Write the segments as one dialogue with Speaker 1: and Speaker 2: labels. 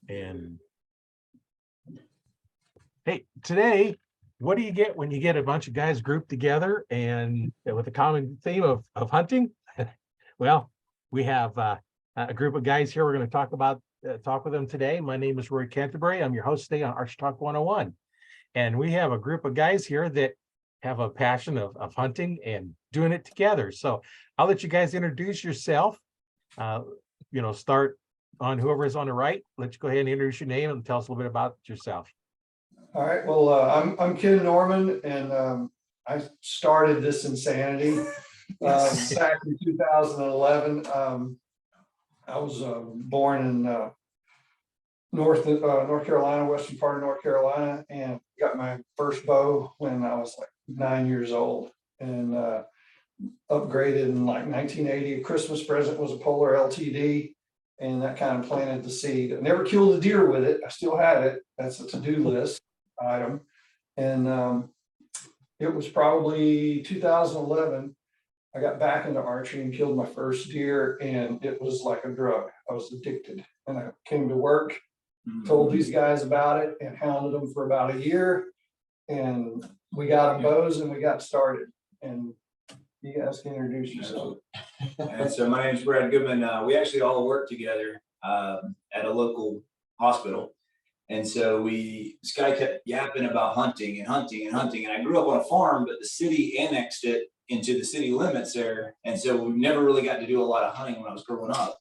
Speaker 1: And hey, today, what do you get when you get a bunch of guys grouped together and with a common theme of hunting? Well, we have a group of guys here. We're going to talk with them today. My name is Roy Canterbury. I'm your host today on Archery Talk 101. And we have a group of guys here that have a passion of hunting and doing it together. So I'll let you guys introduce yourself. Start on whoever is on the right. Let's go ahead and introduce your name and tell us a little bit about yourself.
Speaker 2: All right. Well, I'm Ken Norman, and I started this insanity back in 2011. I was born in North Carolina, western part of North Carolina, and got my first bow when I was like 9 years old, and upgraded in like 1980. A Christmas present was a Polar LTD, and that kind of planted the seed. I never killed a deer with it. I still had it. That's a to-do list item. And it was probably 2011. I got back into archery and killed my first deer, and it was like a drug. I was addicted, and I came to work, told these guys about it, and hounded them for about a year, and we got them bows and we got started. And you guys can introduce yourself.
Speaker 3: And so my name is Brad Goodman. We actually all work together at a local hospital. And so this guy kept yapping about hunting and hunting and hunting. And I grew up on a farm, but the city annexed it into the city limits there. And so we never really got to do a lot of hunting when I was growing up.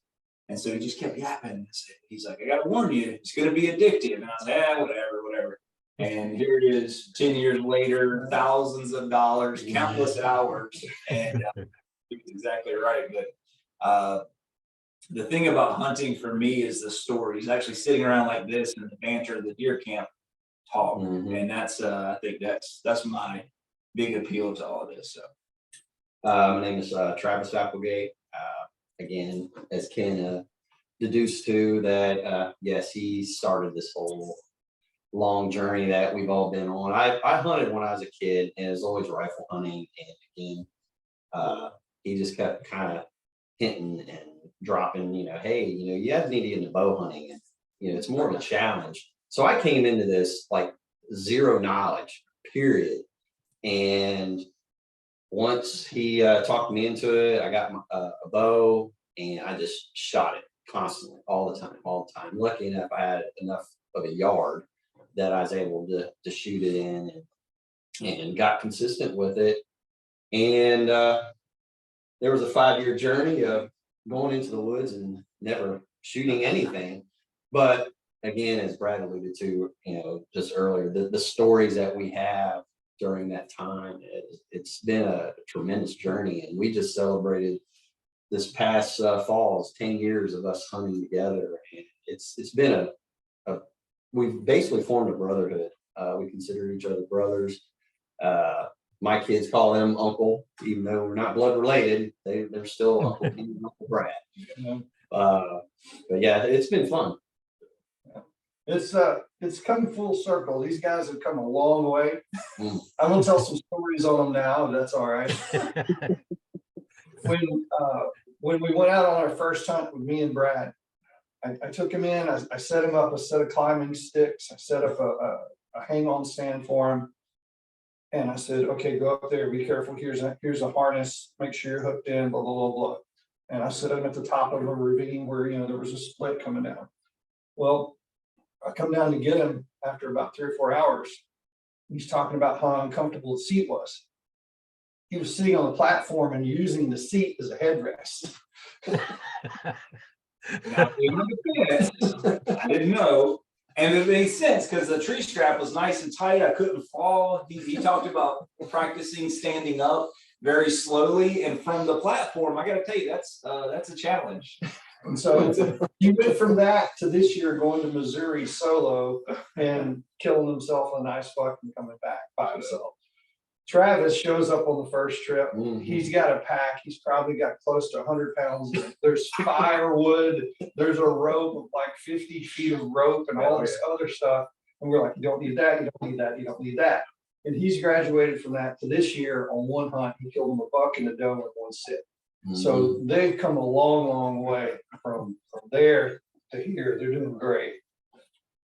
Speaker 3: And so he just kept yapping. He's like, I got to warn you, it's going to be addictive. And I was like, whatever. And here it is, 10 years later, thousands of dollars, countless hours. And he was exactly right. But the thing about hunting for me is the stories. Actually sitting around like this and the banter of the deer camp talk. And that's I think that's my big appeal to all of this. So
Speaker 4: my name is Travis Applegate. Again, as Ken deduced to that, yes, he started this whole long journey that we've all been on. I hunted when I was a kid, and it was always rifle hunting. And again, he just kept kind of hinting and dropping, hey, you guys need to get into bow hunting, and it's more of a challenge. So I came into this like zero knowledge, period. And once he talked me into it, I got a bow, and I just shot it constantly, all the time. Lucky enough, I had enough of a yard that I was able to shoot it in, and got consistent with it. And there was a 5-year journey of going into the woods and never shooting anything. But again, as Brad alluded to, just earlier, the stories that we have during that time, it's been a tremendous journey. And we just celebrated this past fall 10 years of us hunting together. And it's been we've basically formed a brotherhood. We consider each other brothers. My kids call him Uncle, even though we're not blood related. They're still Uncle Pete and Uncle Brad. But yeah, it's been fun.
Speaker 2: It's come full circle. These guys have come a long way. I'm gonna tell some stories on them now, but that's all right. When we went out on our first hunt with me and Brad, I took him in. I set him up a set of climbing sticks. I set up a hang-on stand for him. And I said, okay, go up there, be careful. Here's a harness, make sure you're hooked in, blah, blah, blah, blah. And I set him at the top of a ravine where, there was a split coming down. Well, I come down to get him after about 3 or 4 hours. He's talking about how uncomfortable the seat was. He was sitting on the platform and using the seat as a headrest.
Speaker 3: now, I didn't know. And it made sense because the tree strap was nice and tight. I couldn't fall. He talked about practicing standing up very slowly. And from the platform, I got to tell you, that's a challenge.
Speaker 2: And so he went from that to this year going to Missouri solo and killing himself a nice buck and coming back by himself. Travis shows up on the first trip. He's got a pack. He's probably got close to 100 pounds. There's firewood. There's a rope of like 50 feet of rope and all this other stuff. And we're like, you don't need that. You don't need that. You don't need that. And he's graduated from that to this year on one hunt. He killed him a buck in the doe with one sit. So they've come a long, long way from there to here. They're doing great.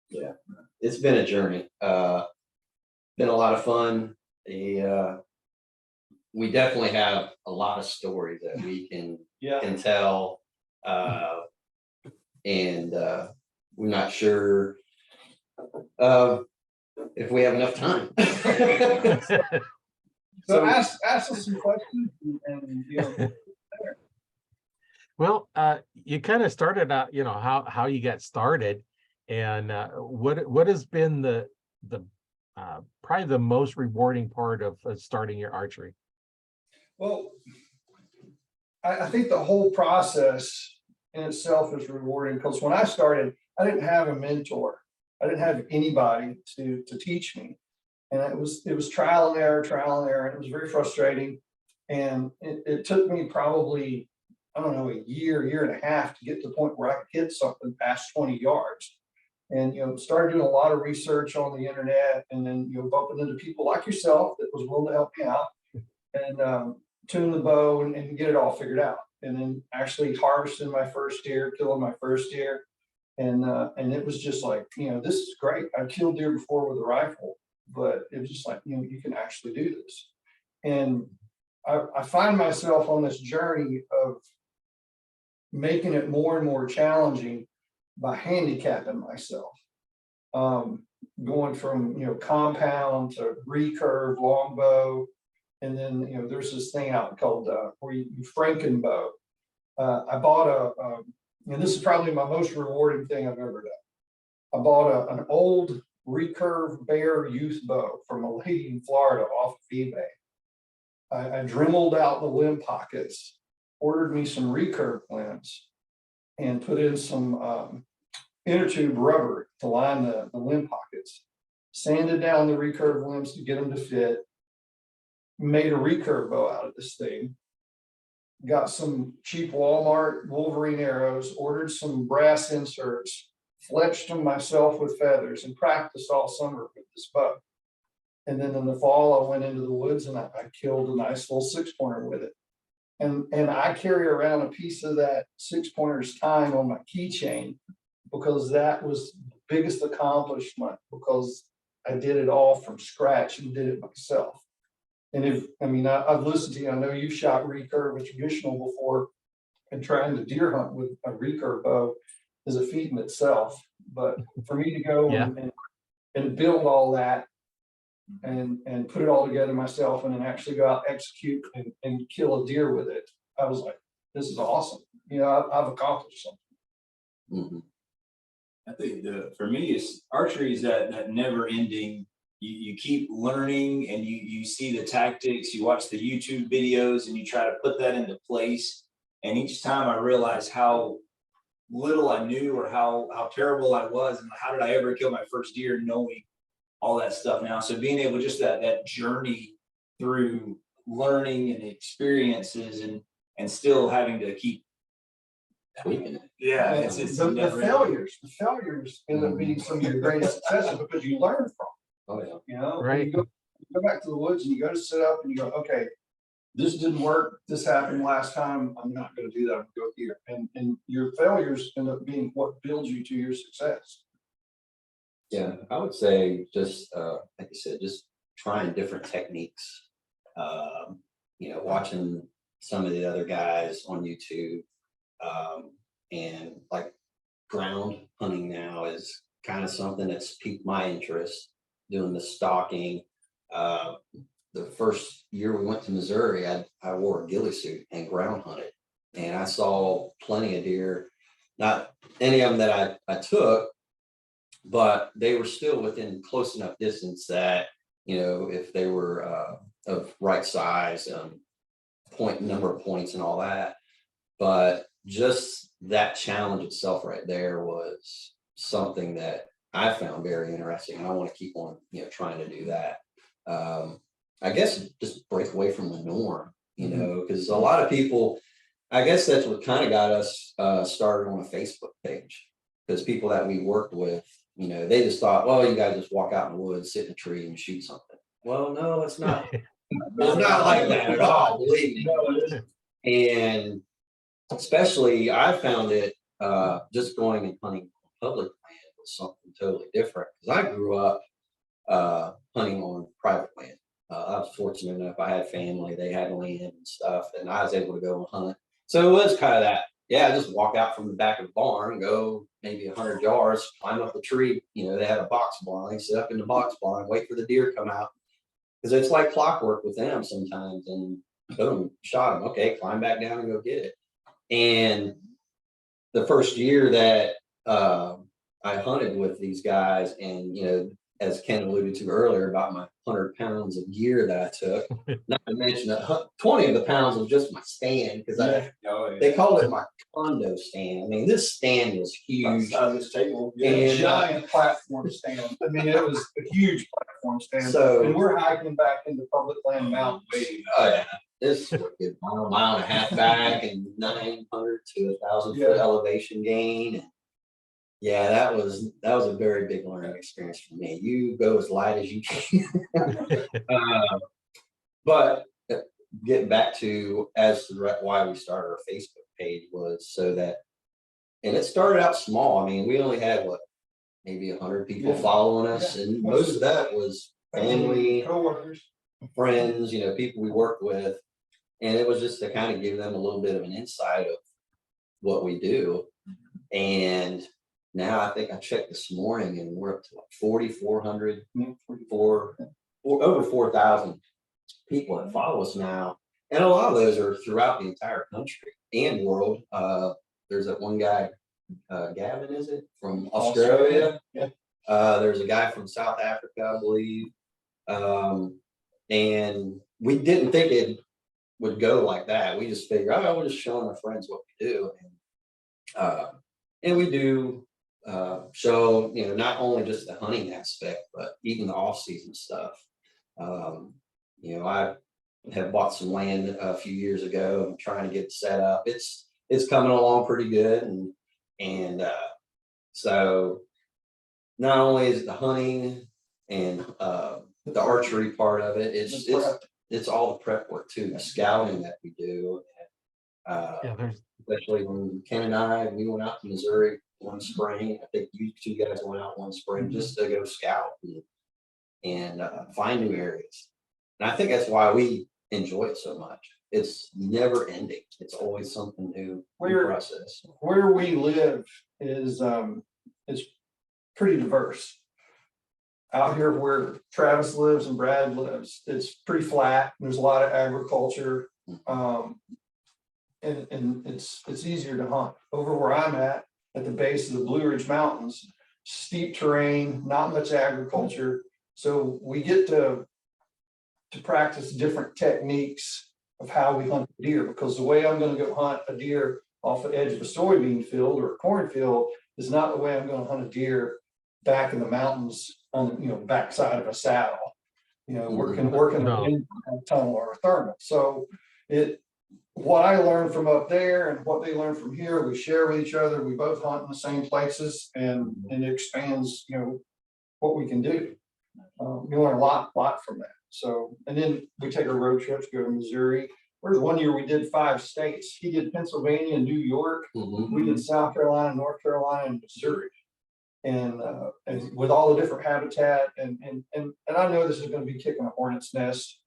Speaker 4: Yeah, it's been a journey. Been a lot of fun. We definitely have a lot of stories that we can tell. And we're not sure if we have enough time.
Speaker 2: So ask us some questions and you know.
Speaker 1: Well, you kind of started out, you know, how you got started, and what has been the probably the most rewarding part of starting your archery?
Speaker 2: Well, I think the whole process in itself is rewarding, because when I started, I didn't have a mentor. I didn't have anybody to teach me. And it was trial and error, and it was very frustrating. And it took me probably, I don't know, a year and a half to get to the point where I could hit something past 20 yards. And, you know, started doing a lot of research on the internet, and then, you know, bumping into people like yourself that was willing to help me out and tune the bow and get it all figured out. And then actually harvesting my first deer, killing my first deer. And it was just like, you know, this is great. I've killed deer before with a rifle, but it was just like, you know, you can actually do this. And I find myself on this journey of making it more and more challenging by handicapping myself. Going from, you know, compound to recurve, longbow. And then, you know, there's this thing out called where you Frankenbow. I bought and this is probably my most rewarding thing I've ever done. I bought an old recurve bear youth bow from a lady in Florida off of eBay. I dremeled out the limb pockets, ordered me some recurve limbs, and put in some inner tube rubber to line the limb pockets. Sanded down the recurve limbs to get them to fit. Made a recurve bow out of this thing. Got some cheap Walmart Wolverine arrows, ordered some brass inserts, fletched them myself with feathers, and practiced all summer with this bow. And then in the fall, I went into the woods and I killed a nice little 6-pointer with it. And I carry around a piece of that 6-pointer's time on my keychain, because that was the biggest accomplishment, because I did it all from scratch and did it myself. And I've listened to you. I know you've shot recurve, a traditional, before, and trying to deer hunt with a recurve bow is a feat in itself. But for me to go and build all that and put it all together myself, and then actually go out, execute and kill a deer with it, I was like, this is awesome. You know, I've accomplished something.
Speaker 4: Mm-hmm.
Speaker 3: I think for me, it's archery is that never ending. You keep learning, and you see the tactics, you watch the YouTube videos, and you try to put that into place. And each time I realize how little I knew, or how terrible I was, and how did I ever kill my first deer, knowing all that stuff now. So being able, just that journey through learning and experiences, and still having to keep
Speaker 4: Tweaking it.
Speaker 3: Yeah,
Speaker 2: And
Speaker 3: it's
Speaker 2: the
Speaker 3: never
Speaker 2: failures end up being some of your greatest successes, because you learn from.
Speaker 4: Oh yeah.
Speaker 2: You know,
Speaker 1: Right.
Speaker 2: You go back to the woods and you go to sit up and you go, okay, this didn't work. This happened last time. I'm not going to do that. I'm going to go here. And your failures end up being what builds you to your success.
Speaker 4: Yeah, I would say just like you said, just trying different techniques. You know, watching some of the other guys on YouTube, and like ground hunting now is kind of something that's piqued my interest. Doing the stalking. The first year we went to Missouri, I wore a ghillie suit and ground hunted, and I saw plenty of deer. Not any of them that I took, but they were still within close enough distance that, you know, if they were of right size, number of points and all that. But just that challenge itself right there was something that I found very interesting. I want to keep on, you know, trying to do that. I guess just break away from the norm, you know, because a lot of people, I guess that's what kind of got us started on a Facebook page, because people that we worked with, you know, they just thought, well, you guys just walk out in the woods, sit in a tree and shoot something. Well, no, it's not. It's not like that at all, believe me. And especially I found it just going and hunting public land was something totally different. Because I grew up hunting on private land. I was fortunate enough, I had family, they had land and stuff, and I was able to go and hunt. So it was kind of that, yeah, just walk out from the back of the barn, go maybe 100 yards, climb up the tree. You know, they had a box barn, sit up in the box barn, wait for the deer to come out. Because it's like clockwork with them sometimes, and boom, shot them. Okay, climb back down and go get it. And the first year that I hunted with these guys, and you know, as Ken alluded to earlier about my 100 pounds of gear that I took, not to mention that 20 of the pounds was just my stand, because they called it my condo stand. I mean, this stand was huge.
Speaker 3: This table.
Speaker 4: And,
Speaker 2: Giant platform stand. I mean, it was a huge platform stand.
Speaker 4: So-
Speaker 2: and we're hiking back into public land mountains.
Speaker 4: Oh yeah, this was a good mile and a half back, and 900 to 1,000 foot
Speaker 2: Yeah.
Speaker 4: elevation gain. Yeah, that was a very big learning experience for me. You go as light as you can. But getting back to why we started our Facebook page was so that, and it started out small. I mean, we only had maybe 100 people
Speaker 2: Yeah.
Speaker 4: following us,
Speaker 2: Yeah.
Speaker 4: and most of that was family,
Speaker 2: Coworkers.
Speaker 4: friends, you know, people we worked with. And it was just to kind of give them a little bit of an insight of what we do. And now I think I checked this morning and we're up to like 4,400, over 4,000 people that follow us now. And a lot of those are throughout the entire country and world. There's that one guy, Gavin, is it, from Australia?
Speaker 2: Yeah.
Speaker 4: There's a guy from South Africa, I believe. And we didn't think it would go like that. We just figured, oh, we're just showing our friends what we do. And we do show, you know, not only just the hunting aspect, but even the off-season stuff. You know, I have bought some land a few years ago. I'm trying to get it set up. It's coming along pretty good. And so not only is it the hunting and the archery part of it, it's all the prep work too, the scouting that we do.
Speaker 1: Yeah,
Speaker 4: Especially when Ken and I, we went out to Missouri one spring. I think you two guys went out one spring just to go scout and find new areas. And I think that's why we enjoy it so much. It's never ending. It's always something new process.
Speaker 2: Where we live is pretty diverse. Out here where Travis lives and Brad lives, it's pretty flat. There's a lot of agriculture. And it's easier to hunt. Over where I'm at the base of the Blue Ridge Mountains, steep terrain, not much agriculture. So we get to practice different techniques of how we hunt deer, because the way I'm going to go hunt a deer off the edge of a soybean field or a cornfield is not the way I'm going to hunt a deer back in the mountains on, you know, backside of a saddle, you know, working
Speaker 1: No.
Speaker 2: in a tunnel or a thermal. So what I learned from up there and what they learn from here, we share with each other. We both hunt in the same places, and it expands, you know, what we can do. We learn a lot from that. So, and then we take our road trips, go to Missouri. Whereas one year we did 5 states. He did Pennsylvania and New York. We did South Carolina, North Carolina, and Missouri. And with all the different habitat, and I know this is going to be kicking a hornet's nest.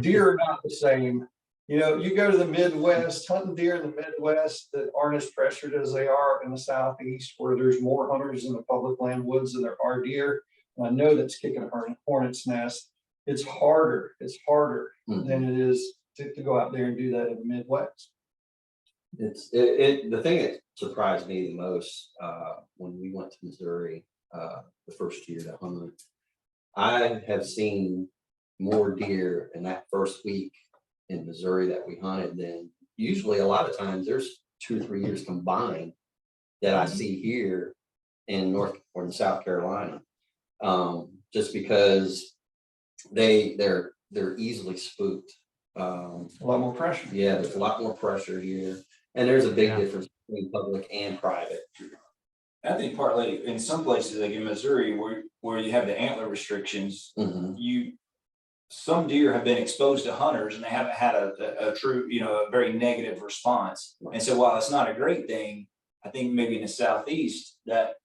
Speaker 2: Deer are not the same. You know, you go to the Midwest, hunting deer in the Midwest that aren't as pressured as they are in the Southeast, where there's more hunters in the public land woods than there are deer. And I know that's kicking a hornet's nest. It's harder than it is to go out there and do that in the Midwest.
Speaker 4: The thing that surprised me the most when we went to Missouri the first year to hunt, I have seen more deer in that first week in Missouri that we hunted than usually. A lot of times there's 2 or 3 years combined that I see here in North or in South Carolina, just because they're easily spooked.
Speaker 2: A lot more pressure.
Speaker 4: Yeah, there's a lot more pressure here, and there's a big difference between public and private.
Speaker 3: I think partly in some places like in Missouri where you have the antler restrictions, some deer have been exposed to hunters and they haven't had a true, you know, a very negative response. And so while it's not a great thing, I think maybe in the Southeast that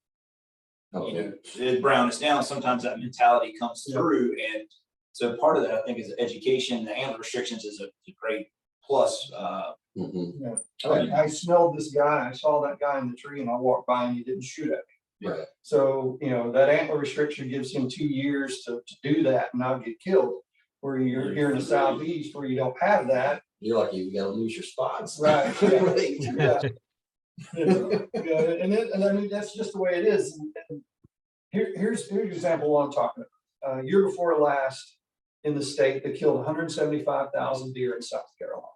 Speaker 3: you know, it brown us down. Sometimes that mentality comes through. And so part of that, I think, is education. The antler restrictions is a great plus.
Speaker 2: I smelled this guy, I saw that guy in the tree and I walked by and he didn't shoot at me.
Speaker 4: Right.
Speaker 2: So, you know, that antler restriction gives him 2 years to do that and not get killed. Where you're here in the southeast where you don't have that.
Speaker 4: You're lucky you gotta lose your spots.
Speaker 2: Right.
Speaker 4: Yeah.
Speaker 2: And I mean, that's just the way it is. And here's an example of what I'm talking about. Year before last in the state, they killed 175,000 deer in South Carolina,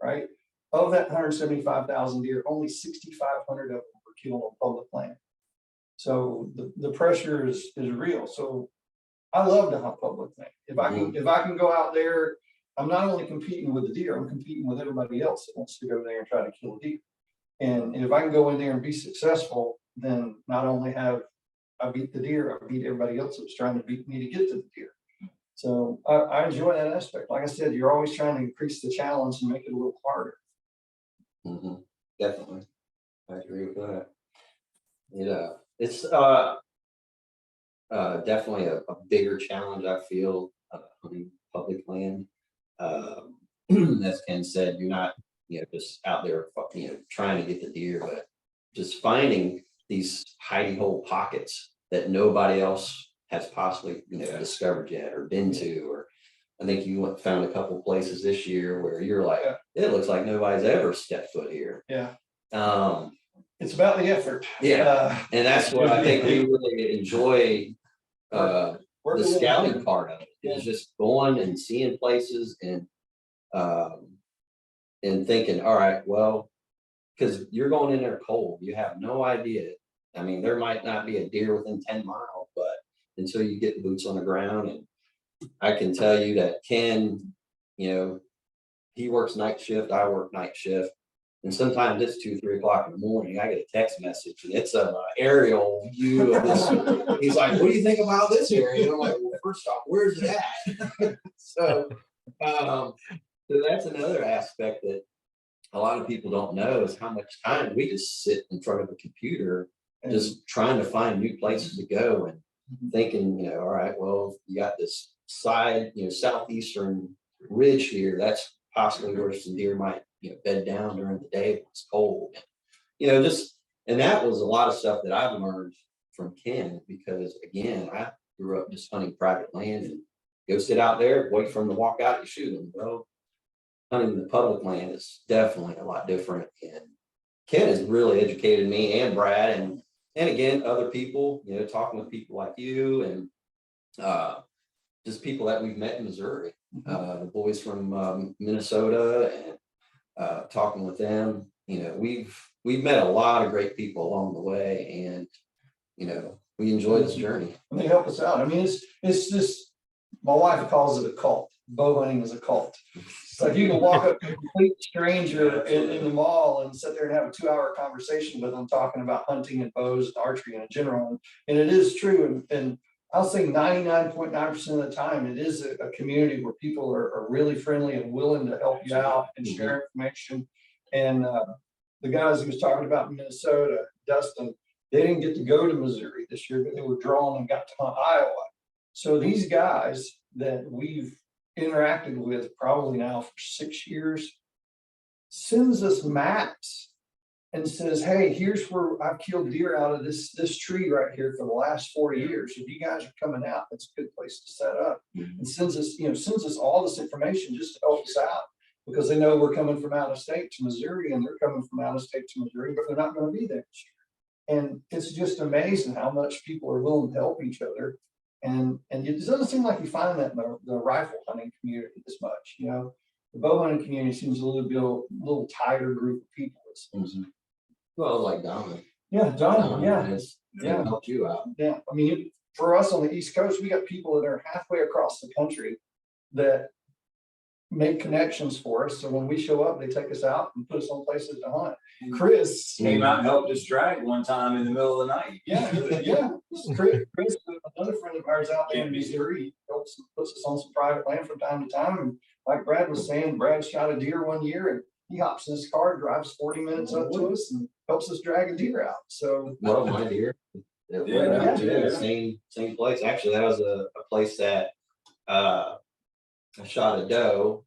Speaker 2: right? Of that 175,000 deer, only 6,500 of them were killed on public land. So the pressure is real. So I love to hunt public land. If I can go out there, I'm not only competing with the deer, I'm competing with everybody else that wants to go there and try to kill a deer. And if I can go in there and be successful, then not only have I beat the deer, I beat everybody else that's trying to beat me to get to the deer. So I enjoy that aspect. Like I said, you're always trying to increase the challenge and make it a little harder.
Speaker 4: Definitely. I agree with that. It's definitely a bigger challenge, I feel, hunting public land. As Ken said, you're not, just out there, trying to get the deer, but just finding these hidey hole pockets that nobody else has possibly, discovered yet or been to. Or I think you found a couple places this year where you're like, it looks like nobody's ever stepped foot here.
Speaker 2: Yeah.
Speaker 4: Um,
Speaker 2: It's about the effort.
Speaker 4: and that's what I think we really enjoy. The scouting part of it is just going and seeing places and thinking, all right, well, because you're going in there cold, you have no idea. I mean, there might not be a deer within 10 miles, but until you get boots on the ground, and I can tell you that Ken, he works night shift, I work night shift. And sometimes it's 2, 3 o'clock in the morning. I get a text message and it's an aerial view of this. He's like, "What do you think about this area?" And I'm like, "Well, first off, where's it at?" So that's another aspect that a lot of people don't know is how much time we just sit in front of a computer, just trying to find new places to go and thinking, all right, well, you got this side, southeastern ridge here. That's possibly where some deer might bed down during the day when it's cold. And that was a lot of stuff that I've learned from Ken, because again, I grew up just hunting private land and go sit out there, wait for them to walk out and shoot them. Well, hunting the public land is definitely a lot different. And Ken has really educated me and Brad and again, other people, talking with people like you and just people that we've met in Missouri, the boys from Minnesota, and talking with them, we've met a lot of great people along the way, and we enjoy this journey.
Speaker 2: And they help us out. I mean, it's just, my wife calls it a cult. Bow hunting is a cult. It's like you can walk up to a complete stranger in the mall and sit there and have a 2-hour conversation with them talking about hunting and bows and archery in general. And it is true. And I'll say 99.9% of the time, it is a community where people are really friendly and willing to help you out and share information. And the guys he was talking about in Minnesota, Dustin, they didn't get to go to Missouri this year, but they were drawn and got to hunt Iowa. So these guys that we've interacted with probably now for 6 years sends us maps and says, "Hey, here's where I've killed deer out of this tree right here for the last 40 years. If you guys are coming out, that's a good place to set up." And sends us all this information just to help us out, because they know we're coming from out of state to Missouri, and they're coming from out of state to Missouri, but they're not going to be there this year. And it's just amazing how much people are willing to help each other. And it doesn't seem like you find that in the rifle hunting community as much. The bow hunting community seems a little tighter group of people.
Speaker 4: Well, like Donovan.
Speaker 2: Yeah, Donovan,
Speaker 4: yeah, helped you out.
Speaker 2: Yeah, I mean, for us on the East Coast, we got people that are halfway across the country that make connections for us. So when we show up, they take us out and put us on places to hunt. Chris
Speaker 3: came out and helped us drag one time in the middle of the night.
Speaker 2: Yeah. Chris, another friend of ours out there in Missouri, puts us on some private land from time to time. And like Brad was saying, Brad shot a deer one year, and he hops in his car, drives 40 minutes up to us, and helps us drag a deer out. So
Speaker 4: one of my deer
Speaker 3: Yeah.
Speaker 4: Same place. Actually, that was a place that I shot a doe.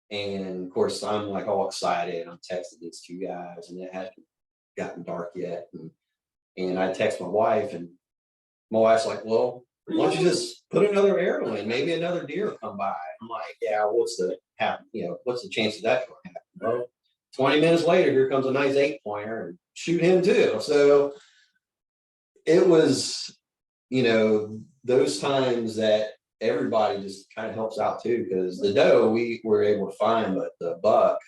Speaker 4: And of course, I'm like all excited. I'm texting these two guys, and it hadn't gotten dark yet. And I text my wife, and my wife's like, "Well, why don't you just put another arrow in? Maybe another deer will come by." I'm like, "Yeah, what's the chance of that going to happen?" Well, 20 minutes later, here comes a nice 8-pointer, and shoot him too. So it was, those times that everybody just kind of helps out too, because the doe we were able to find, but the buck,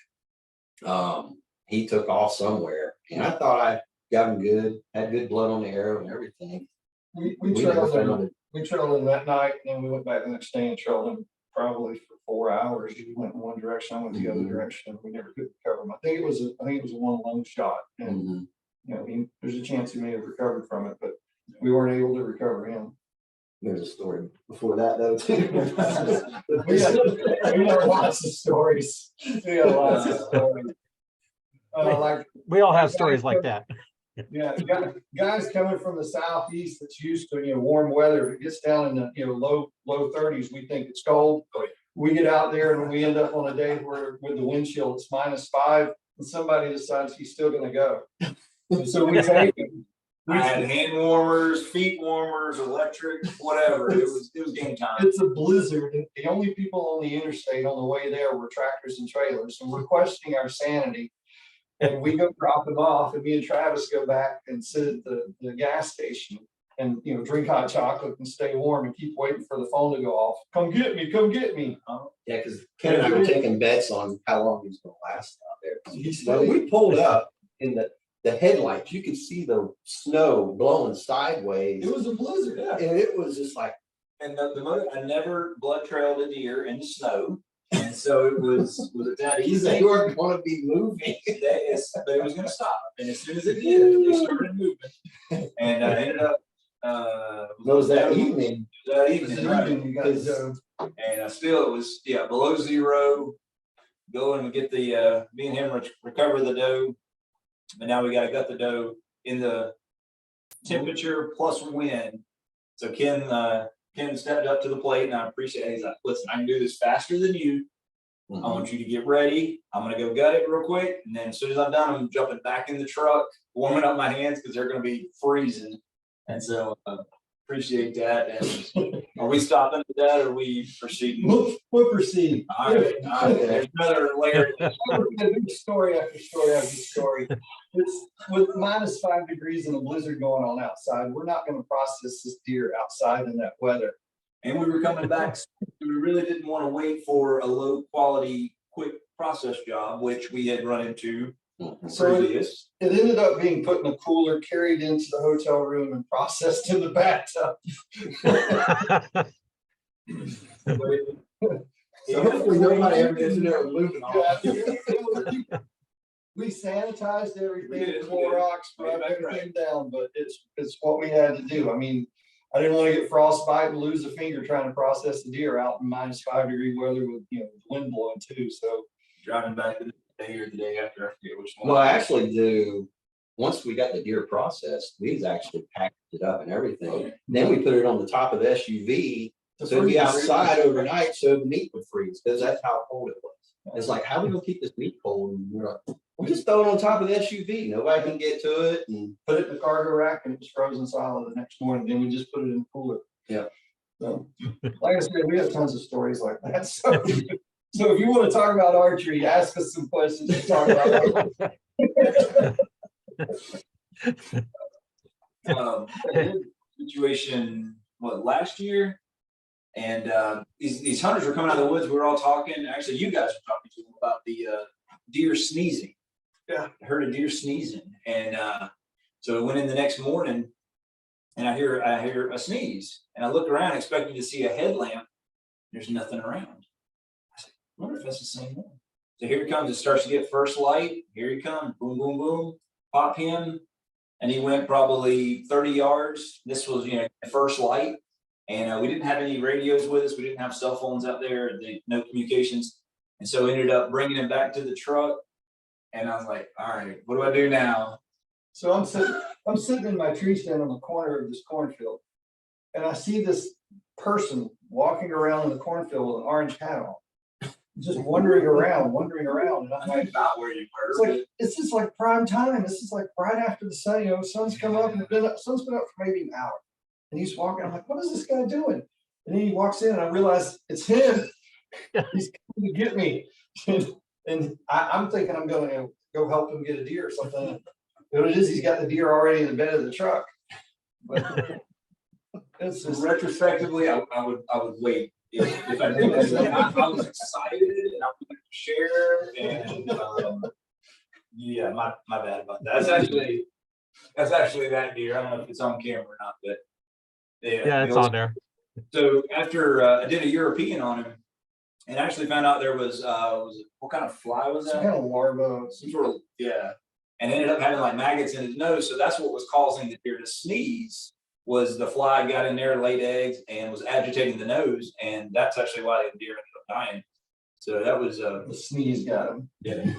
Speaker 4: he took off somewhere, and I thought I got him good, had good blood on the arrow and everything.
Speaker 2: We
Speaker 4: never
Speaker 2: trailed
Speaker 4: found
Speaker 2: him.
Speaker 4: it.
Speaker 2: We trailed him that night, and then we went back the next day and trailed him probably for 4 hours. He went in one direction, I went the other direction. We never could recover him. I think it was a one lung shot, and there's a chance he may have recovered from it, but we weren't able to recover him.
Speaker 4: There's a story before that though too.
Speaker 2: We got lots of stories. We got lots of stories. Like
Speaker 1: We all have stories like that.
Speaker 2: Yeah, guys coming from the southeast that's used to warm weather. If it gets down in the low 30s, we think it's cold. We get out there and we end up on a day where with the wind chill it's -5, and somebody decides he's still going to go. So we take him.
Speaker 3: I had hand warmers, feet warmers, electric, whatever. It was game time.
Speaker 2: It's a blizzard. The only people on the interstate on the way there were tractors and trailers, and we're questioning our sanity. And we go drop them off, and me and Travis go back and sit at the gas station and drink hot chocolate and stay warm and keep waiting for the phone to go off. Come get me, come get me.
Speaker 4: Yeah, because Ken and I were taking bets on how long he was going to last out there. When we pulled up in the headlights, you could see the snow blowing sideways.
Speaker 2: It was a blizzard, yeah.
Speaker 4: And it was just like,
Speaker 3: and I never blood trailed a deer in the snow. And so it was that easy.
Speaker 4: they weren't going to be moving.
Speaker 3: But it was going to stop. And as soon as it did, they started moving. And I ended up.
Speaker 4: It was that evening.
Speaker 3: That evening, right?
Speaker 2: You guys,
Speaker 3: And still, it was below zero. Go and get the me and him recover the doe. But now we got to gut the doe in the temperature plus wind. So Ken stepped up to the plate, and I appreciate it. He's like, "Listen, I can do this faster than you. I want you to get ready. I'm going to go gut it real quick. And then as soon as I'm done, I'm jumping back in the truck, warming up my hands because they're going to be freezing." And so appreciate that. And are we stopping at that, or are we proceeding?
Speaker 2: We'll proceed.
Speaker 3: All right. There's another layer.
Speaker 2: Story after story after story. It's with -5 degrees and a blizzard going on outside. We're not going to process this deer outside in that weather.
Speaker 3: And we were coming back. We really didn't want to wait for a low quality, quick process job, which we had run into previous.
Speaker 2: It ended up being put in a cooler, carried into the hotel room, and processed in the bathtub.
Speaker 4: So hopefully nobody ever gets in there and moving off.
Speaker 2: We sanitized everything,
Speaker 3: We did.
Speaker 2: Clorox, rubbed everything down, but it's what we had to do. I mean, I didn't want to get frostbite and lose a finger trying to process the deer out in -5 degree weather with the wind blowing too. So
Speaker 3: Driving back the day or the day after, I forget which one.
Speaker 4: Well, I actually do. Once we got the deer processed, we actually packaged it up and everything. Then we put it on the top of the SUV. So it'd be outside overnight, so the meat would freeze, because that's how cold it was. It's like, how are we gonna keep this meat cold? And we're like, we'll just throw it on top of the SUV. Nobody can get to it. And
Speaker 2: put it in the cargo rack, and it was frozen solid the next morning. Then we just put it in the cooler.
Speaker 4: Yeah.
Speaker 2: So, like I said, we have tons of stories like that. So if you want to talk about archery, ask us some questions to talk about archery.
Speaker 3: Situation, last year? And these hunters were coming out of the woods. We were all talking. Actually, you guys were talking to them about the deer sneezing.
Speaker 2: Yeah.
Speaker 3: I heard a deer sneezing. And so I went in the next morning, and I hear a sneeze. And I look around expecting to see a headlamp. There's nothing around. I said, I wonder if that's the same one. So here it comes. It starts to get first light. Here he comes. Boom, boom, boom. Pop him. And he went probably 30 yards. This was, first light. And we didn't have any radios with us. We didn't have cell phones out there. No communications. And so ended up bringing him back to the truck. And I was like, all right, what do I do now?
Speaker 2: So I'm sitting in my tree stand on the corner of this cornfield. And I see this person walking around in the cornfield with an orange hat on. Just wandering around. And I'm like,
Speaker 3: About where you
Speaker 2: it's
Speaker 3: were.
Speaker 2: like, this is like prime time. This is like right after the sun, sun's come up and sun's been up for maybe an hour. And he's walking. I'm like, what is this guy doing? And then he walks in and I realize it's him. He's coming to get me. And I'm thinking I'm going to go help him get a deer or something. What it is, he's got the deer already in the bed of the truck. But it's just
Speaker 3: Retrospectively, I would wait. If I did that, I was excited and I wanted to share and yeah, my bad about that. That's actually that deer. I don't know if it's on camera or not, but
Speaker 1: Yeah, it's on there.
Speaker 3: So after I did a European on him and actually found out there was what kind of fly was
Speaker 2: some
Speaker 3: that?
Speaker 2: kind of larva.
Speaker 3: Some sort of, yeah. And ended up having like maggots in his nose. So that's what was causing the deer to sneeze, was the fly got in there, laid eggs, and was agitating the nose. And that's actually why the deer ended up dying. So that was
Speaker 2: The sneeze got him.
Speaker 3: yeah.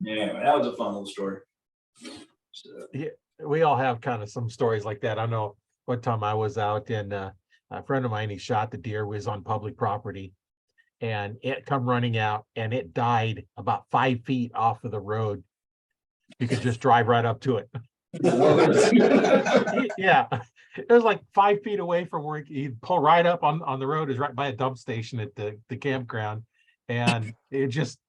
Speaker 3: Yeah, that was a fun little story. So,
Speaker 1: We all have kind of some stories like that. I know one time I was out and a friend of mine, he shot the deer, was on public property, and it come running out and it died about 5 feet off of the road. You could just drive right up to it. Yeah, it was like 5 feet away from where he'd pull right up on the road, is right by a dump station at the campground, and it just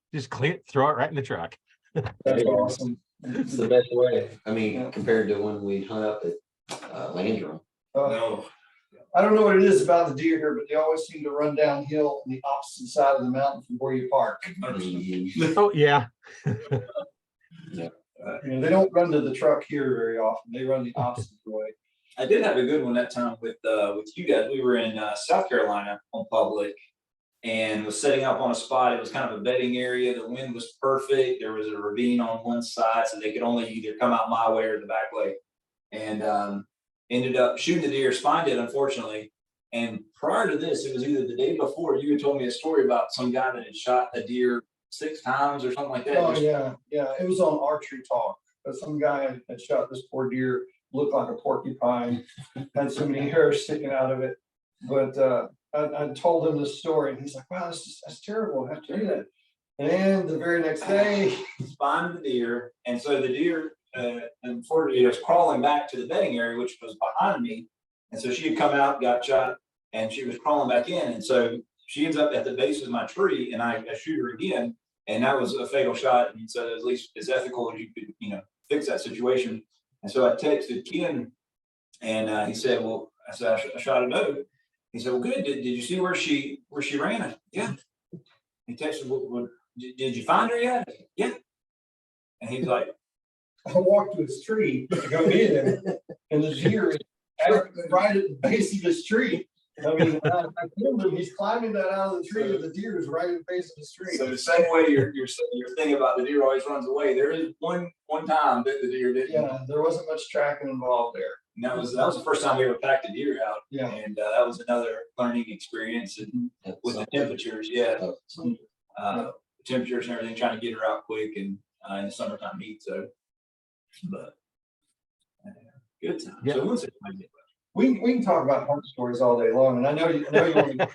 Speaker 1: throw it right in the truck.
Speaker 2: That's awesome.
Speaker 4: It's the best way. I mean,
Speaker 2: Yeah.
Speaker 4: compared to when we hunt up at Landrum.
Speaker 3: no.
Speaker 2: I don't know what it is about the deer here, but they always seem to run downhill on the opposite side of the mountain from where you park.
Speaker 1: Oh, yeah.
Speaker 2: They don't run to the truck here very often. They run the opposite way.
Speaker 3: I did have a good one that time with you guys. We were in South Carolina on public and was setting up on a spot. It was kind of a bedding area. The wind was perfect. There was a ravine on one side, so they could only either come out my way or the back way. And ended up shooting the deer, spined it, unfortunately. And prior to this, it was either the day before, you had told me a story about some guy that had shot a deer 6 times or something like that.
Speaker 2: Oh, yeah. It was on Archery Talk. But some guy had shot this poor deer, looked like a porcupine, had so many hairs sticking out of it. But I told him this story, and he's like, wow, that's terrible. I have to do that. And the very next day,
Speaker 3: Spined the deer. And so the deer, unfortunately, was crawling back to the bedding area, which was behind me. And so she had come out, got shot, and she was crawling back in. And so she ends up at the base of my tree, and I shoot her again. And that was a fatal shot. And so at least as ethical as you could, fix that situation. And so I texted Ken, and he said, well, I said, I shot a doe. He said, well, good. Did you see where she ran? I said, yeah. He texted, well, did you find her yet? I said, yeah. And he's like,
Speaker 2: I walked to his tree to go get him, and the deer is right at the base of his tree. I mean, I killed him. He's climbing that out of the tree, and the deer is right at the base of his tree.
Speaker 3: so the same way you're thinking about the deer always runs away. There is one time that the deer didn't.
Speaker 2: Yeah, there wasn't much tracking involved there.
Speaker 3: And that was the first time we ever packed a deer out.
Speaker 2: Yeah.
Speaker 3: And that was another learning experience. And with the temperatures, temperatures and everything, trying to get her out quick and in the summertime heat. So, but good time.
Speaker 1: Yeah.
Speaker 3: So what's it?
Speaker 2: We can talk about hunt stories all day long, and I know you want to.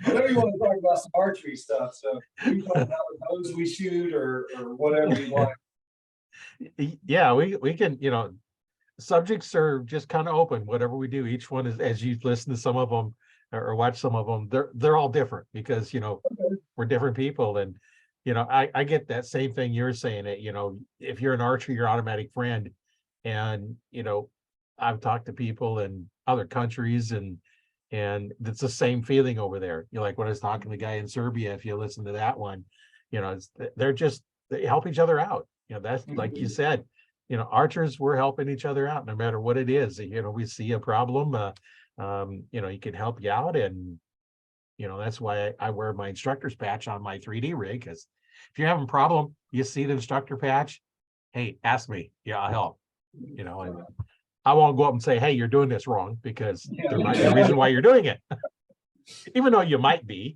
Speaker 2: I know you want to talk about some archery stuff. So we can talk about those we shoot or whatever you want.
Speaker 1: Yeah, we can, subjects are just kind of open, whatever we do. Each one is, as you listen to some of them or watch some of them, they're all different because, we're different people. And, I get that same thing you're saying that, if you're an archer, you're automatic friend. And, I've talked to people in other countries and it's the same feeling over there. Like when I was talking to the guy in Serbia, if you listen to that one, they help each other out. That's like you said, archers, we're helping each other out no matter what it is. We see a problem, he can help you out. And, that's why I wear my instructor's patch on my 3D rig, because if you're having a problem, you see the instructor patch, hey, ask me. Yeah, I'll help. And I won't go up and say, hey, you're doing this wrong, because there might be a reason why you're doing it. even though you might be.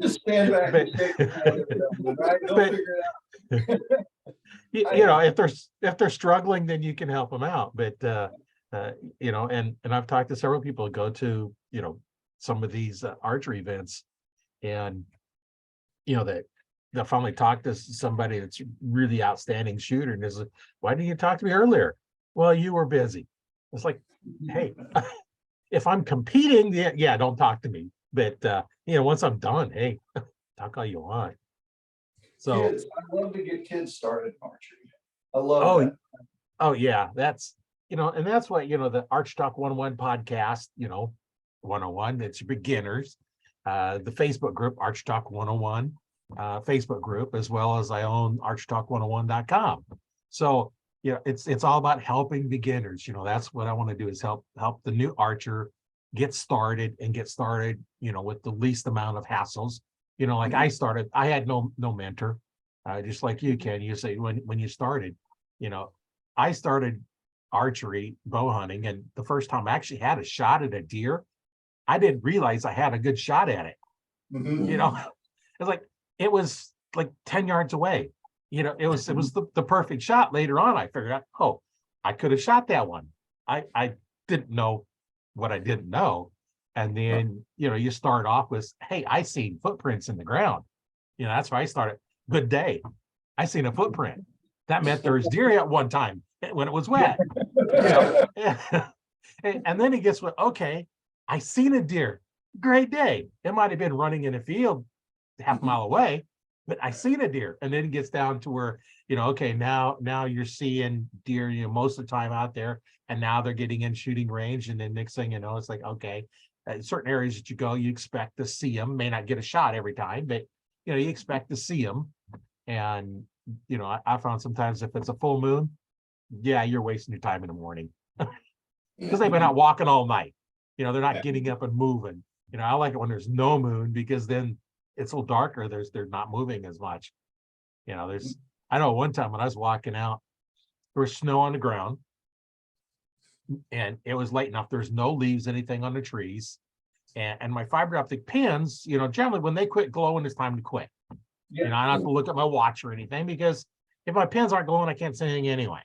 Speaker 2: Just stand back and
Speaker 1: But-
Speaker 2: shake your head, right? They'll
Speaker 1: but-
Speaker 2: figure it out.
Speaker 1: You know, if they're struggling, then you can help them out. But you know, and I've talked to several people who go to, you know, some of these archery events, and you know that they'll finally talk to somebody that's really outstanding shooter, and is like, why didn't you talk to me earlier? Well, you were busy. It's like, hey, if I'm competing, yeah, don't talk to me. But you know, once I'm done, hey, talk all you want. So,
Speaker 2: Kids, I love to get kids started in archery. I love
Speaker 1: oh,
Speaker 2: that.
Speaker 1: oh yeah, that's, you know, and that's what, you know, the Arch Talk 101 podcast, you know, 101, it's beginners. The Facebook group, Arch Talk 101, Facebook group, as well as I own archtalk101.com. So, you know, it's all about helping beginners. You know, that's what I want to do, is help the new archer get started, you know, with the least amount of hassles. You know, like I started, I had no mentor, just like you, Ken. You say when you started, you know, I started archery bow hunting, and the first time I actually had a shot at a deer, I didn't realize I had a good shot at it.
Speaker 2: Mhm.
Speaker 1: You know, it was like 10 yards away. You know, it was the perfect shot. Later on, I figured out, oh, I could have shot that one. I didn't know what I didn't know. And then, you know, you start off with, hey, I seen footprints in the ground. You know, that's where I started. Good day. I seen a footprint. That meant there was deer at one time when it was wet. You know, and then he gets what, okay, I seen a deer. Great day. It might have been running in a field half a mile away, but I seen a deer. And then it gets down to where, you know, okay, now you're seeing deer, you know, most of the time out there, and now they're getting in shooting range. And then next thing you know, it's like, okay, certain areas that you go, you expect to see them, may not get a shot every time, but you know, you expect to see them. And, you know, I found sometimes if it's a full moon, yeah, you're wasting your time in the morning because they've been out walking all night. You know, they're not getting up and moving. You know, I like it when there's no moon, because then it's a little darker. They're not moving as much. You know, I know one time when I was walking out, there was snow on the ground, and it was late enough. There's no leaves, anything on the trees. And my fiber optic pins, you know, generally when they quit glowing, it's time to quit. You know, I don't have to look at my watch or anything, because if my pins aren't glowing, I can't see anything anyway.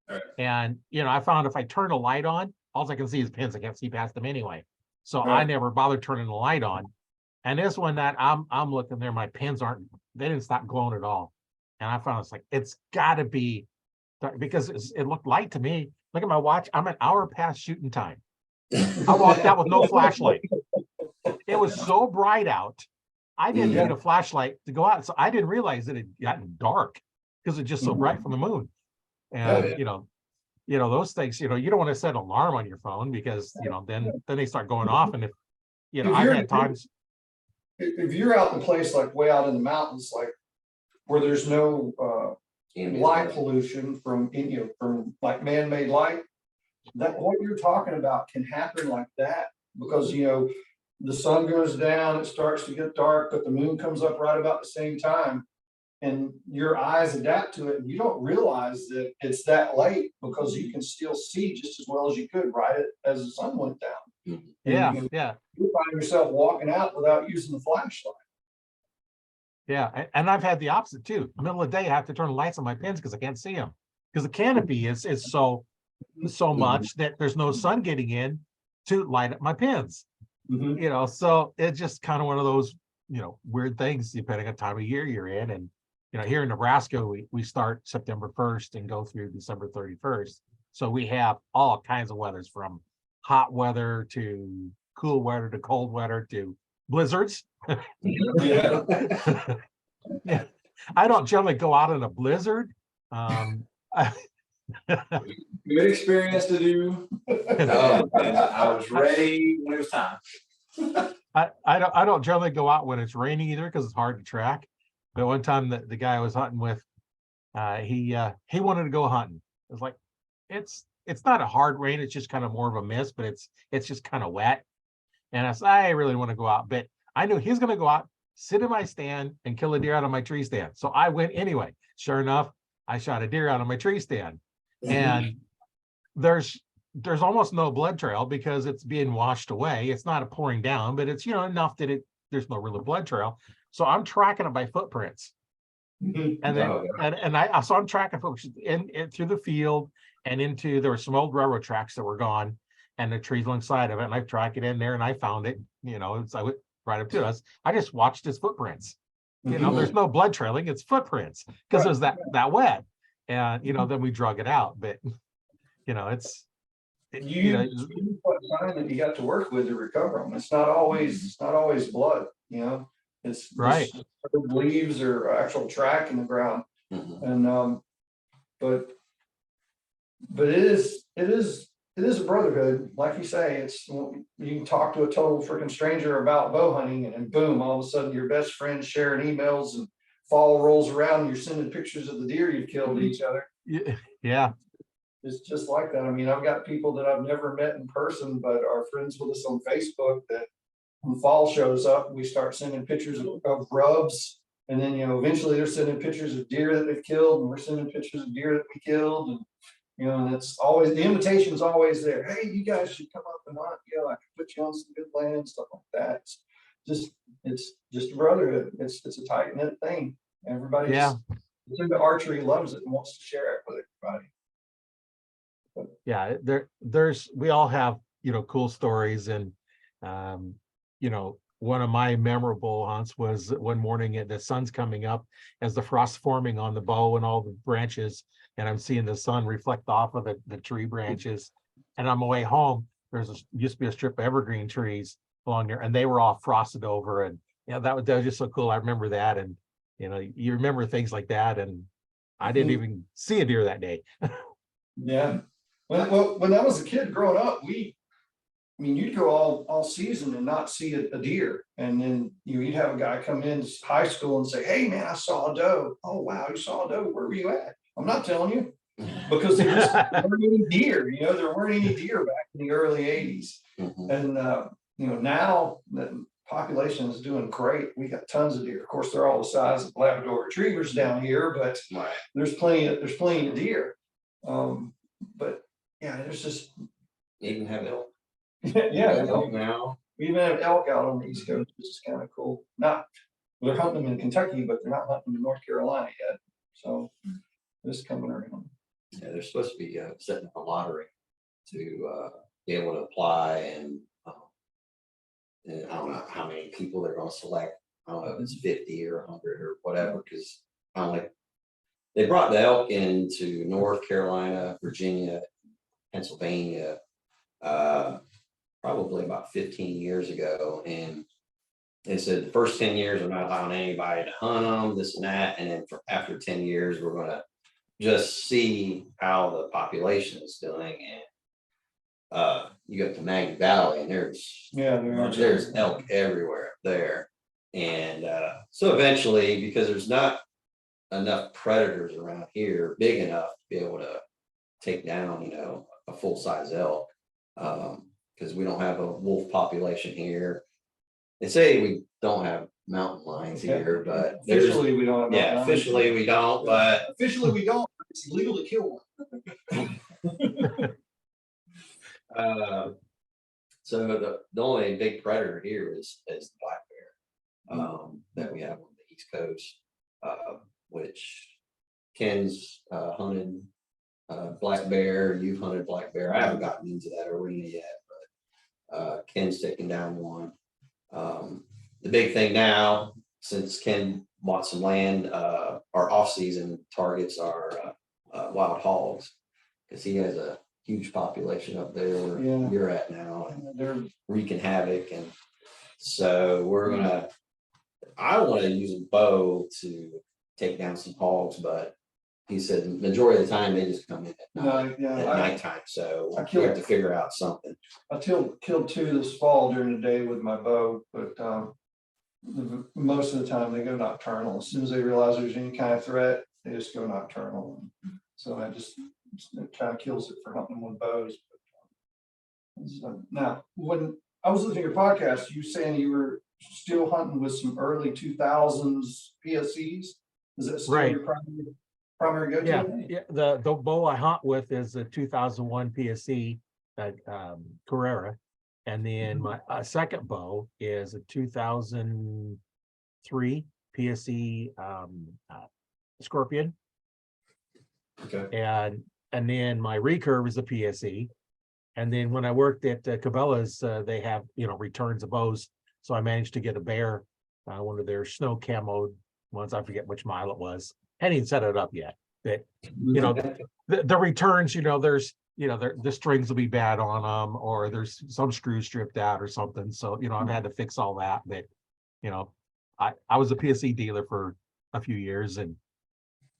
Speaker 3: Right.
Speaker 1: And, you know, I found if I turn a light on, all I can see is pins. I can't see past them anyway. So I
Speaker 2: Right.
Speaker 1: never bothered turning the light on. And this one that I'm looking there, my pins they didn't stop glowing at all. And I found it's got to be, because it looked light to me. Look at my watch. I'm an hour past shooting time. I walked out with no flashlight. It was so bright out. I didn't need a flashlight to go out. So I didn't realize it had gotten dark because it's just so bright from the moon. And, you know, those things, you know, you don't want to set an alarm on your phone, because, you know, then they start going off. And if, you know, I've had times.
Speaker 2: If you're out in a place like way out in the mountains, like where there's no light pollution from, you know, from like man-made light, that what you're talking about can happen like that, because, you know, the sun goes down, it starts to get dark, but the moon comes up right about the same time. And your eyes adapt to it, and you don't realize that it's that late, because you can still see just as well as you could as the sun went down.
Speaker 1: Yeah,
Speaker 2: And
Speaker 1: yeah,
Speaker 2: you find yourself walking out without using the flashlight.
Speaker 1: yeah. And I've had the opposite too. Middle of the day, I have to turn the lights on my pins because I can't see them, because the canopy is so much that there's no sun getting in to light up my pins.
Speaker 2: Mhm.
Speaker 1: You know, so it's just kind of one of those, you know, weird things depending on time of year you're in. And, you know, here in Nebraska, we start September 1st and go through December 31st. So we have all kinds of weathers, from hot weather to cool weather to cold weather to blizzards.
Speaker 2: Yeah.
Speaker 1: Yeah, I don't generally go out in a blizzard.
Speaker 3: Good experience to do. And I was ready when it was time.
Speaker 1: I don't generally go out when it's raining either, because it's hard to track. But one time the guy I was hunting with, he wanted to go hunting. It was like, it's not a hard rain, it's just kind of more of a mist, but it's just kind of wet. And I said, I really want to go out, but I knew he's gonna go out, sit in my stand, and kill a deer out of my tree stand. So I went anyway. Sure enough, I shot a deer out of my tree stand. And there's there's almost no blood trail because it's being washed away. It's not a pouring down, but it's, enough that there's no real blood trail. So I'm tracking it by footprints.
Speaker 2: Mhm.
Speaker 1: And then,
Speaker 4: Oh,
Speaker 1: so I'm tracking folks in through the field and there were some old railroad tracks that were gone and the trees alongside of it. And I tracked it in there and I found it, I went right up to us. I just watched his footprints. There's no blood trailing, it's footprints because it was that wet. And, then we drug it out, but it's,
Speaker 2: You find that you got to work with to recover them. It's not always blood, it's
Speaker 1: right.
Speaker 2: just leaves or actual track in the ground.
Speaker 4: Mhm.
Speaker 2: And but it is a brotherhood, like you say. It's, you can talk to a total freaking stranger about bow hunting, and boom, all of a sudden your best friends sharing emails, and fall rolls around and you're sending pictures of the deer you've killed to each other.
Speaker 1: Yeah.
Speaker 2: It's just like that. I mean, I've got people that I've never met in person, but are friends with us on Facebook, that when fall shows up, we start sending pictures of rubs. And then, eventually they're sending pictures of deer that they've killed, and we're sending pictures of deer that we killed. And, and it's always, the invitation's always there. Hey, you guys should come up and hunt. I can put you on some good land, stuff like that. It's just a brotherhood. It's a tight knit thing. Everybody just into archery, loves it, and wants to share it with everybody.
Speaker 1: Yeah, we all have, cool stories. And, one of my memorable hunts was one morning the sun's coming up as the frost forming on the bow and all the branches. And I'm seeing the sun reflect off of the tree branches. And on my way home, used to be a strip of evergreen trees along there, and they were all frosted over. And that was just so cool. I remember that. And, you remember things like that. And I didn't even see a deer that day.
Speaker 2: Yeah. When I was a kid growing up, you'd go all season and not see a deer. And then you'd have a guy come in high school and say, "Hey man, I saw a doe." "Oh wow, you saw a doe? Where were you at?" "I'm not telling you." Because there weren't any deer, there weren't any deer back in the early 80s.
Speaker 4: Mhm.
Speaker 2: And now the population is doing great. We got tons of deer. Of course, they're all the size of Labrador retrievers down here, but
Speaker 4: Right.
Speaker 2: there's plenty of deer. But yeah, there's just
Speaker 4: Even have elk.
Speaker 2: yeah,
Speaker 4: Elk now.
Speaker 2: we even have elk out on the East Coast, which is kind of cool. They're hunting them in Kentucky, but they're not hunting them in North Carolina yet. So this coming around.
Speaker 4: Yeah, they're supposed to be setting up a lottery to be able to apply, and I don't know how many people they're going to select. I don't know if it's 50 or 100 or whatever, because they brought the elk into North Carolina, Virginia, Pennsylvania, probably about 15 years ago, and they said the first 10 years we're not allowing anybody to hunt them, this and that, and then after 10 years we're going to just see how the population is doing. And you go to Maggie Valley, and there's elk everywhere up there. And so eventually, because there's not enough predators around here big enough to be able to take down, a full-size elk, because we don't have a wolf population here. They say we don't have mountain lions here, but
Speaker 2: Officially we don't have
Speaker 4: officially we don't, but
Speaker 2: officially we don't. It's illegal to kill one.
Speaker 4: so the only big predator here is the black bear that we have on the East Coast, which Ken's hunted black bear. You've hunted black bear. I haven't gotten into that arena yet, but Ken's taken down one. The big thing now, since Ken bought some land, our off-season targets are wild hogs, because he has a huge population up there where you're at now, and they're wreaking havoc. And so I want to use a bow to take down some hogs, but he said the majority of the time they just come in at nighttime. So we have to figure out something.
Speaker 2: I killed 2 this fall during the day with my bow, but most of the time they go nocturnal. As soon as they realize there's any kind of threat, they just go nocturnal. So it kind of kills it for hunting with bows. Now, when I was listening to your podcast, you saying you were still hunting with some early 2000s PSEs. Is that still your primary go-to?
Speaker 1: Yeah, the bow I hunt with is a 2001 PSE. Carrera. And then my second bow is a 2003 PSE Scorpion.
Speaker 4: Okay.
Speaker 1: And then my recurve is a PSE. And then when I worked at Cabela's, they have, returns of bows. So I managed to get a Bear, one of their snow camo ones. I forget which model it was. I hadn't even set it up yet. But, the returns, there's, the strings will be bad on them, or there's some screws stripped out or something. So, I've had to fix all that. But, I was a PSE dealer for a few years, and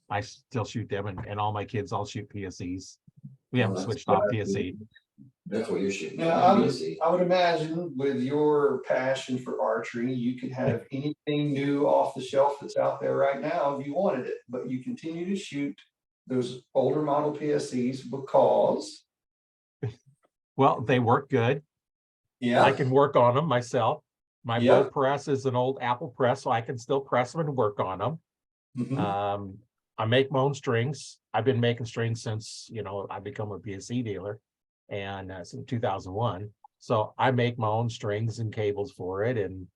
Speaker 1: I still shoot them, and all my kids all shoot PSEs. We haven't switched off PSE.
Speaker 4: That's what you're shooting.
Speaker 2: Now, I would imagine with your passion for archery, you could have anything new off the shelf that's out there right now if you wanted it, but you continue to shoot those older model PSEs because.
Speaker 1: Well, they work good.
Speaker 2: Yeah.
Speaker 1: I can work on them myself. My bow
Speaker 2: Yeah.
Speaker 1: press is an old Apple press, so I can still press them and work on them.
Speaker 2: Mhm.
Speaker 1: I make my own strings. I've been making strings since, I become a PSE dealer, and since 2001. So I make my own strings and cables for it, and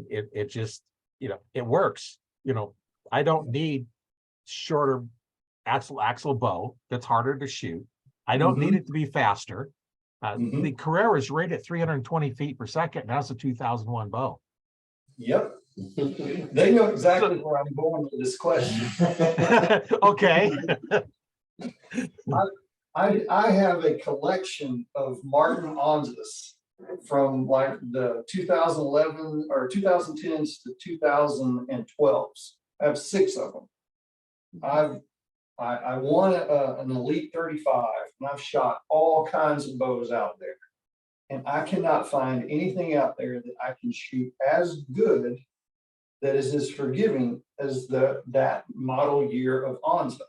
Speaker 1: it just, it works. I don't need shorter axle bow that's harder to shoot. I don't need it to be faster. The Carrera is rated at 320 feet per second. And that's a 2001 bow.
Speaker 2: Yep. They know exactly where I'm going with this question.
Speaker 1: Okay.
Speaker 2: I have a collection of Martin Onzas from like the 2011 or 2010s to 2012s. I have 6 of them. I won an Elite 35, and I've shot all kinds of bows out there. And I cannot find anything out there that I can shoot as good, that is as forgiving as that model year of Onza.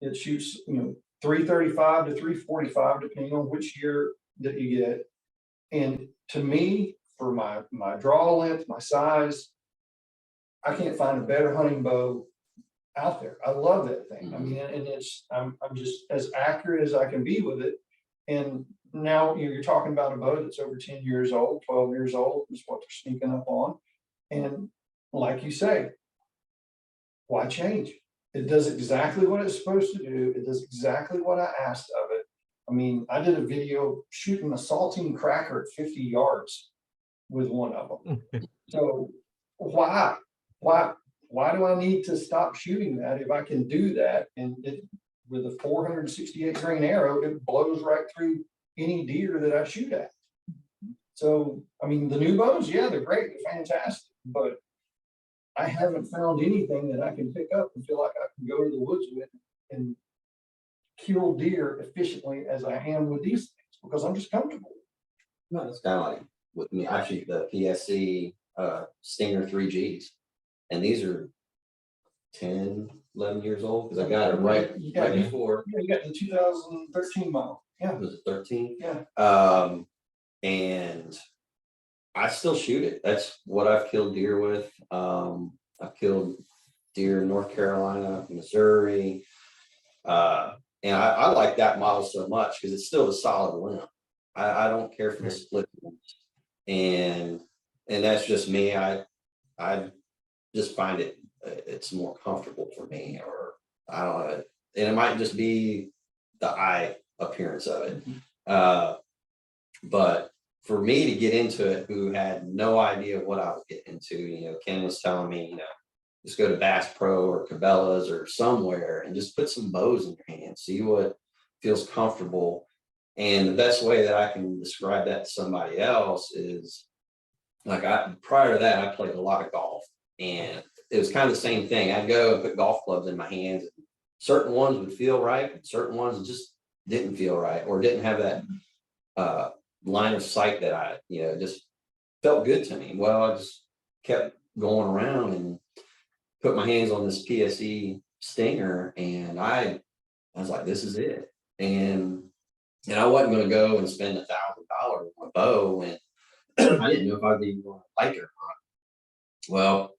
Speaker 2: It shoots, 335 to 345, depending on which year that you get. And to me, for my draw length, my size, I can't find a better hunting bow out there. I love that thing. I mean, and I'm just as accurate as I can be with it. And now you're talking about a bow that's over 10 years old, 12 years old is what they're sneaking up on. And like you say, why change? It does exactly what it's supposed to do. It does exactly what I asked of it. I mean, I did a video shooting a saltine cracker at 50 yards with one of them. So why do I need to stop shooting that if I can do that? And with a 468 grain arrow, it blows right through any deer that I shoot at. So, I mean, the new bows, yeah, they're great, they're fantastic, but I haven't found anything that I can pick up and feel like I can go to the woods with and kill deer efficiently as I am with these things, because I'm just comfortable.
Speaker 4: No, it's kind of like with me. I shoot the PSC Stinger 3Gs, and these are 10, 11 years old because I got it right before.
Speaker 2: Yeah, you got the 2013 model. Yeah.
Speaker 4: Was it 13?
Speaker 2: Yeah.
Speaker 4: And I still shoot it. That's what I've killed deer with. I've killed deer in North Carolina, Missouri. And I like that model so much because it's still a solid limb. I don't care for the split ones. And that's just me. I just find it's more comfortable for me, or I don't know. And it might just be the eye appearance of it. But for me to get into it, who had no idea what I was getting into, Ken was telling me, just go to Bass Pro or Cabela's or somewhere and just put some bows in your hand, see what feels comfortable. And the best way that I can describe that to somebody else is like prior to that, I played a lot of golf, and it was kind of the same thing. I'd go and put golf clubs in my hands. And certain ones would feel right, and certain ones just didn't feel right, or didn't have that line of sight that I, just felt good to me. Well, I just kept going around and put my hands on this PSE Stinger, and I was like, this is it. And I wasn't going to go and spend $1,000 on a bow, and I didn't know if I'd even want to like it or not. Well,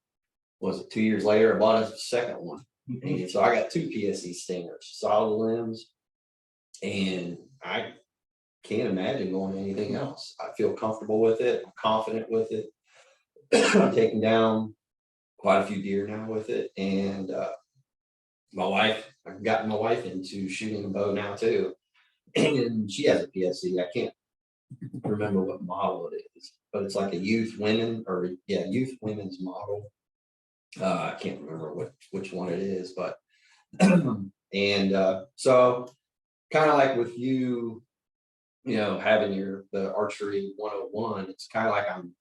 Speaker 4: was it 2 years later, I bought a second one. And so I got 2 PSE Stingers, solid limbs, and I can't imagine going anything else. I feel comfortable with it. I'm confident with it. I'm taking down quite a few deer now with it. And I've gotten my wife into shooting a bow now too. And she has a PSC. I can't remember what model it is, but it's like a youth women's model. I can't remember which one it is, but and so kind of like with you, having the archery 101, it's kind of like I'm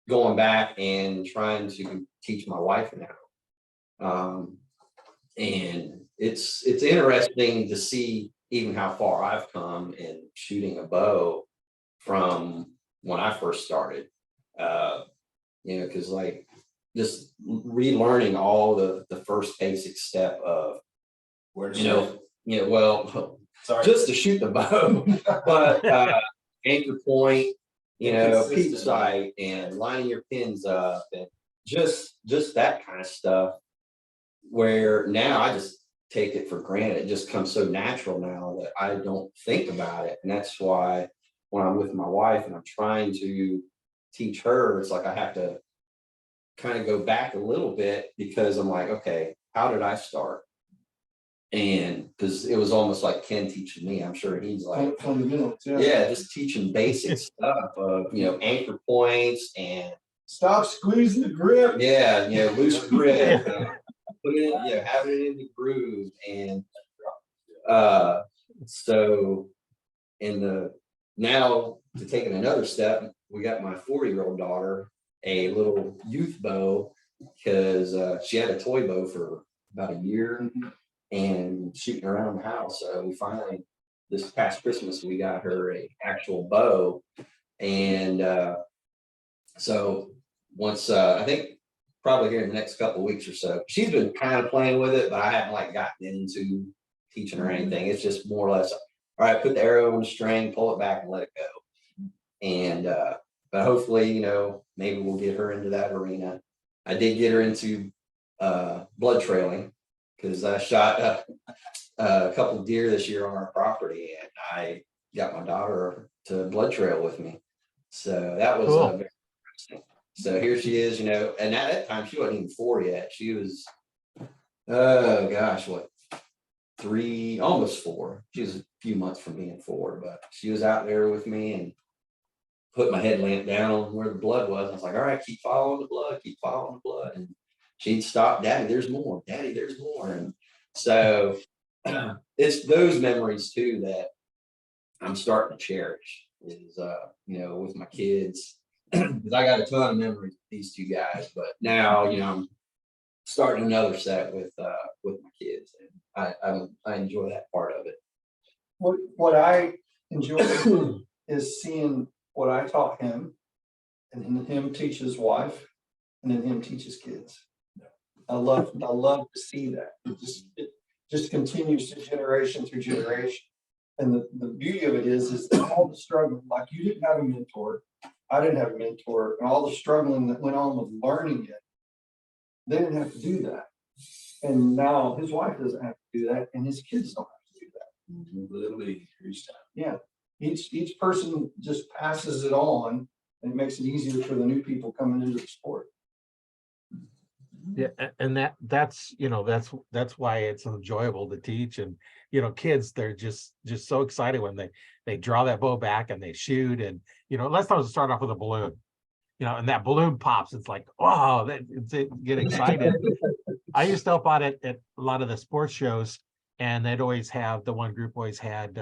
Speaker 4: going back and trying to teach my wife now. And it's interesting to see even how far I've come in shooting a bow from when I first started. Because like just relearning all the first basic step of
Speaker 3: Where to shoot?
Speaker 4: Well,
Speaker 3: Sorry.
Speaker 4: just to shoot the bow, but anchor point, peep sight, and lining your pins up, and just that kind of stuff. Where now I just take it for granted. It just comes so natural now that I don't think about it, and that's why when I'm with my wife and I'm trying to teach her, it's like I have to kind of go back a little bit because I'm like, okay, how did I start? And because it was almost like Ken teaching me, I'm sure he's like,
Speaker 2: Fundamentals,
Speaker 4: yeah, just teaching basic stuff of, anchor points and
Speaker 2: Stop squeezing the grip.
Speaker 4: yeah, loose grip, put it, having it in the groove. And so now to take it another step, we got my 4-year-old daughter a little youth bow because she had a toy bow for about a year and shooting around the house. So we finally, this past Christmas, we got her a actual bow. And so once, I think probably here in the next couple of weeks or so, she's been kind of playing with it, but I haven't like gotten into teaching her anything. It's just more or less, all right, put the arrow on the string, pull it back and let it go. And, but hopefully, maybe we'll get her into that arena. I did get her into blood trailing because I shot a couple of deer this year on our property, and I got my daughter to blood trail with me. So that was
Speaker 1: Cool.
Speaker 4: very interesting. So here she is, and at that time she wasn't even 4 yet. She was, oh gosh, what, 3, almost 4. She was a few months from being 4, but she was out there with me and put my headlamp down on where the blood was. I was like, all right, keep following the blood, keep following the blood. And she'd stop, Daddy, there's more, Daddy, there's more. And so it's those memories too that I'm starting to cherish is, with my kids. Because I got a ton of memories with these two guys, but now, I'm starting another set with my kids, and I enjoy that part of it.
Speaker 2: What I enjoy is seeing what I taught him, and then him teach his wife, and then him teach his kids. I love to see that. It just continues to generation through generation. And the beauty of it is that all the struggle, like you didn't have a mentor, I didn't have a mentor, and all the struggling that went on with learning it, they didn't have to do that. And now his wife doesn't have to do that, and his kids don't have to do that.
Speaker 3: A little bit each time.
Speaker 2: Yeah. Each person just passes it on, and it makes it easier for the new people coming into the sport.
Speaker 1: Yeah, and that's why it's enjoyable to teach. And kids, they're just so excited when they draw that bow back and they shoot. And let's start off with a balloon, and that balloon pops. It's like, wow, they get excited. I used to help out at a lot of the sports shows, and they'd always have, the one group always had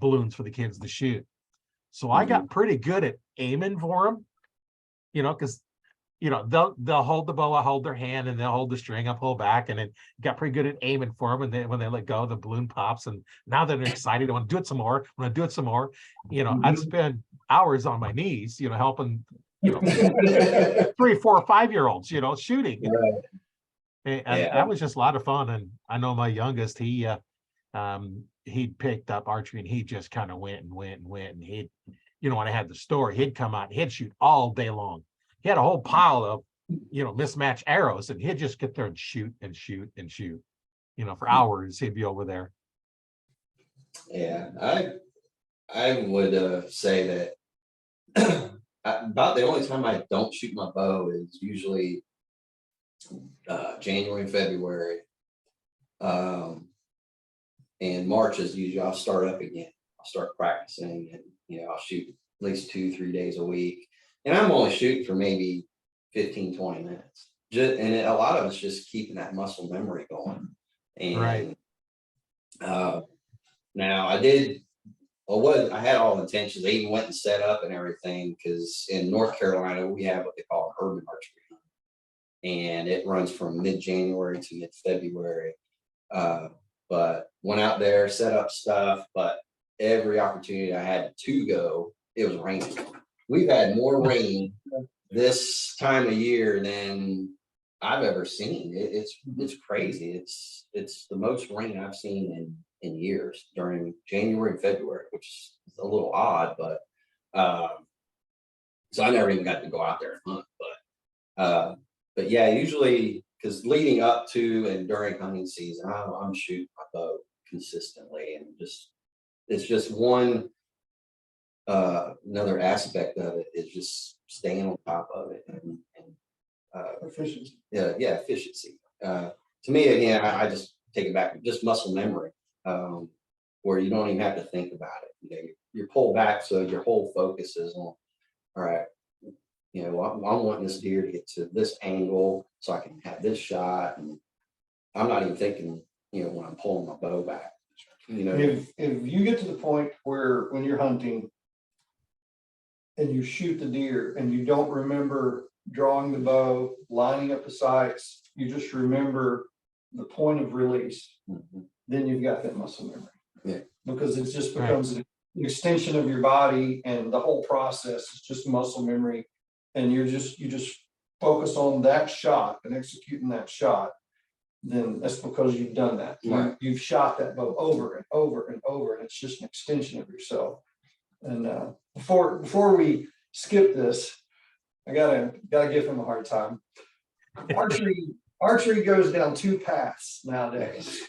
Speaker 1: balloons for the kids to shoot. So I got pretty good at aiming for them, because they'll hold the bow, I'll hold their hand, and they'll hold the string, I'll pull back, and then got pretty good at aiming for them. And then when they let go, the balloon pops, and now they're excited. I want to do it some more. I want to do it some more. I'd spend hours on my knees, helping, 3, 4, 5-year-olds, shooting. And that was just a lot of fun. And I know my youngest, he picked up archery, and he just kind of went. And he'd, when I had the store, he'd come out, he'd shoot all day long. He had a whole pile of, mismatched arrows, and he'd just get there and shoot and shoot and shoot, for hours. He'd be over there.
Speaker 4: Yeah, I would say that about the only time I don't shoot my bow is usually January and February. And March is usually I'll start up again. I'll start practicing, and I'll shoot at least 2-3 days a week. And I'm only shooting for maybe 15-20 minutes. And a lot of it's just keeping that muscle memory going. And
Speaker 1: Right.
Speaker 4: Now I had all intentions. I even went and set up and everything, because in North Carolina we have what they call an urban archery hunt, and it runs from mid-January to mid-February. But went out there, set up stuff, but every opportunity I had to go, it was raining. We've had more rain this time of year than I've ever seen. It's crazy. It's the most rain I've seen in years during January and February, which is a little odd, but so I never even got to go out there and hunt. But yeah, usually, because leading up to and during hunting season, I'm shooting my bow consistently, and it's just one another aspect of it is just staying on top of it and
Speaker 2: Efficiency.
Speaker 4: yeah, efficiency. To me, again, I just take it back, just muscle memory, where you don't even have to think about it. You're pulled back, so your whole focus is on, all right, I'm wanting this deer to get to this angle so I can have this shot, and I'm not even thinking, when I'm pulling my bow back.
Speaker 2: If you get to the point where when you're hunting and you shoot the deer and you don't remember drawing the bow, lining up the sights, you just remember the point of release, then you've got that muscle memory.
Speaker 4: Yeah.
Speaker 2: Because it just becomes an extension of your body, and the whole process is just muscle memory. And you just focus on that shot and executing that shot, then that's because you've done that.
Speaker 4: Right.
Speaker 2: You've shot that bow over and over and over, and it's just an extension of yourself. And before we skip this, I gotta give him a hard time. Archery goes down two paths nowadays.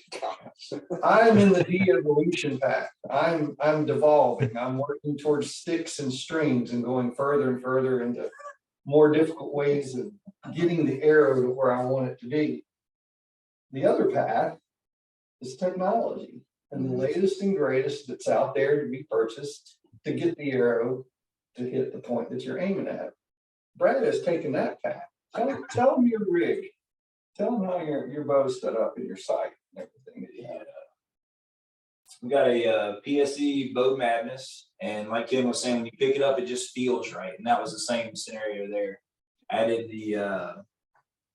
Speaker 2: I'm in the de-evolution path. I'm devolving. I'm working towards sticks and strings and going further and further into more difficult ways of getting the arrow to where I want it to be. The other path is technology and the latest and greatest that's out there to be purchased to get the arrow to hit the point that you're aiming at. Brad has taken that path. Tell him your rig. Tell him how your bow's set up and your sight and everything that you have.
Speaker 3: We got a PSE Bow Madness, and like Kim was saying, when you pick it up, it just feels right. And that was the same scenario there. Added the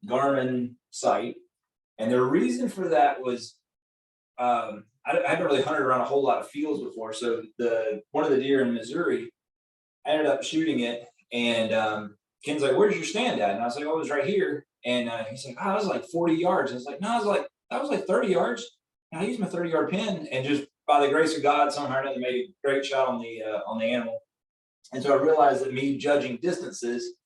Speaker 3: Garmin sight, and the reason for that was I haven't really hunted around a whole lot of fields before. So one of the deer in Missouri, I ended up shooting it, and Ken's like, "Where's your stand at?" And I was like, "Oh, it was right here." And he's like, "Oh, that was like 40 yards." And I was like, "No, that was like 30 yards." And I used my 30-yard pin, and just by the grace of God, somehow or another, made a great shot on the animal. And so I realized that me judging distances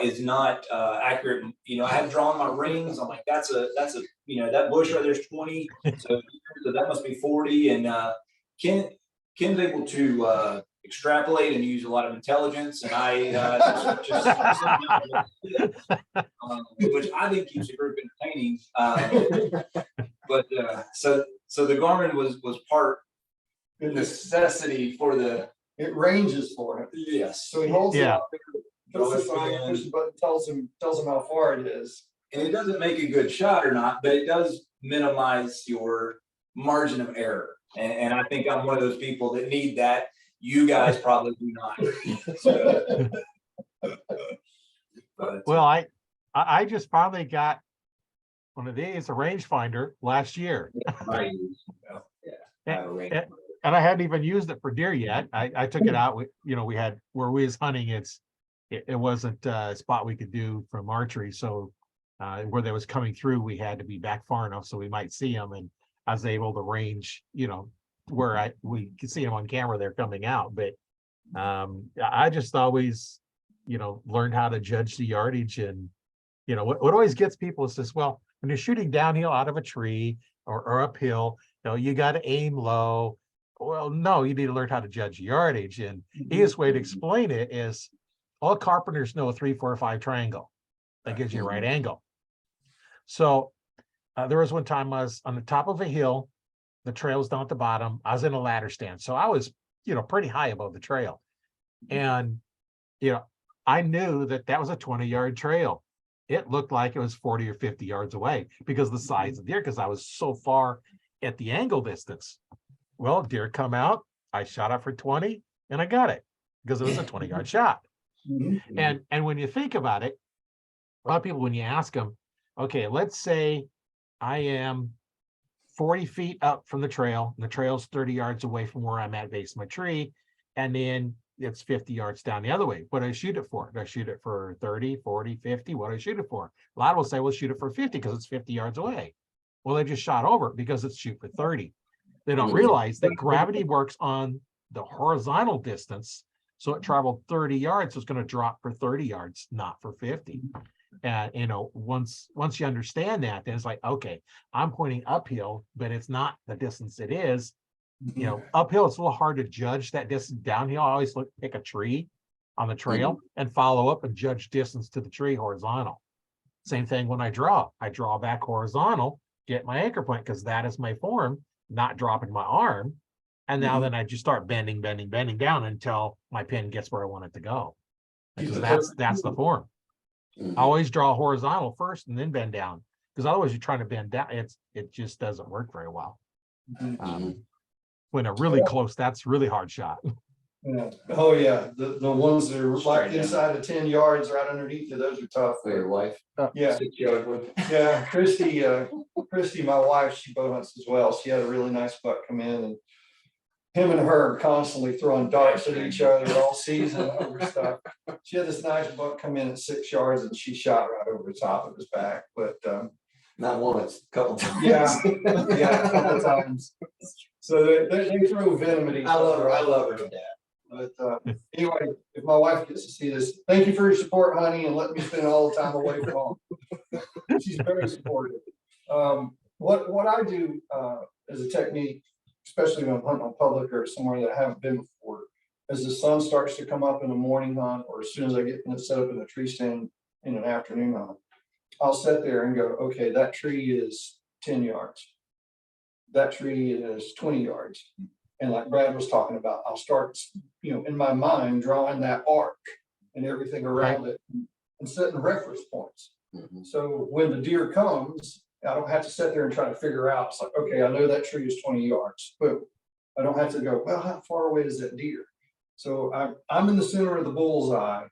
Speaker 3: is not accurate. I have drawn my rings. I'm like, that's a that bush right there's 20, so that must be 40. And Ken's able to extrapolate and use a lot of intelligence, and I which I think keeps the group entertaining. But so the Garmin was part necessity for the.
Speaker 2: It ranges for him.
Speaker 3: Yes.
Speaker 2: So he holds it out there, puts
Speaker 3: Goes
Speaker 2: it
Speaker 3: in.
Speaker 2: pushes the button, tells him how far it is.
Speaker 3: And it doesn't make a good shot or not, but it does minimize your margin of error. And I think I'm one of those people that need that. You guys probably do not. So,
Speaker 1: Well, I just finally got one of these, a rangefinder, last year. And I hadn't even used it for deer yet. I took it out. We had where we was hunting. It wasn't a spot we could do from archery. So where they was coming through, we had to be back far enough so we might see them. And I was able to range, where we could see them on camera. They're coming out. But I just always, learned how to judge the yardage. And what always gets people is this: well, when you're shooting downhill out of a tree or uphill, you got to aim low. Well, no, you need to learn how to judge yardage. And easiest way to explain it is all carpenters know a 3, 4, 5 triangle. That gives you a right angle. So there was one time I was on the top of a hill, the trail's down at the bottom. I was in a ladder stand. So I was, pretty high above the trail. And, I knew that that was a 20-yard trail. It looked like it was 40 or 50 yards away because of the size of the deer, because I was so far at the angle distance. Well, deer come out, I shot up for 20 and I got it because it was a 20-yard shot. And when you think about it, a lot of people, when you ask them, okay, let's say I am 40 feet up from the trail, and the trail's 30 yards away from where I'm at base of my tree, and then it's 50 yards down the other way. What do I shoot it for? Do I shoot it for 30, 40, 50? What do I shoot it for? A lot will say, well, shoot it for 50 because it's 50 yards away. Well, they just shot over it because it's shoot for 30. They don't realize that gravity works on the horizontal distance. So it traveled 30 yards, so it's going to drop for 30 yards, not for 50. And once you understand that, then it's like, okay, I'm pointing uphill, but it's not the distance it is. Uphill, it's a little hard to judge that distance. Downhill, I always pick a tree on the trail and follow up and judge distance to the tree horizontal. Same thing when I draw back horizontal, get my anchor point, because that is my form, not dropping my arm. And now then I just start bending down until my pin gets where I want it to go. Because that's the form. I always draw horizontal first and then bend down, because otherwise you're trying to bend down. It just doesn't work very well. When a really close, that's really hard shot.
Speaker 2: Yeah. Oh yeah, the ones that are like inside of 10 yards right underneath you, those are tough.
Speaker 4: For your wife.
Speaker 2: Yeah.
Speaker 4: 6-yard one.
Speaker 2: Yeah, Christy, my wife, she bow hunts as well. She had a really nice buck come in, and him and her are constantly throwing darts at each other all season over stuff. She had this nice buck come in at 6 yards, and she shot right over the top of his back. But
Speaker 4: Not once, a couple times.
Speaker 2: yeah, a couple times. So they throw venom at each other.
Speaker 4: I love her to death.
Speaker 2: But anyway, if my wife gets to see this, thank you for your support, honey, and let me spend all the time away from home. She's very supportive. What I do as a technique, especially when I'm hunting on public or somewhere that I haven't been before, as the sun starts to come up in the morning hunt, or as soon as I get set up in a tree stand in an afternoon hunt, I'll sit there and go, okay, that tree is 10 yards. That tree is 20 yards. And like Brad was talking about, I'll start, in my mind, drawing that arc and everything around it and setting reference points. So when the deer comes, I don't have to sit there and try to figure out, it's like, okay, I know that tree is 20 yards. Boom. I don't have to go, well, how far away is that deer? So I'm in the center of the bullseye,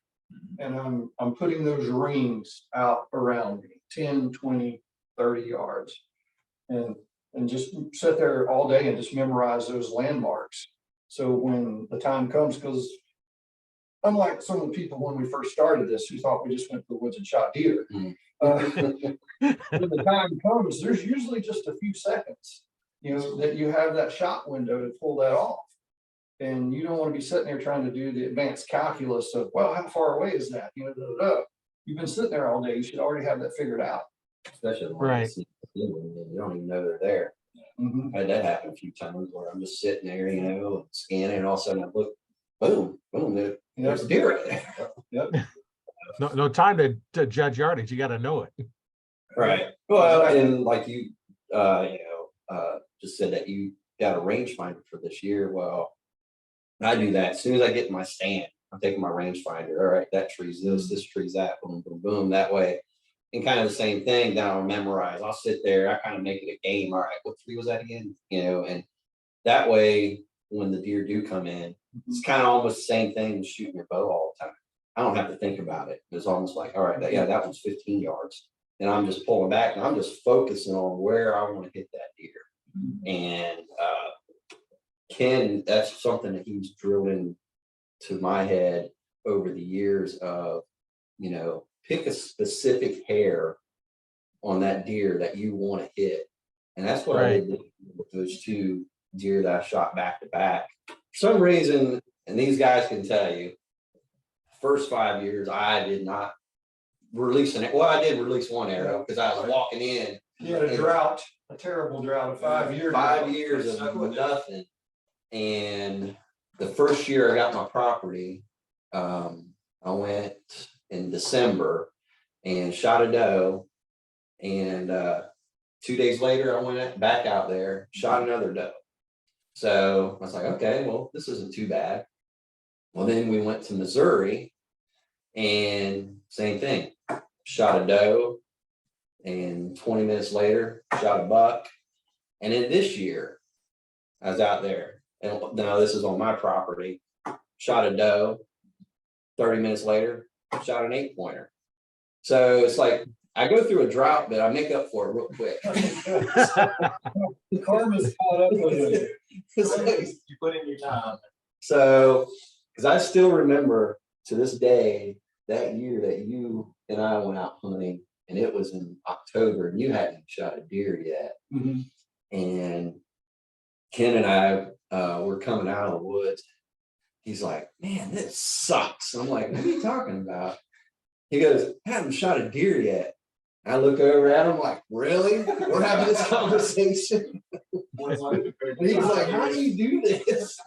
Speaker 2: and I'm putting those rings out around me, 10, 20, 30 yards. And just sit there all day and just memorize those landmarks. So when the time comes, because unlike some of the people when we first started this who thought we just went to the woods and shot deer, when the time comes, there's usually just a few seconds, that you have that shot window to pull that off. And you don't want to be sitting there trying to do the advanced calculus of, well, how far away is that? You've been sitting there all day. You should already have that figured out.
Speaker 4: Especially
Speaker 1: Right.
Speaker 4: You don't even know they're there. I had that happen a few times where I'm just sitting there, scanning, and all of a sudden I look, boom, there's a deer right there.
Speaker 1: No time to judge yardage. You got to know it.
Speaker 4: Right. Well, and like you, just said that you got a rangefinder for this year. Well, I do that as soon as I get in my stand. I'm taking my rangefinder. All right, that tree's this tree's that. Boom, boom, boom. That way. And kind of the same thing, then I'll memorize. I'll sit there, I kind of make it a game. All right, what tree was that again? And that way, when the deer do come in, it's kind of almost the same thing as shooting your bow all the time. I don't have to think about it. It's almost like, all right, that one's 15 yards. And I'm just pulling back and I'm just focusing on where I want to hit that deer. And Ken, that's something that he's drilled into my head over the years of, pick a specific hair on that deer that you want to hit. And that's what I did with those 2 deer that I shot back to back. For some reason, and these guys can tell you, first 5 years, I did not release I did release one arrow because I was walking in.
Speaker 2: You had a drought, a terrible drought of 5 years.
Speaker 4: 5 years of nothing. And the first year I got my property, I went in December and shot a doe. And 2 days later, I went back out there, shot another doe. So I was like, okay, well, this isn't too bad. Well, then we went to Missouri and same thing, shot a doe. And 20 minutes later, shot a buck. And then this year, I was out there. And now this is on my property, shot a doe. 30 minutes later, shot an 8-pointer. So it's like, I go through a drought, but I make up for it real quick.
Speaker 2: The karma's caught up with you.
Speaker 4: It's like,
Speaker 3: You put in your time.
Speaker 4: so, because I still remember to this day that year that you and I went out hunting, and it was in October, and you hadn't shot a deer yet.
Speaker 2: Mhm.
Speaker 4: And Ken and I were coming out of the woods. He's like, man, this sucks. I'm like, what are you talking about? He goes, I haven't shot a deer yet. I look over at him like, really? We're having this conversation. And he's like, how do you do this?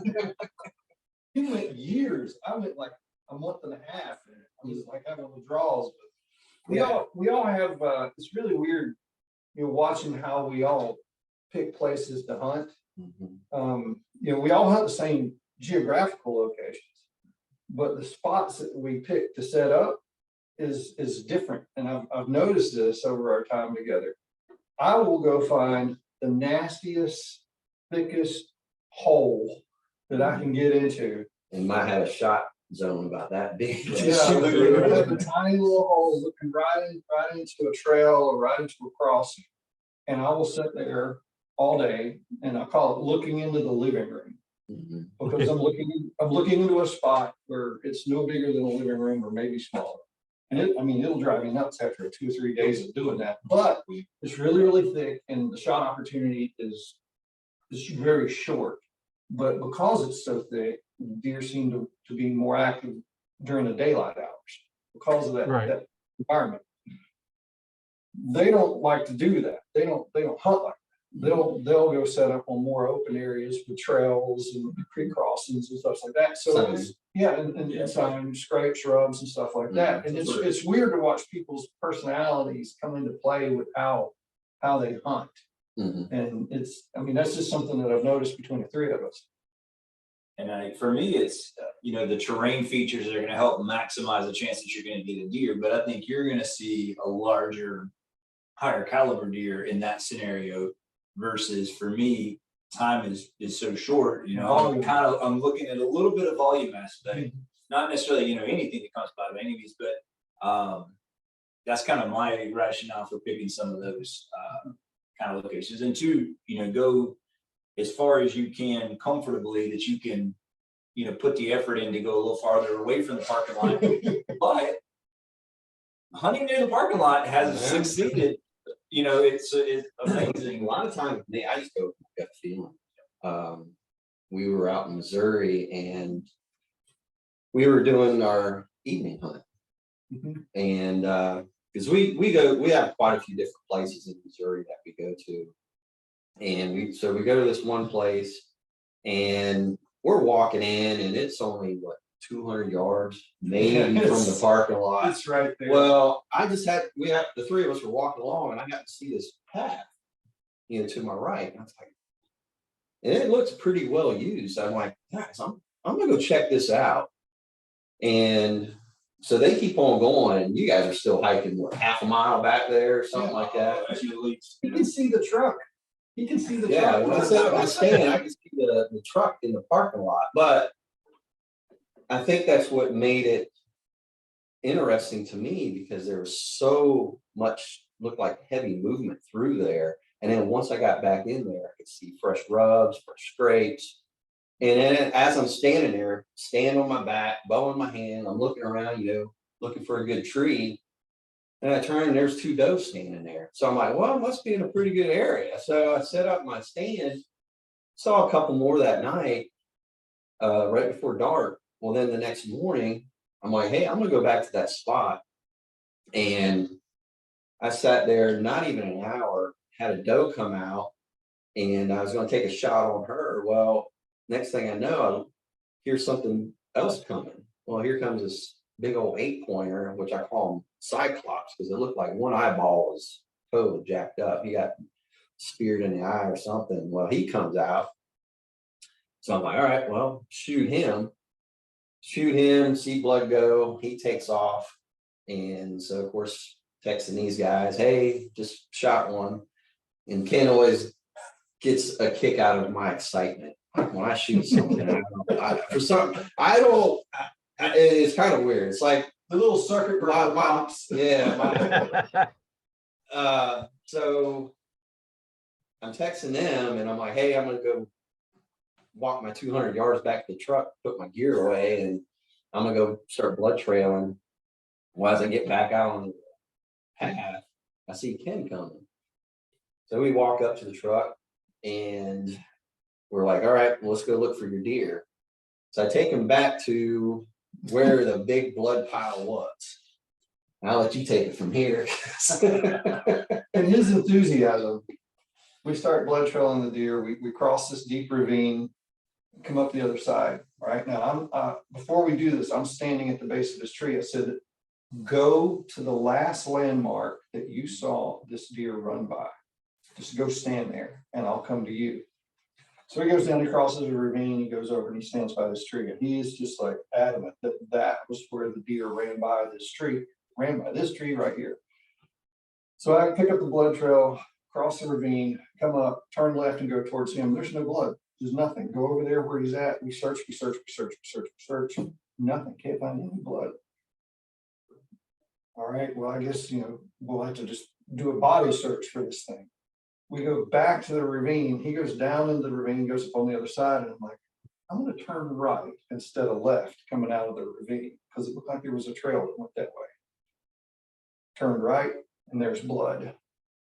Speaker 2: He went years. I went like a month and a half. And I was like having withdrawals. But we all have. It's really weird, watching how we all pick places to hunt. We all hunt the same geographical locations, but the spots that we pick to set up is different. And I've noticed this over our time together. I will go find the nastiest, thickest hole that I can get into.
Speaker 4: And might have a shot zone about that big.
Speaker 2: Yeah, we have a tiny little hole looking right into a trail or right into a crossing. And I will sit there all day, and I call it looking into the living room. Because I'm looking into a spot where it's no bigger than a living room or maybe smaller. And it'll drive me nuts after 2 or 3 days of doing that. But it's really, really thick, and the shot opportunity is very short. But because it's so thick, deer seem to be more active during the daylight hours because of that,
Speaker 1: Right.
Speaker 2: that environment. They don't like to do that. They don't hunt like that. They'll go set up on more open areas with trails and creek crossings and stuff like that. So and some scrape shrubs and stuff like that. And it's weird to watch people's personalities come into play with how they hunt. And that's just something that I've noticed between the three of us.
Speaker 3: And for me, it's, the terrain features are going to help maximize the chance that you're going to get a deer, but I think you're going to see a larger, higher caliber deer in that scenario versus, for me, time is so short. I'm looking at a little bit of volume aspect, not necessarily, anything that comes by any means, but that's kind of my rationale for picking some of those kind of locations. And two, go as far as you can comfortably, that you can, put the effort in to go a little farther away from the parking lot. But hunting near the parking lot has succeeded. It's amazing.
Speaker 4: A lot of times, I just go with my gut feeling. We were out in Missouri, and we were doing our evening hunt. And because we have quite a few different places in Missouri that we go to. And we go to this one place, and we're walking in, and it's only 200 yards maybe from the parking lot.
Speaker 2: It's right there.
Speaker 4: Well, the three of us were walking along, and I got to see this path, to my right. And I was like, and it looks pretty well used. I'm like, guys, I'm gonna go check this out. And so they keep on going, and you guys are still hiking half a mile back there or something like that.
Speaker 2: You can see the truck. You can see the truck.
Speaker 4: Yeah, when I set up my stand, I can see the truck in the parking lot. But I think that's what made it interesting to me, because there was so much, looked like heavy movement through there. And then once I got back in there, I could see fresh rubs, fresh scrapes. And then as I'm standing there, stand on my back, bow in my hand, I'm looking around, looking for a good tree. And I turn, and there's 2 does standing there. So I'm like, well, it must be in a pretty good area. So I set up my stand, saw a couple more that night, right before dark. Well, then the next morning, I'm like, hey, I'm gonna go back to that spot. And I sat there not even an hour, had a doe come out, and I was gonna take a shot on her. Well, next thing I know, I hear something else coming. Well, here comes this big old 8-pointer, which I call him Cyclops, because it looked like one eyeball was totally jacked up. He got speared in the eye or something. Well, he comes out. So I'm like, all right, well, shoot him, see blood go. He takes off. And so, of course, texting these guys, hey, just shot one. And Ken always gets a kick out of my excitement. Like when I shoot something, it's kind of weird. It's like
Speaker 2: The little circuit breaker pops.
Speaker 4: yeah. So I'm texting them and I'm like, hey, I'm gonna go walk my 200 yards back to the truck, put my gear away, and I'm gonna go start blood trailing. Well, as I get back out on the path, I see Ken coming. So we walk up to the truck and we're like, all right, well, let's go look for your deer. So I take him back to where the big blood pile was. I'll let you take it from here.
Speaker 2: And his enthusiasm, we start blood trailing the deer. We cross this deep ravine, come up the other side. Right now, before we do this, I'm standing at the base of this tree. I said, go to the last landmark that you saw this deer run by. Just go stand there and I'll come to you. So he goes down, he crosses the ravine, he goes over and he stands by this tree. And he is just like adamant that that was where the deer ran by this tree right here. So I pick up the blood trail, cross the ravine, come up, turn left and go towards him. There's no blood. There's nothing. Go over there where he's at. We search. Nothing. Can't find any blood. All right. Well, I guess, we'll have to just do a body search for this thing. We go back to the ravine. He goes down into the ravine, goes up on the other side. And I'm like, I'm going to turn right instead of left coming out of the ravine because it looked like there was a trail that went that way. Turned right and there's blood.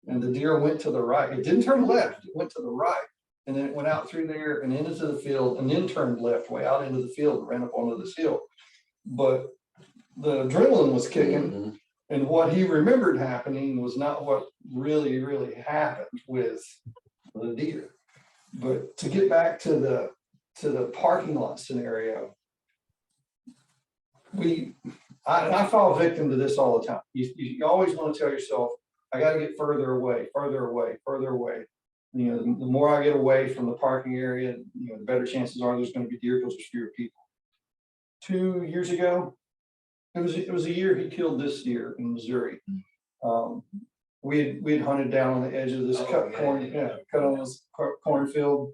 Speaker 2: And the deer went to the right. It didn't turn left. It went to the right. And then it went out through there and into the field and then turned left way out into the field and ran up onto this hill. But the adrenaline was kicking.
Speaker 4: Mm-hmm.
Speaker 2: And what he remembered happening was not what really happened with the deer. But to get back to the parking lot scenario, I fall victim to this all the time. You always want to tell yourself, I got to get further away. The more I get away from the parking area, the better chances are there's going to be deer because there's fewer people. 2 years ago, it was a year he killed this deer in Missouri. We had hunted down on the edge of this cut on this cornfield,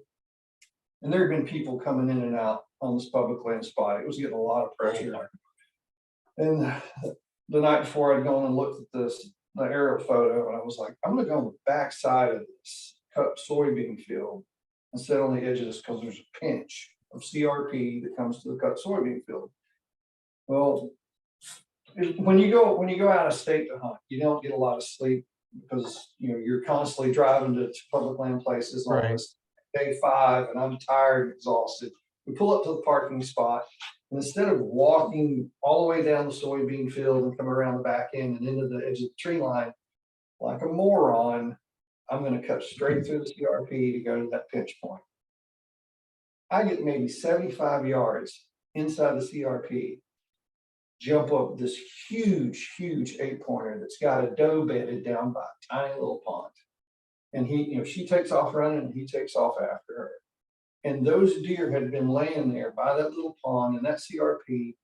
Speaker 2: and there had been people coming in and out on this public land spot. It was getting a lot of pressure. And the night before, I'd gone and looked at the aerial photo, and I was like, I'm going to go on the back side of this cut soybean field instead on the edge of this because there's a pinch of CRP that comes to the cut soybean field. Well, when you go out of state to hunt, you don't get a lot of sleep because you're constantly driving to public land places on
Speaker 1: Right.
Speaker 2: this day 5, and I'm tired and exhausted. We pull up to the parking spot, and instead of walking all the way down the soybean field and come around the back end and into the edge of the tree line like a moron, I'm going to cut straight through the CRP to go to that pinch point. I get maybe 75 yards inside the CRP, jump up this huge 8-pointer that's got a doe bedded down by a tiny little pond. And she takes off running and he takes off after her. And those deer had been laying there by that little pond and that CRP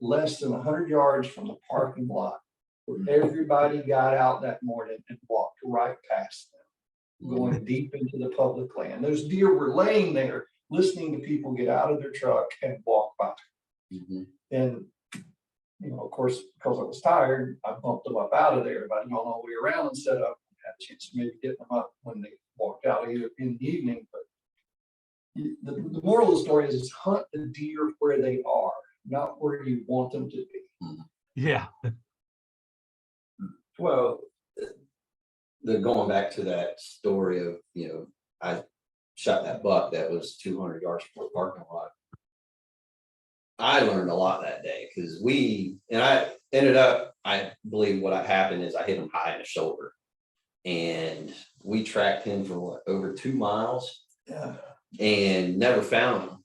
Speaker 2: less than 100 yards from the parking lot where everybody got out that morning and walked right past them, going deep into the public land. Those deer were laying there listening to people get out of their truck and walk by. Mm-hmm. And of course, because I was tired, I bumped them up out of there. If I'd gone all the way around and set up, I had a chance to maybe get them up when they walked out either in the evening. But the moral of the story is hunt the deer where they are, not where you want them to be.
Speaker 1: Yeah.
Speaker 4: Well, going back to that story of, I shot that buck that was 200 yards from the parking lot. I learned a lot that day because I believe what happened is I hit him high in the shoulder and we tracked him for over 2 miles and never found him.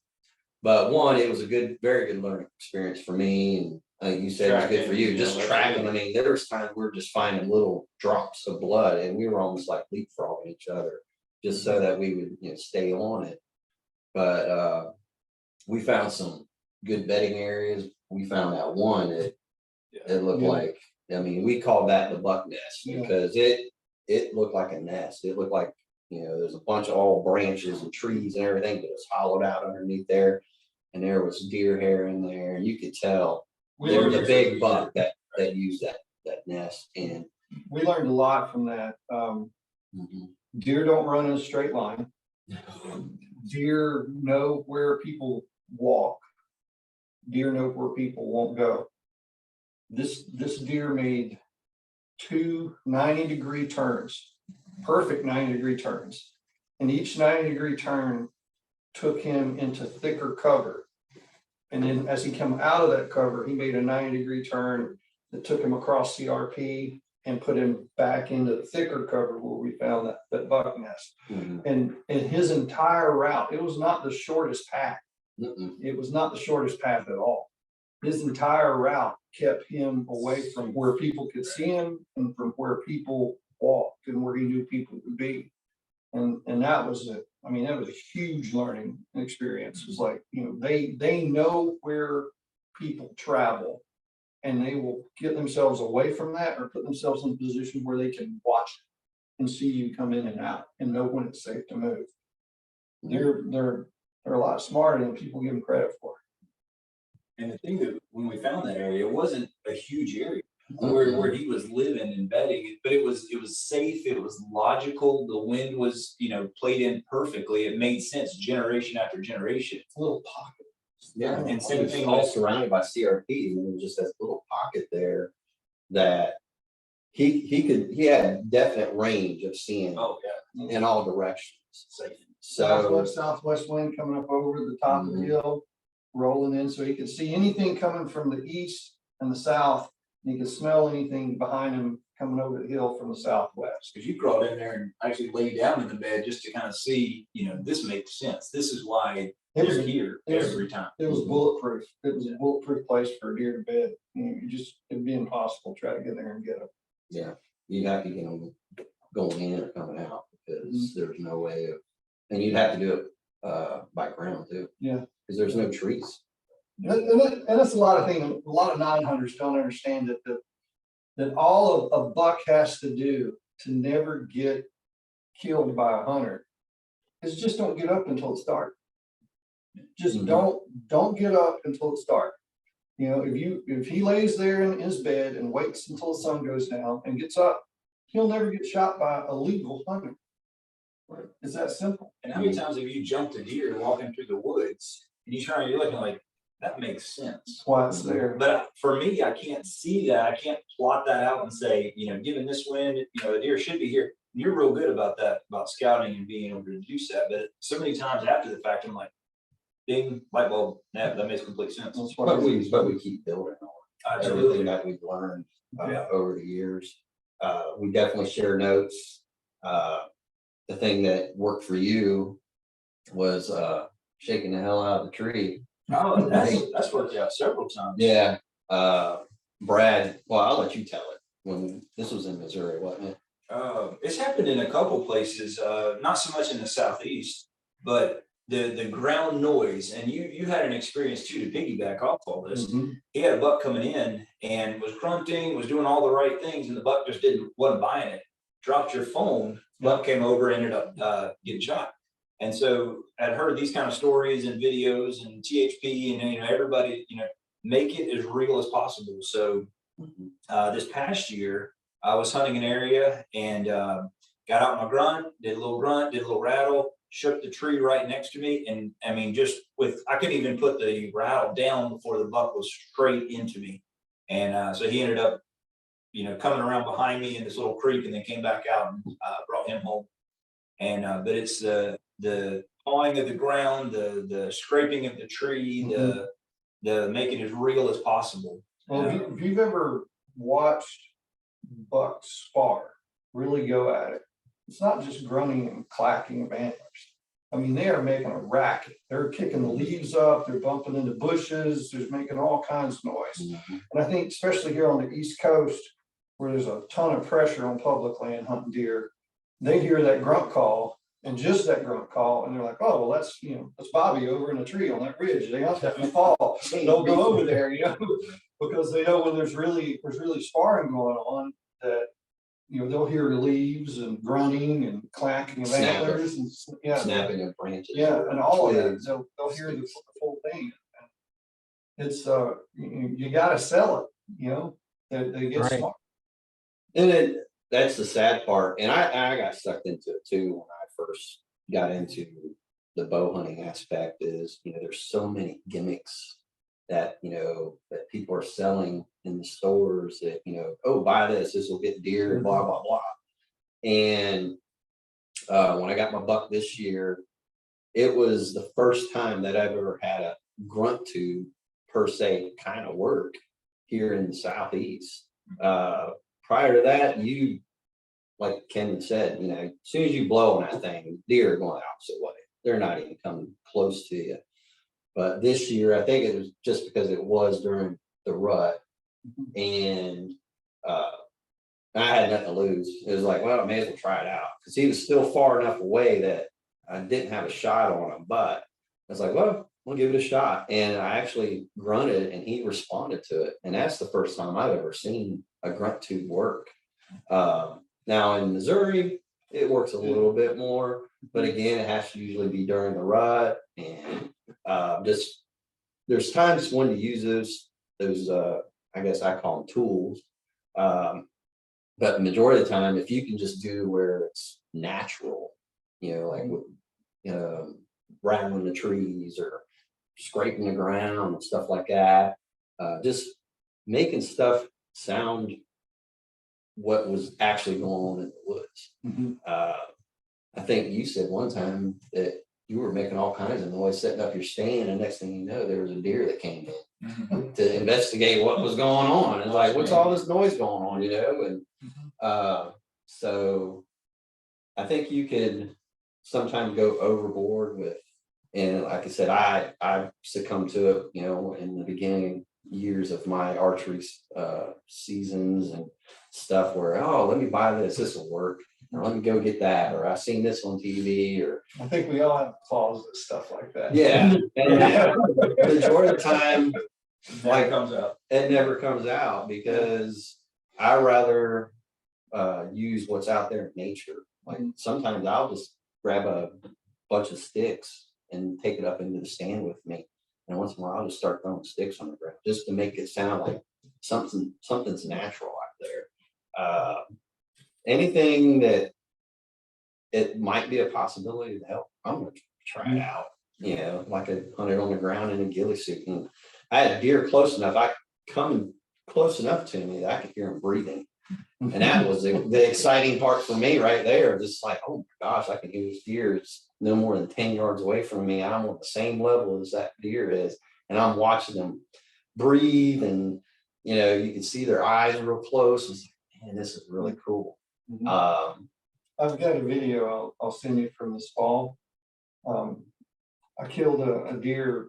Speaker 4: But one, it was a very good learning experience for me, and you said it was good for
Speaker 3: Tracking,
Speaker 4: you.
Speaker 3: you
Speaker 4: Just
Speaker 3: know,
Speaker 4: tracking. I mean, there was times we were just finding little drops of blood, and we were almost like leapfrogging each other, just so that we would, you know, stay on it. But we found some good bedding areas. We found that one that it looked
Speaker 2: Yeah.
Speaker 4: like. I mean, we called that the buck nest
Speaker 2: Yeah.
Speaker 4: because it looked like a nest. It looked like, you know, there's a bunch of all branches and trees and everything, but it was hollowed out underneath there. And there was deer hair in there, and you could tell there was a big buck that used that nest. And
Speaker 2: We learned a lot from that. Deer don't run in a straight line. Deer know where people walk. Deer know where people won't go. This deer made 2 90-degree turns, perfect 90-degree turns. And each 90-degree turn took him into thicker cover. And then as he came out of that cover, he made a 90-degree turn that took him across CRP and put him back into the thicker cover where we found that buck nest. And his entire route, it was not the shortest path. It was not the shortest path at all. His entire route kept him away from where people could see him and from where people walked and where he knew people would be. And that was that was a huge learning experience. It was like, you know, they know where people travel, and they will get themselves away from that or put themselves in a position where they can watch it and see you come in and out and know when it's safe to move. They're a lot smarter than people give them credit for.
Speaker 3: And the thing that when we found that area, it wasn't a huge area where he was living and bedding, but it was safe, it was logical. The wind was, you know, played in perfectly. It made sense generation after generation.
Speaker 2: It's a little pocket.
Speaker 4: yeah,
Speaker 3: And
Speaker 4: and
Speaker 3: same
Speaker 4: it was
Speaker 3: thing
Speaker 4: all
Speaker 3: with-
Speaker 4: surrounded by CRP, and it was just this little pocket there that he had definite range of seeing
Speaker 3: Oh yeah,
Speaker 4: in all directions.
Speaker 3: safe.
Speaker 4: So
Speaker 2: Southwest wind coming up over the top of the hill, rolling in, so he could see anything coming from the east and the south. And he could smell anything behind him coming over the hill from the southwest.
Speaker 3: Because you crawled in there and actually laid down in the bed just to kind of see, you know, this makes sense. This is why they're here every time.
Speaker 2: It was bulletproof. It was a bulletproof place for a deer to bed. It'd be impossible to try to get there and get him.
Speaker 4: yeah, you'd have to get them going in or coming out because there's no way of, and you'd have to do it by ground too.
Speaker 2: Yeah.
Speaker 4: Because there's no trees.
Speaker 2: And that's a lot of things. A lot of non-hunters don't understand that all a buck has to do to never get killed by a hunter is just don't get up until it's dark. Just don't get up until it's dark. You know, if he lays there in his bed and waits until the sun goes down and gets up, he'll never get shot by a legal hunter. It's that simple.
Speaker 3: And how many times have you jumped a deer walking through the woods and you're looking like, that makes sense.
Speaker 2: That's why it's there.
Speaker 3: But for me, I can't see that. I can't plot that out and say, you know, given this wind, you know, a deer should be here. You're real good about that, about scouting and being able to deduce that. But so many times after the fact, I'm like, ding, light bulb. Yeah, that makes complete sense.
Speaker 2: That's what
Speaker 4: But we keep building on everything
Speaker 3: Absolutely.
Speaker 4: that we've learned over the years. We definitely share notes. The thing that worked for you was shaking the hell out of the tree.
Speaker 3: Oh, that's worked out several times.
Speaker 4: Yeah. Brad, well, I'll let you tell it. When this was in Missouri, wasn't it?
Speaker 3: It's happened in a couple places, not so much in the southeast, but the ground noise, and you had an experience too to piggyback off all this. He had a buck coming in and was grunting, was doing all the right things, and the buck just wasn't buying it. Dropped your phone, buck came over, ended up getting shot. And so I'd heard these kind of stories and videos and THP, and you know, everybody, you know, make it as real as possible. So this past year, I was hunting an area and got out my grunt, did a little rattle, shook the tree right next to me. And I mean, I couldn't even put the rattle down before the buck was straight into me. And so he ended up, you know, coming around behind me in this little creek and then came back out and brought him home. And but it's the pawing of the ground, the scraping of the tree, the making it as real as possible.
Speaker 2: Well, if you've ever watched bucks spar, really go at it, it's not just grunting and clacking of antlers. I mean, they are making a racket. They're kicking the leaves up, they're bumping into bushes, they're making all kinds of noise. And I think especially here on the East Coast, where there's a ton of pressure on public land hunting deer, they hear that grunt call and just that grunt call, and they're like, oh, well, that's, that's Bobby over in a tree on that ridge. They hunt that in the fall. They'll go over there, because they know when there's really sparring going on, that they'll hear the leaves and grunting and clacking of antlers and
Speaker 4: Snapping of branches.
Speaker 2: Yeah, and all of that.
Speaker 4: twigs.
Speaker 2: They'll hear the full thing. It's you gotta sell it, they get
Speaker 1: Right.
Speaker 2: smart.
Speaker 4: And then that's the sad part. And I got sucked into it too when I first got into the bow hunting aspect. Is there's so many gimmicks that that people are selling in the stores that oh, buy this will get deer and blah blah blah. And when I got my buck this year, it was the first time that I've ever had a grunt tube per se kind of work here in the Southeast. Prior to that, like Ken said, as soon as you blow on that thing, deer are going the opposite way. They're not even coming close to you. But this year, I think it was just because it was during the rut, and I had nothing to lose. It was like, well, I may as well try it out, because he was still far enough away that I didn't have a shot on him. But I was like, well, we'll give it a shot. And I actually grunted, and he responded to it. And that's the first time I've ever seen a grunt tube work. Now in Missouri, it works a little bit more, but again, it has to usually be during the rut, and just there's times when to use those I guess I call them tools. But the majority of the time, if you can just do where it's natural, like with rattling the trees or scraping the ground and stuff like that, just making stuff sound what was actually going on in the woods. I think you said one time that you were making all kinds of noise setting up your stand, and next thing you know, there was a deer that came in to investigate what was going on. And like, what's all this noise going on, And so I think you could sometimes go overboard with, and like I said, I succumbed to it, in the beginning years of my archery seasons and stuff, where, oh, let me buy this will work, or let me go get that, or I've seen this on TV, or
Speaker 2: I think we all have closet stuff like that.
Speaker 4: yeah. And the majority of the time
Speaker 3: Like comes up.
Speaker 4: it never comes out, because I rather use what's out there in nature. Like sometimes I'll just grab a bunch of sticks and take it up into the stand with me, and once in a while I'll just start throwing sticks on the ground just to make it sound like something's natural out there. Anything that it might be a possibility to help, I'm gonna try it out. Like I hunted on the ground in a ghillie suit, and I had deer close enough. I come close enough to me that I could hear them breathing, and that was the exciting part for me right there. Just like, oh my gosh, I can hear this deer. It's no more than 10 yards away from me. I'm on the same level as that deer is, and I'm watching them breathe, and you can see their eyes real close. It's like, man, this is really cool.
Speaker 2: I've got a video I'll send you from this fall. I killed a deer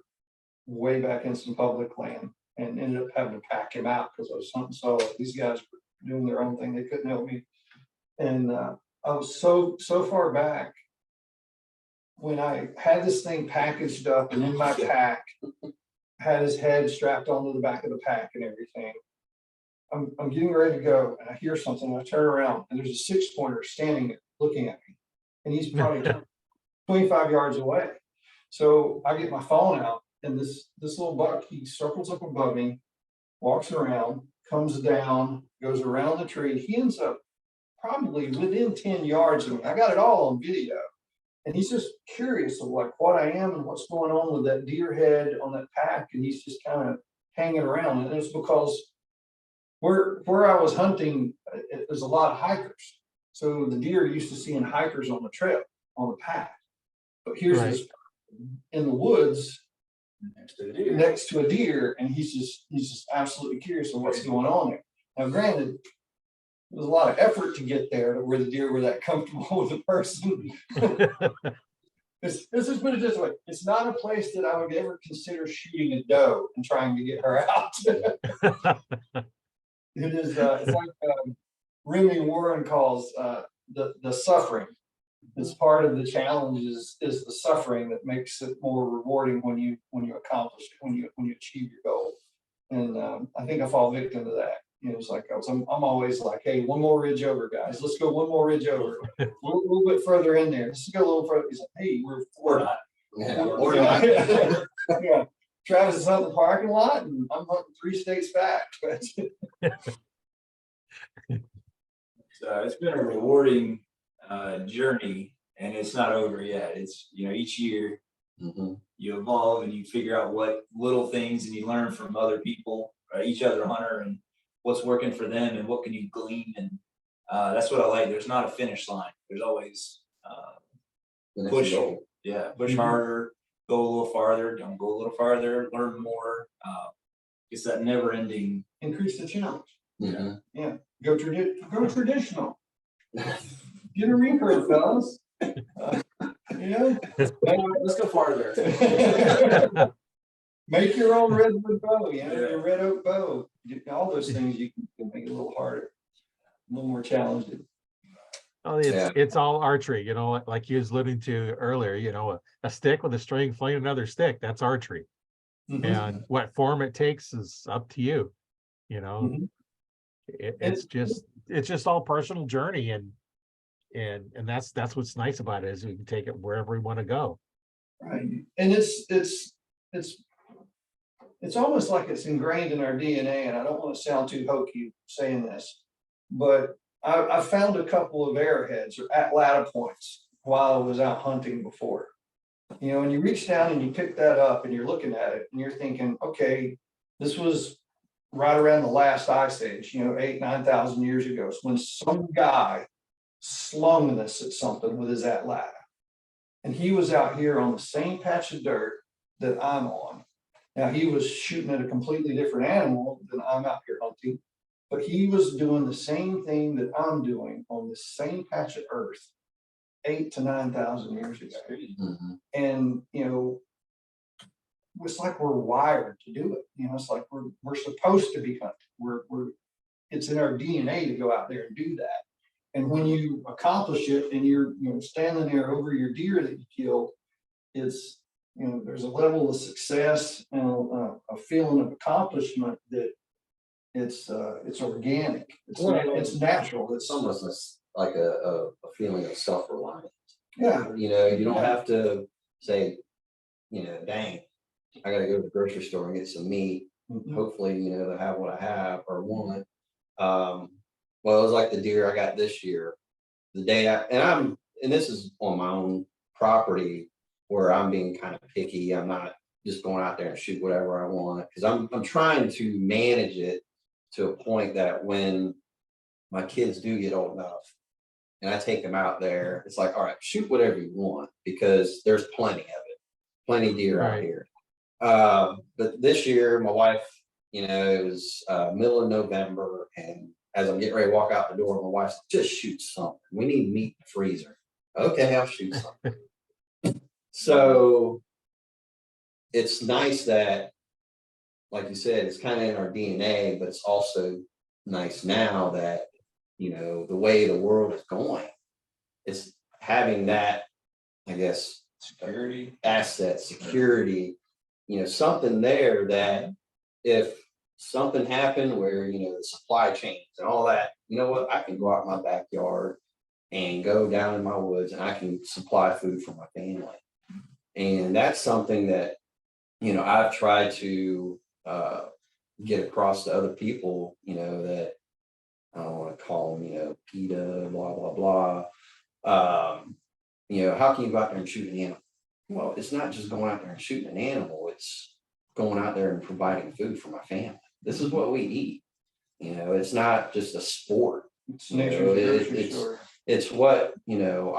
Speaker 2: way back in some public land and ended up having to pack him out because I was hunting solo. These guys were doing their own thing. They couldn't help me. And I was so far back when I had this thing packaged up and in my pack, had his head strapped onto the back of the pack and everything. I'm getting ready to go, and I hear something, and I turn around, and there's a 6-pointer standing there looking at me, and he's probably 25 yards away. So I get my phone out, and this little buck, he circles up above me, walks around, comes down, goes around the tree. He ends up probably within 10 yards of me. I got it all on video. And he's just curious of like what I am and what's going on with that deer head on that pack. And he's just kind of hanging around. And it's because where I was hunting, there's a lot of hikers. So the deer are used to seeing hikers on the trail, on the path. But here's this in the woods next to a deer, and he's just absolutely curious of what's going on there. Now, granted, there was a lot of effort to get there to where the deer were that comfortable with the person. This is put it this way, it's not a place that I would ever consider shooting a doe and trying to get her out. It is, it's like Remy Warren calls the suffering. It's part of the challenge is the suffering that makes it more rewarding when you accomplish it, when you achieve your goal. And I think I fall victim to that. You know, it's like I'm always like, hey, one more ridge over, guys. Let's go one more ridge over. A little bit further in there. Let's go a little further. He's like, hey, we're not.
Speaker 4: Yeah,
Speaker 2: We're
Speaker 4: or not.
Speaker 2: yeah. Travis is hunting the parking lot, and I'm hunting 3 states back.
Speaker 3: So it's been a rewarding journey, and it's not over yet. It's, you know, each year
Speaker 4: Mhm.
Speaker 3: you evolve and you figure out what little things, and you learn from other people, each other hunter, and what's working for them and what can you glean. And that's what I like. There's not a finish line. There's always
Speaker 4: The next
Speaker 3: push,
Speaker 4: goal.
Speaker 3: push harder, go a little farther, don't go a little farther, learn more. It's that never ending.
Speaker 2: Increase the challenge.
Speaker 4: Mhm.
Speaker 2: Go traditional. Get a recurve, fellas. You know,
Speaker 3: Let's go farther.
Speaker 2: make your own redwood bow, you know,
Speaker 3: Yeah.
Speaker 2: your red oak bow. All those things you can make it a little harder, a little more challenging.
Speaker 1: Oh, it's all archery, you know, like you was alluding to earlier, you know, a stick with a string fling another stick, that's archery.
Speaker 2: Mhm.
Speaker 1: And what form it takes is up to you, you know.
Speaker 2: Mhm.
Speaker 1: It's just all personal journey, and that's what's nice about it, is we can take it wherever we want to go.
Speaker 2: Right, and it's almost like it's ingrained in our DNA, and I don't want to sound too hokey saying this, but I found a couple of arrowheads or lattice points while I was out hunting before. You know, and you reach down and you pick that up and you're looking at it and you're thinking, okay, this was right around the last ice age, you know, 8,000-9,000 years ago. It's when some guy slung this at something with his atlatl. And he was out here on the same patch of dirt that I'm on. Now he was shooting at a completely different animal than I'm out here hunting, but he was doing the same thing that I'm doing on the same patch of earth 8,000 to 9,000 years ago.
Speaker 4: Mhm.
Speaker 2: And, you know, it's like we're wired to do it. You know, it's like we're supposed to be hunting. It's in our DNA to go out there and do that. And when you accomplish it and you're, you know, standing there over your deer that you killed, it's, you know, there's a level of success and a feeling of accomplishment that it's organic. It's natural.
Speaker 4: It's almost like a feeling of self-reliance.
Speaker 2: Yeah.
Speaker 4: You know, you don't
Speaker 2: Yeah.
Speaker 4: have to say, you know, dang, I gotta go to the grocery store and get some meat.
Speaker 2: Mhm.
Speaker 4: Hopefully, you know, to have what I have or want. Well, it was like the deer I got this year. The day and this is on my own property where I'm being kind of picky. I'm not just going out there and shoot whatever I want, because I'm trying to manage it to a point that when my kids do get old enough and I take them out there, it's like, all right, shoot whatever you want, because there's plenty of it, plenty of deer out
Speaker 1: Right.
Speaker 4: here. But this year, my wife, you know, it was middle of November, and as I'm getting ready to walk out the door, my wife's like, just shoot something. We need meat in the freezer. Okay, I'll shoot something. So it's nice that, like you said, it's kind of in our DNA, but it's also nice now that, you know, the way the world is going, it's having that, I guess,
Speaker 3: Security.
Speaker 4: asset security, you know, something there that if something happened where, you know, the supply chains and all that, you know what, I can go out in my backyard and go down in my woods and I can supply food for my family. And that's something that, you know, I've tried to get across to other people, you know, that I don't want to call them, you know, PETA, blah, blah, blah. You know, how can you go out there and shoot an animal? Well, it's not just going out there and shooting an animal, it's going out there and providing food for my family. This is what we eat. You know, it's not just a sport.
Speaker 2: It's
Speaker 4: You know,
Speaker 2: nature's grocery store.
Speaker 4: it's what, you know,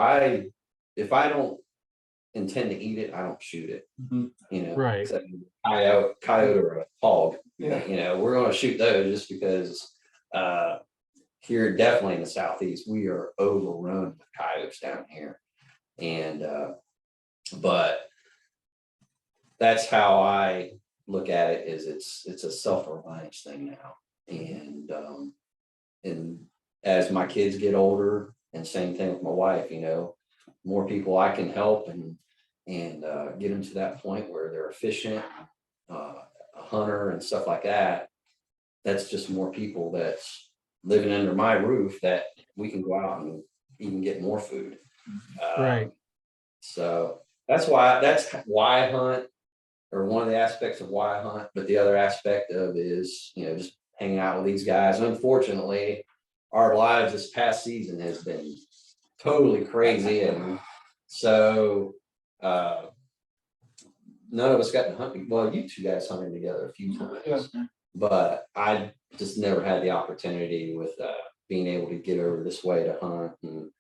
Speaker 4: if I don't intend to eat it, I don't shoot it.
Speaker 2: Mhm.
Speaker 4: You know,
Speaker 1: Right.
Speaker 4: except a coyote or a hog.
Speaker 2: Yeah.
Speaker 4: You know, we're going to shoot those just because here, definitely in the southeast, we are overrun with coyotes down here. And But that's how I look at it, is it's a self-reliance thing now. And as my kids get older, and same thing with my wife, you know, more people I can help and get them to that point where they're efficient, a hunter and stuff like that. That's just more people that's living under my roof that we can go out and even get more food.
Speaker 1: Right.
Speaker 4: So that's why I hunt, or one of the aspects of why I hunt. But the other aspect of it is, you know, just hanging out with these guys. Unfortunately, our lives this past season has been totally crazy. And so none of us got to hunt. Well, you two guys hunted together a few times, but I just never had the opportunity with being able to get over this way to hunt. And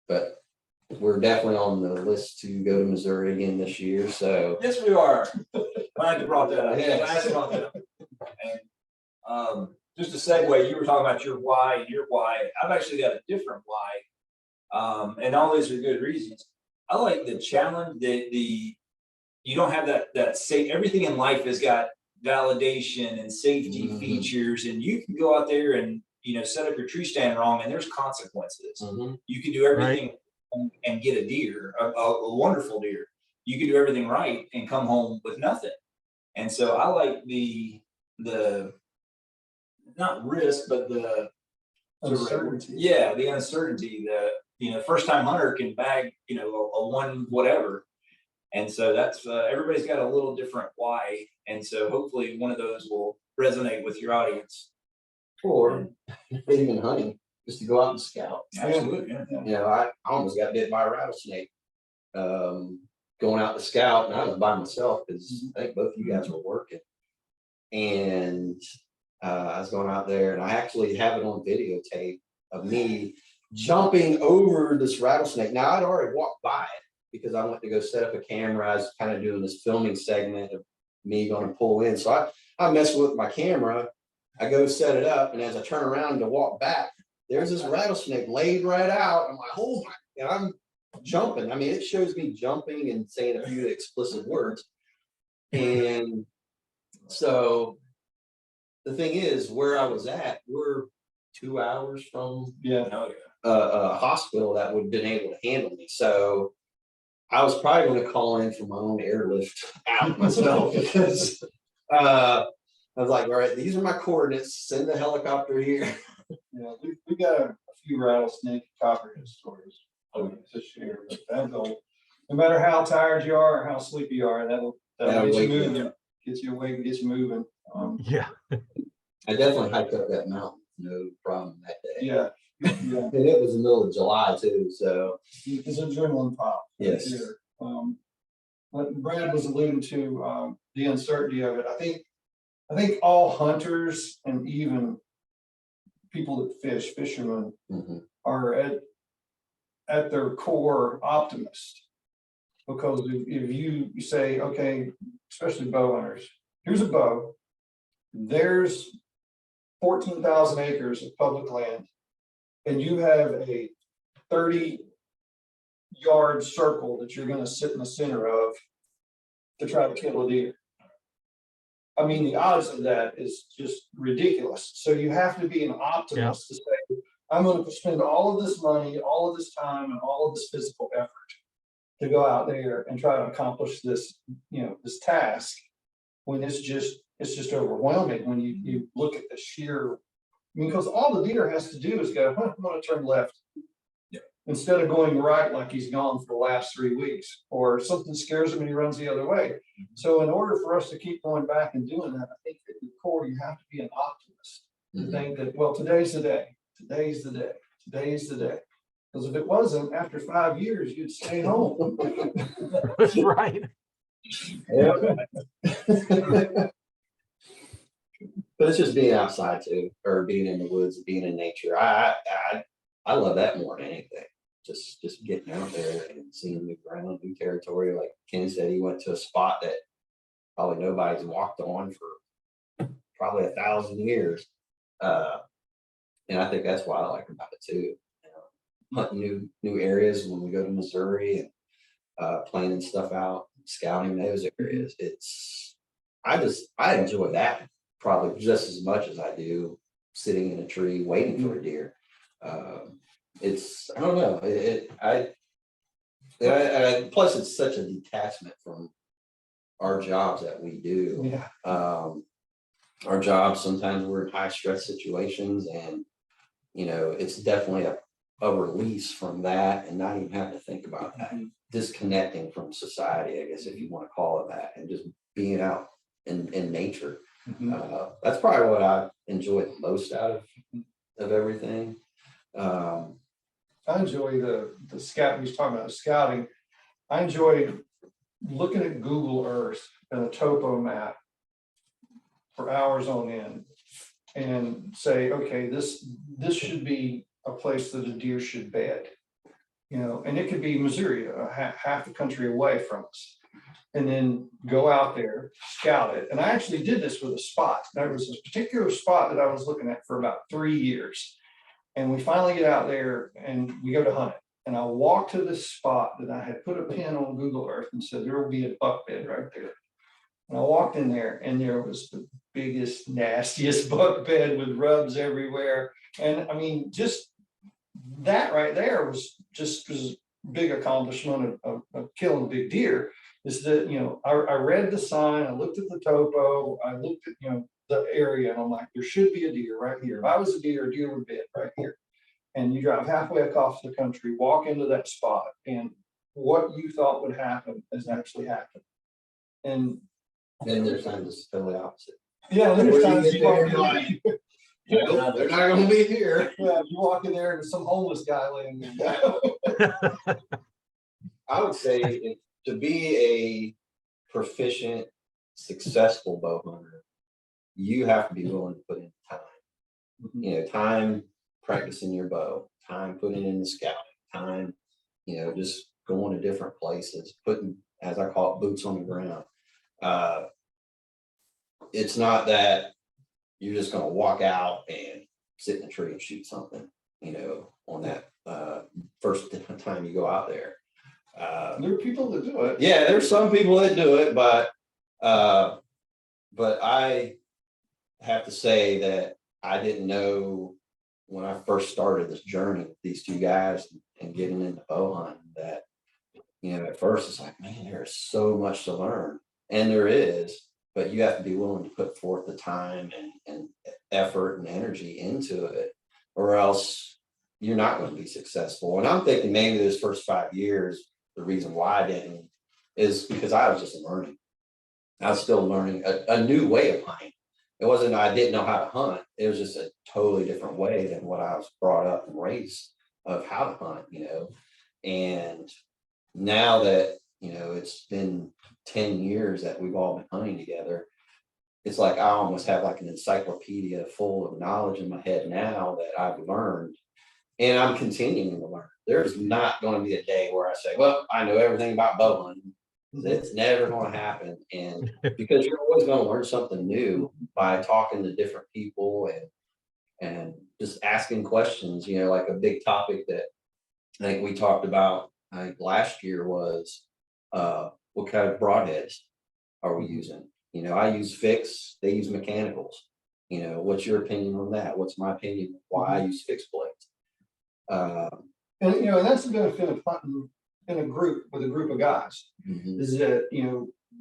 Speaker 4: but we're definitely on the list to go to Missouri again this year. So
Speaker 3: Yes, we are. Glad you brought that up.
Speaker 4: Yes.
Speaker 3: Glad you brought that up. And just to segue, you were talking about your why and your why. I've actually got a different why. And all these are good reasons. I like the challenge that you don't have that safe. Everything in life has got validation and safety features, and you can go out there and, you know, set up your tree stand wrong and there's consequences. You can do everything and get a deer, a wonderful deer. You can do everything right and come home with nothing. And so I like the not risk, but the
Speaker 2: Uncertainty.
Speaker 3: Yeah, the uncertainty. The, you know, first time hunter can bag, you know, a one whatever. And so that's everybody's got a little different why. And so hopefully one of those will resonate with your audience.
Speaker 4: or even hunting, just to go out and scout.
Speaker 3: Absolutely. Yeah.
Speaker 4: You know, I almost got bit by a rattlesnake going out to scout, and I was by myself because I think both of you guys were working. And I was going out there, and I actually have it on videotape of me jumping over this rattlesnake. Now, I'd already walked by it because I went to go set up a camera. I was kind of doing this filming segment of me going to pull in. So I mess with my camera. I go set it up, and as I turn around to walk back, there's this rattlesnake laid right out. I'm like, oh my, and I'm jumping. I mean, it shows me jumping and saying a few explicit words. And so the thing is, where I was at, we're 2 hours from a hospital that would have been able to handle me. So I was probably going to call in for my own airlift out myself because I was like, all right, these are my coordinates. Send the helicopter here.
Speaker 2: Yeah, we got a few rattlesnake copperhead stories to share. But that'll, no matter how tired you are or how sleepy you are, that'll get you moving, get you awake, get you moving.
Speaker 1: Yeah.
Speaker 4: I definitely hiked up that mountain, no problem that day.
Speaker 2: Yeah.
Speaker 4: And it was the middle of July too, so
Speaker 2: It's adrenaline pop.
Speaker 4: yes.
Speaker 2: Here. What Brad was alluding to, the uncertainty of it. I think all hunters and even people that fishermen are at their core optimists. Because if you say, okay, especially bow hunters, here's a bow, there's 14,000 acres of public land, and you have a 30-yard circle that you're going to sit in the center of to try to kill a deer. I mean, the odds of that is just ridiculous. So you have to be an optimist to say, I'm going to spend all of this money, all of this time, and all of this physical effort to go out there and try to accomplish this, you know, this task, when it's just overwhelming when you look at the sheer, I mean, because all the deer has to do is go, I'm going to turn left. Instead of going right like he's gone for the last 3 weeks, or something scares him and he runs the other way. So in order for us to keep going back and doing that, I think at the core, you have to be an optimist to think that, well, today's the day, today's the day, today's the day. Because if it wasn't, after 5 years, you'd stay home.
Speaker 1: That's right.
Speaker 4: But it's just being outside too, or being in the woods, being in nature. I love that more than anything. Just getting out there and seeing new ground, new territory. Like Ken said, he went to a spot that probably nobody's walked on for probably 1,000 years. And I think that's what I like about it too. You know, hunting new areas when we go to Missouri, and planning stuff out, scouting those areas. I enjoy that probably just as much as I do sitting in a tree waiting for a deer. I don't know, plus it's such a detachment from our jobs that we do.
Speaker 2: Yeah.
Speaker 4: Our jobs, sometimes we're in high stress situations, and it's definitely a release from that, and not even having to think about that. Disconnecting from society, I guess, if you want to call it that, and just being out in nature. That's probably what I enjoy the most out of everything.
Speaker 2: I enjoy the scout. He's talking about scouting. I enjoy looking at Google Earth and a topo map for hours on end, and say, okay, this should be a place that a deer should bed. And it could be Missouri, half the country away from us, and then go out there, scout it. And I actually did this with a spot. There was this particular spot that I was looking at for about 3 years. And we finally get out there and we go to hunt it. And I walked to this spot that I had put a pin on Google Earth and said, there will be a buck bed right there. And I walked in there, and there was the biggest, nastiest buck bed with rubs everywhere. And I mean, just that right there was just a big accomplishment of killing a big deer. Is that, I read the sign, I looked at the topo, I looked at, the area, and I'm like, there should be a deer right here. If I was a deer would bed right here. And you drive halfway across the country, walk into that spot, and what you thought would happen has actually happened. And
Speaker 4: then there's times it's totally opposite.
Speaker 2: yeah, there's times you walk in
Speaker 4: They're not going to be here.
Speaker 2: yeah, you walk in there and there's some homeless guy laying there.
Speaker 4: I would say to be a proficient, successful bow hunter, you have to be willing to put in time. Time practicing your bow, time putting in the scouting, time, just going to different places, putting, as I call it, boots on the ground. It's not that you're just going to walk out and sit in a tree and shoot something, on that first time you go out there.
Speaker 2: There are people that do it.
Speaker 4: Yeah, there's some people that do it, but I have to say that I didn't know when I first started this journey with these two guys and getting into bow hunting that, at first it's like, man, there is so much to learn, and there is, but you have to be willing to put forth the time and effort and energy into it, or else you're not going to be successful. And I'm thinking maybe this first 5 years, the reason why I didn't is because I was just learning. I was still learning a new way of hunting. It wasn't I didn't know how to hunt. It was just a totally different way than what I was brought up and raised of how to hunt, And now that, it's been 10 years that we've all been hunting together, it's like I almost have like an encyclopedia full of knowledge in my head now that I've learned, and I'm continuing to learn. There's not going to be a day where I say, well, I know everything about bow hunting. It's never going to happen. And because you're always going to learn something new by talking to different people and just asking questions, like a big topic that I think we talked about, I think last year was what kind of broadheads are we using? I use fixed, they use mechanicals. What's your opinion on that? What's my opinion why I use fixed blades?
Speaker 2: And that's the benefit of hunting in a group with a group of guys, is that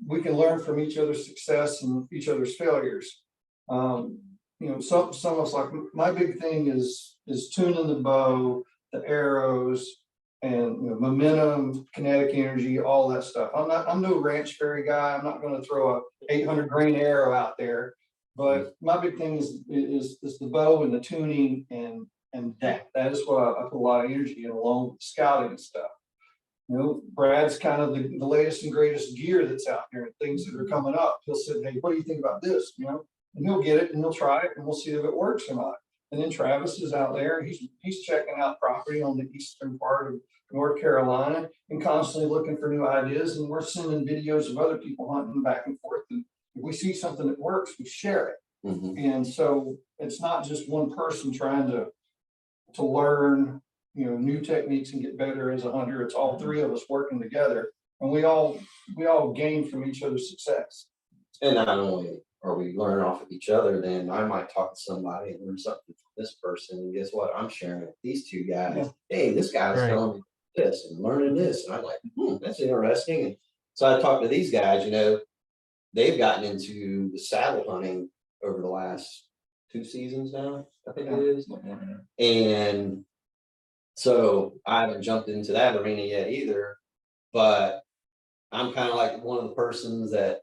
Speaker 2: we can learn from each other's success and each other's failures. Some of us, like my big thing is tuning the bow, the arrows, and momentum, kinetic energy, all that stuff. I'm no ranch fairy guy. I'm not going to throw a 800 grain arrow out there, but my big thing is the bow and the tuning, and that is what I put a lot of energy in, along with scouting and stuff. Brad's kind of the latest and greatest gear that's out there and things that are coming up. He'll say, hey, what do you think about this? And he'll get it and he'll try it and we'll see if it works or not. And then Travis is out there. He's checking out property on the eastern part of North Carolina and constantly looking for new ideas. And we're sending videos of other people hunting back and forth. And if we see something that works, we share it. And so it's not just one person trying to learn new techniques and get better as a hunter. It's all three of us working together and we all gain from each other's success.
Speaker 4: And not only are we learning off of each other, then I might talk to somebody and learn something from this person. And guess what? I'm sharing it with these two guys.
Speaker 2: Yeah.
Speaker 4: Hey, this guy's
Speaker 1: Right.
Speaker 4: telling me this and learning this. And I'm like, that's interesting. And so I talked to these guys, they've gotten into the saddle hunting over the last 2 seasons now, I think it is. And so I haven't jumped into that arena yet either, but I'm kind of like one of the persons that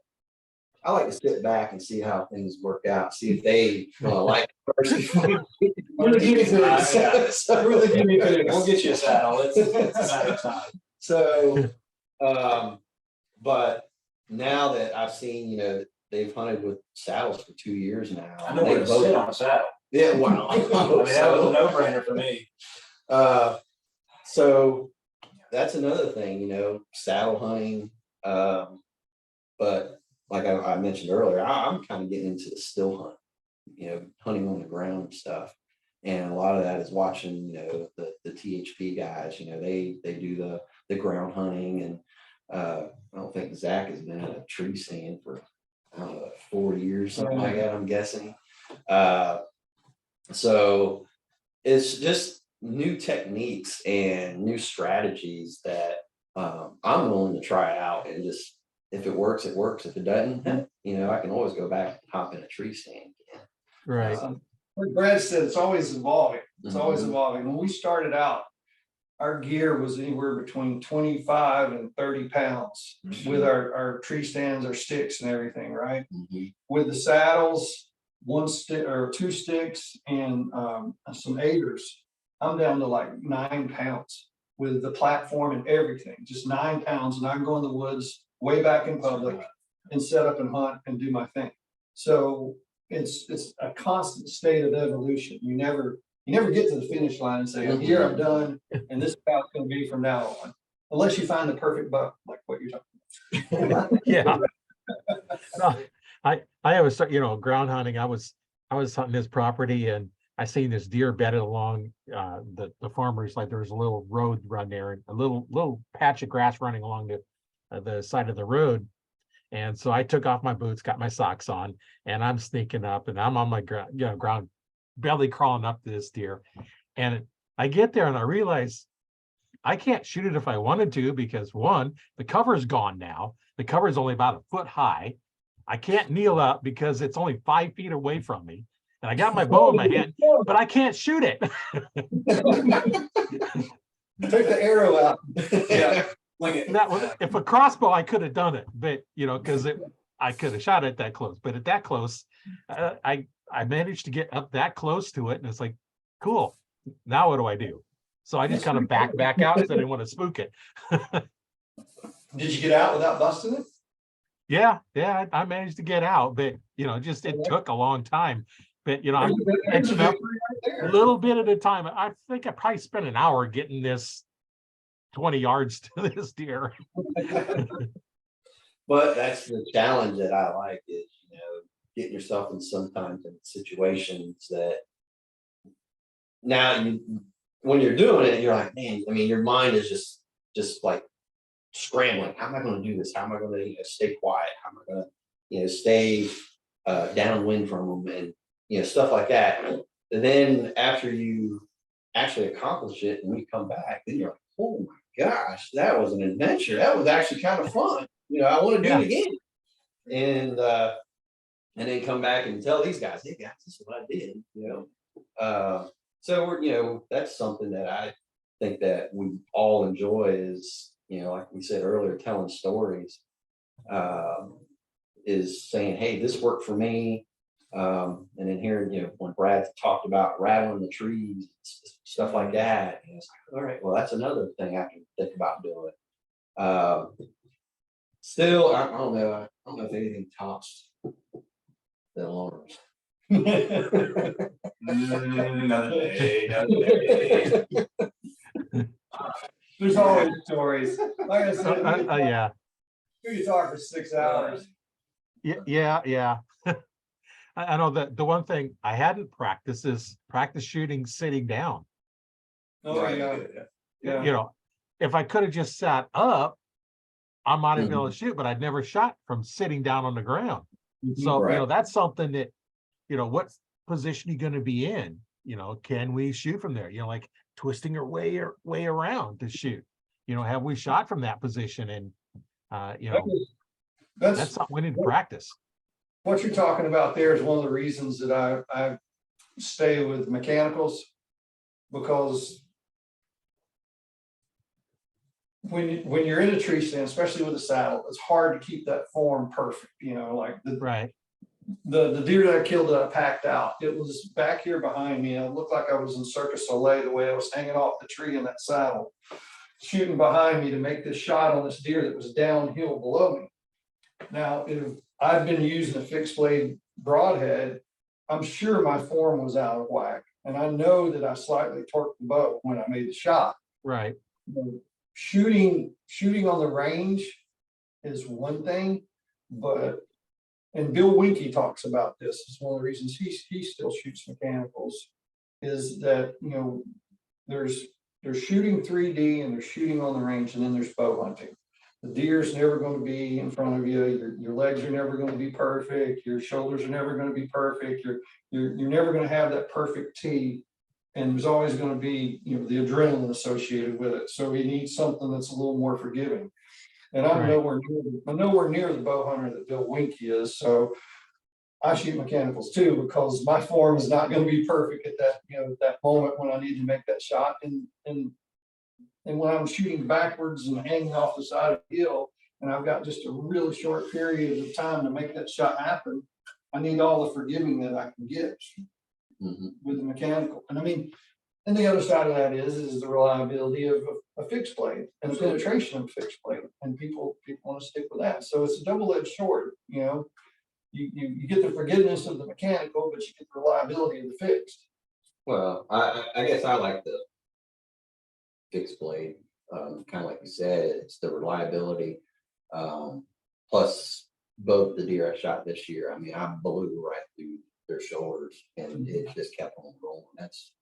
Speaker 4: I like to sit back and see how things work out, see if they like the person.
Speaker 3: We're the guinea pigs.
Speaker 4: So-
Speaker 3: We're the guinea pigs. We'll get you a saddle. It's a matter of time.
Speaker 4: So, but now that I've seen, they've hunted with saddles for 2 years now.
Speaker 3: I know where to sit on a saddle.
Speaker 4: Yeah, wow.
Speaker 3: I mean, that was a no-brainer for me.
Speaker 4: So that's another thing, saddle hunting. But like I mentioned earlier, I'm kind of getting into the still hunt, hunting on the ground and stuff. And a lot of that is watching, the THP guys, they do the ground hunting. And I don't think Zach has been at a tree stand for, I don't know, 4 years, something like that, I'm guessing. So it's just new techniques and new strategies that I'm willing to try out, and just, if it works, it works. If it doesn't, I can always go back and hop in a tree stand again.
Speaker 1: Right.
Speaker 2: Like Brad said, it's always evolving. It's always
Speaker 4: Mhm.
Speaker 2: evolving. When we started out, our gear was anywhere between 25 and 30 pounds with our tree stands, our sticks and everything, right?
Speaker 4: Mhm.
Speaker 2: With the saddles, 1 stick or 2 sticks and some aiders, I'm down to like 9 pounds with the platform and everything, just 9 pounds. And I can go in the woods way back in public and set up and hunt and do my thing. So it's a constant state of evolution. You never get to the finish line and say, here, I'm done, and this is how it's going to be from now on, unless you find the perfect buck, like what you're talking about.
Speaker 1: Yeah. No, I always start, ground hunting. I was hunting this property, and I seen this deer bedded along the farmer's, like there was a little road run there, and a little patch of grass running along the side of the road. And so I took off my boots, got my socks on, and I'm sneaking up, and I'm on my ground, belly crawling up to this deer. And I get there and I realize I can't shoot it if I wanted to, because one, the cover's gone now. The cover is only about 1 foot high. I can't kneel up because it's only 5 feet away from me. And I got my bow in my hand, but I can't shoot it.
Speaker 2: Take the arrow out.
Speaker 3: Yeah. Wing it.
Speaker 1: That was, if a crossbow, I could have done it, but because I could have shot it that close. But at that close, I managed to get up that close to it, and it's like, cool. Now what do I do? So I just kind of back out because I didn't want to spook it.
Speaker 2: Did you get out without busting it?
Speaker 1: Yeah, I managed to get out, but just it took a long time. But I'm edging up a little bit at a time. I think I probably spent an hour getting this 20 yards to this deer.
Speaker 4: But that's the challenge that I like, is, getting yourself in sometimes in situations that now when you're doing it, you're like, man, your mind is just like scrambling. How am I going to do this? How am I going to stay quiet? How am I going to, stay downwind from them, and, stuff like that. And then after you actually accomplish it and you come back, then you're like, oh my gosh, that was an adventure. That was actually kind of fun. I want to do it again. And then come back and tell these guys, hey guys, this is what I did, So we're, that's something that I think that we all enjoy, is, like we said earlier, telling stories, is saying, hey, this worked for me. And then hearing, when Brad talked about rattling the trees, stuff like that, it's like, all right, well, that's another thing I can think about doing. Still, I don't know. I don't know if anything tops the alarms.
Speaker 3: Another day.
Speaker 2: There's always stories. Like I said,
Speaker 1: Yeah.
Speaker 2: we could talk for 6 hours.
Speaker 1: Yeah. I know that the one thing I hadn't practiced is practice shooting sitting down.
Speaker 2: Oh, yeah.
Speaker 1: If I could have just sat up, I might have been able to shoot, but I'd never shot from sitting down on the ground. So,
Speaker 4: Right.
Speaker 1: that's something that, what position are you going to be in? Can we shoot from there? Like twisting our way around to shoot. Have we shot from that position? And, that's
Speaker 2: That's
Speaker 1: something we need to practice.
Speaker 2: what you're talking about there is one of the reasons that I stay with mechanicals, because when you're in a tree stand, especially with a saddle, it's hard to keep that form perfect. Like
Speaker 1: Right.
Speaker 2: the deer that I killed that I packed out, it was back here behind me, and it looked like I was in Circus Soleil the way I was hanging off the tree in that saddle, shooting behind me to make this shot on this deer that was downhill below me. Now, if I've been using a fixed blade broadhead, I'm sure my form was out of whack, and I know that I slightly torqued the bow when I made the shot.
Speaker 1: Right.
Speaker 2: Shooting on the range is one thing, but and Bill Winke talks about this. It's one of the reasons he still shoots mechanicals, is that there's shooting 3D and they're shooting on the range, and then there's bow hunting. The deer's never going to be in front of you. Your legs are never going to be perfect. Your shoulders are never going to be perfect. You're never going to have that perfect tee. And there's always going to be, the adrenaline associated with it. So we need something that's a little more forgiving. And I'm
Speaker 1: Right.
Speaker 2: nowhere near the bow hunter that Bill Winke is. So I shoot mechanicals too, because my form is not going to be perfect at that, that moment when I need to make that shot. And when I'm shooting backwards and hanging off the side of the hill, and I've got just a really short period of time to make that shot happen, I need all the forgiving that I can get with the mechanical. And I mean, and the other side of that is the reliability of a fixed blade and the penetration of a fixed blade. And people want to stick with that. So it's a double-edged sword. You get the forgiveness of the mechanical, but you get the reliability of the fixed.
Speaker 4: Well, I guess I like the fixed blade. Kind of like you said, it's the reliability. Plus, both the deer I shot this year, I mean, I blew right through their shoulders, and it just kept on rolling. That's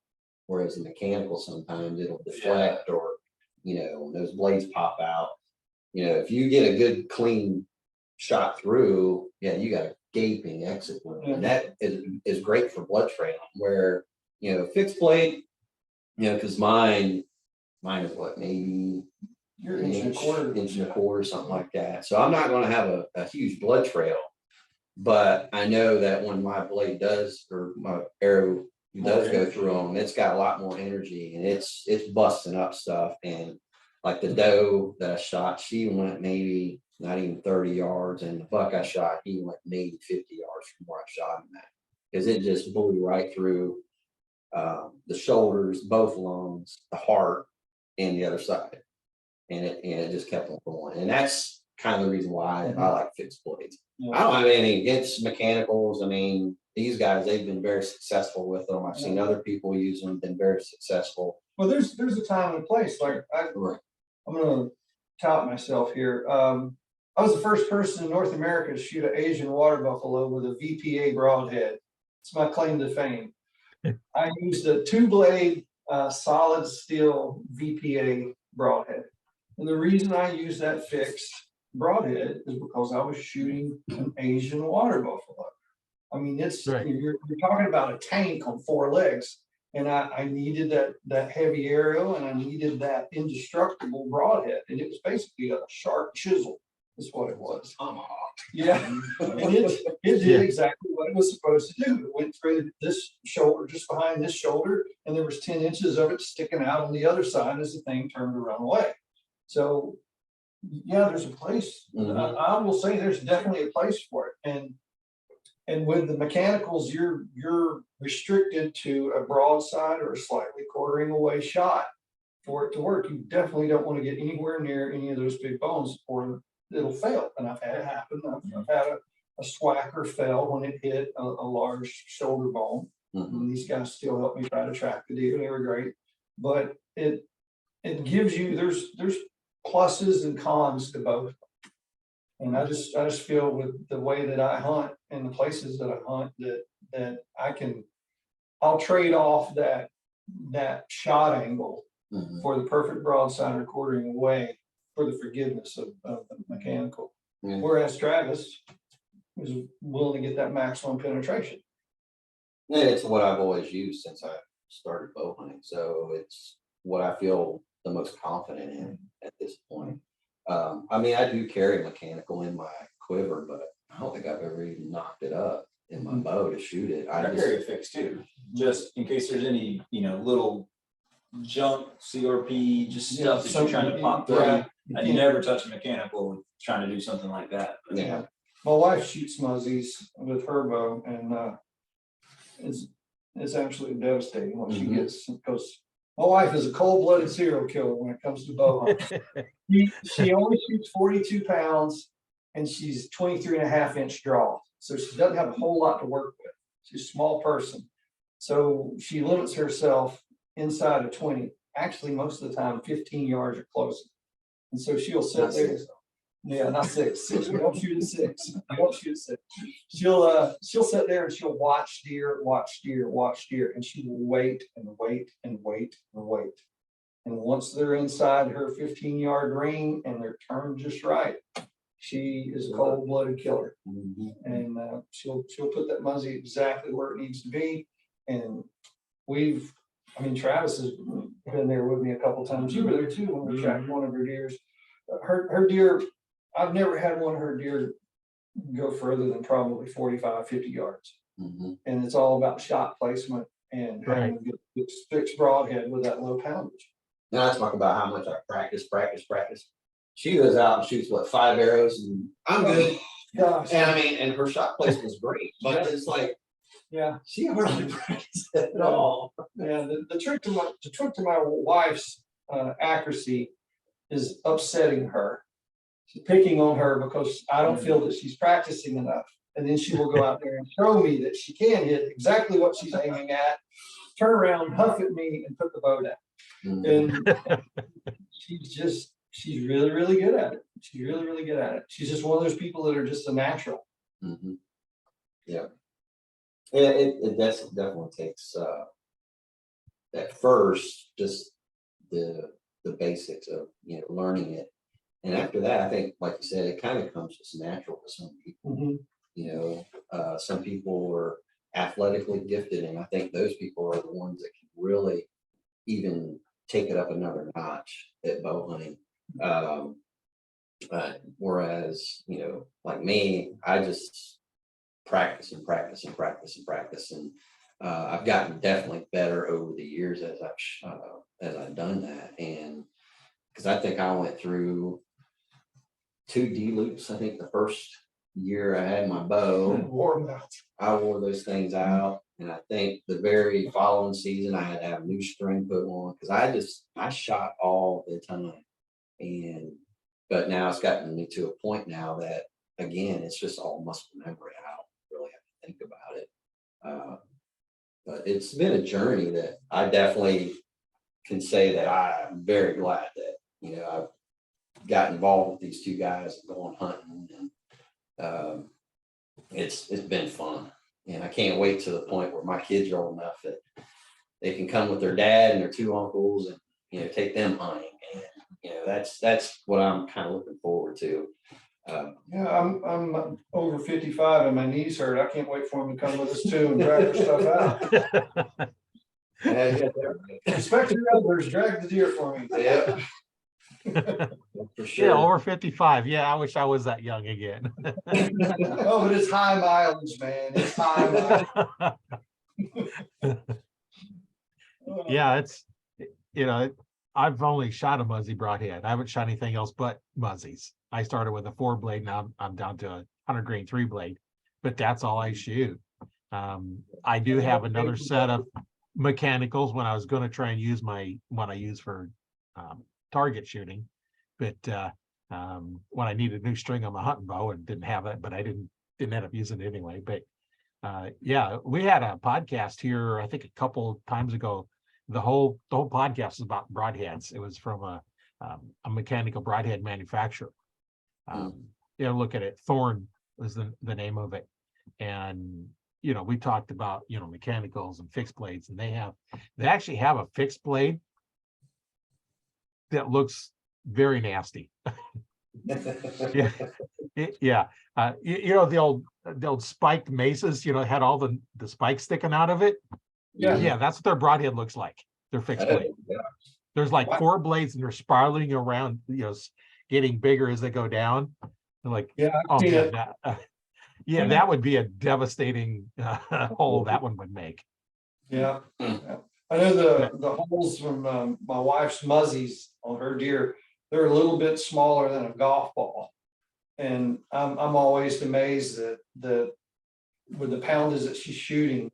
Speaker 4: whereas the mechanical, sometimes it'll deflect, or when those blades pop out. If you get a good clean shot through, you got a gaping exit wound, and that is great for blood trailing. Where fixed blade, because mine is what, maybe
Speaker 2: You're
Speaker 4: an
Speaker 2: inch and a quarter,
Speaker 4: something like that. So I'm not going to have a huge blood trail, but I know that when my blade does, or my arrow does go through them, it's got a lot more energy, and it's busting up stuff. And like the doe that I shot, she went maybe not even 30 yards, and the buck I shot, he went maybe 50 yards from where I shot him at, because it just blew right through the shoulders, both lungs, the heart, and the other side. And it just kept on going. And that's kind of the reason why I like fixed blades. I don't have anything against mechanicals. I mean, these guys, they've been very successful with them. I've seen other people use them, been very successful.
Speaker 2: Well, there's a time and a place. Like I'm going to tout myself here. I was the first person in North America to shoot an Asian water buffalo with a VPA broadhead. It's my claim to fame. I used a 2-blade solid steel VPA broadhead. And the reason I use that fixed broadhead is because I was shooting an Asian water buffalo. I mean, it's
Speaker 1: Right.
Speaker 2: you're talking about a tank on 4 legs. And I needed that heavy arrow, and I needed that indestructible broadhead. And it was basically a sharp chisel, is what it was. Yeah. And it did exactly what it was supposed to do. It went through this shoulder, just behind this shoulder, and there was 10 inches of it sticking out on the other side as the thing turned to run away. So there's a place. I will say there's definitely a place for it. And with the mechanicals, you're restricted to a broadside or a slightly quartering away shot for it to work. You definitely don't want to get anywhere near any of those big bones, or it'll fail. And I've had it happen. I've had a swacker fail when it hit a large shoulder bone. And these guys still help me try to track the deer. They were great, but it gives you there's pluses and cons to both. And I just feel with the way that I hunt and the places that I hunt that I'll trade off that shot angle for the perfect broadside or quartering away for the forgiveness of the mechanical.
Speaker 4: Yeah.
Speaker 2: Whereas Travis was willing to get that maximum penetration.
Speaker 4: And it's what I've always used since I started bow hunting. So it's what I feel the most confident in at this point. I mean, I do carry mechanical in my quiver, but I don't think I've ever even knocked it up in my bow to shoot it.
Speaker 3: I carry a fix too, just in case there's any, little junk, CRP, just
Speaker 2: Yeah,
Speaker 3: stuff that you're trying to pop through.
Speaker 2: right.
Speaker 3: I never touch a mechanical with trying to do something like that. But
Speaker 4: Yeah.
Speaker 2: My wife shoots muzzies with her bow, and it's absolutely devastating what she gets, because my wife is a cold-blooded serial killer when it comes to bow hunting. She only shoots 42 pounds, and she's 23.5-inch draw, so she doesn't have a whole lot to work with. She's a small person, so she limits herself inside of 20. Actually, most of the time, 15 yards or closer. And so she'll sit
Speaker 4: Not
Speaker 2: there.
Speaker 4: 6.
Speaker 2: Yeah, not 6. 6. We don't shoot at 6. We don't shoot at 6. She'll sit there and she'll watch deer, and she will wait and wait and wait and wait. And once they're inside her 15-yard ring and they're turned just right, she is a cold-blooded killer. And she'll put that muzzy exactly where it needs to be. And Travis has been there with me a couple times. You were there too when we tracked one of her deers. Her deer, I've never had one of her deer go further than probably 45, 50 yards. And it's all about shot placement and having a good fixed broadhead with that low poundage.
Speaker 4: Now I talk about how much I practice. She goes out and shoots 5 arrows, and I'm good.
Speaker 2: Gosh.
Speaker 4: And her shot placement was great, but it's like,
Speaker 2: yeah,
Speaker 4: she hardly practiced it at all.
Speaker 2: Yeah, the trick to my wife's accuracy is upsetting her. She's picking on her because I don't feel that she's practicing enough. And then she will go out there and show me that she can hit exactly what she's aiming at, turn around, huff at me, and put the bow down. And she's really, really good at it. She's really, really good at it. She's just one of those people that are just a natural.
Speaker 4: Yeah. It definitely takes at first just the basics of learning it, and after that, I think, like you said, it kind of comes just natural to some people. Some people are athletically gifted, and I think those people are the ones that can really even take it up another notch at bow hunting. Whereas like me, I just practice, and I've gotten definitely better over the years as I've done that. And because I think I went through 2 D loops. I think the first year I had my bow, I wore those things out, and I think the very following season I had to have new string put on, because I shot all the time. But now it's gotten me to a point now that, again, it's just all muscle memory. I don't really have to think about it. But it's been a journey that I definitely can say that I'm very glad that I've got involved with these 2 guys and going hunting, and it's been fun. And I can't wait to the point where my kids are old enough that they can come with their dad and their 2 uncles and take them hunting. And that's what I'm kind of looking forward to.
Speaker 2: Yeah, I'm over 55 and my knees hurt. I can't wait for them to come with us too and drag their stuff out. Respect your elders, drag the deer for me.
Speaker 4: Yeah. For sure.
Speaker 1: Yeah, over 55. Yeah, I wish I was that young again.
Speaker 2: Oh, but it's high mileage, man. It's high mileage.
Speaker 1: Yeah, it's I've only shot a muzzy broadhead. I haven't shot anything else but muzzies. I started with a 4-blade. Now I'm down to a 100 grain 3-blade, but that's all I shoot. I do have another set of mechanicals when I was going to try and use what I use for target shooting, but when I needed new string on my hunting bow and didn't have it, but I didn't end up using it anyway. But yeah, we had a podcast here, I think a couple times ago. The whole podcast is about broadheads. It was from a mechanical broadhead manufacturer. Look at it. Thorn was the name of it. And, we talked about, mechanicals and fixed blades, and they actually have a fixed blade that looks very nasty. Yeah. Yeah. You know, the old spiked maces, you know, had all the spikes sticking out of it.
Speaker 2: Yeah.
Speaker 1: Yeah, that's what their broadhead looks like. Their fixed blade. There's like
Speaker 2: Wow.
Speaker 1: 4 blades and they're spiraling around, you know, getting bigger as they go down. And like,
Speaker 2: Yeah, I've
Speaker 1: oh
Speaker 2: seen
Speaker 1: man,
Speaker 2: it.
Speaker 1: yeah, that would be a devastating hole that one would make.
Speaker 2: Yeah. Yeah. I know the holes from my wife's muzzies on her deer, they're a little bit smaller than a golf ball. And I'm always amazed that with the poundage that she's shooting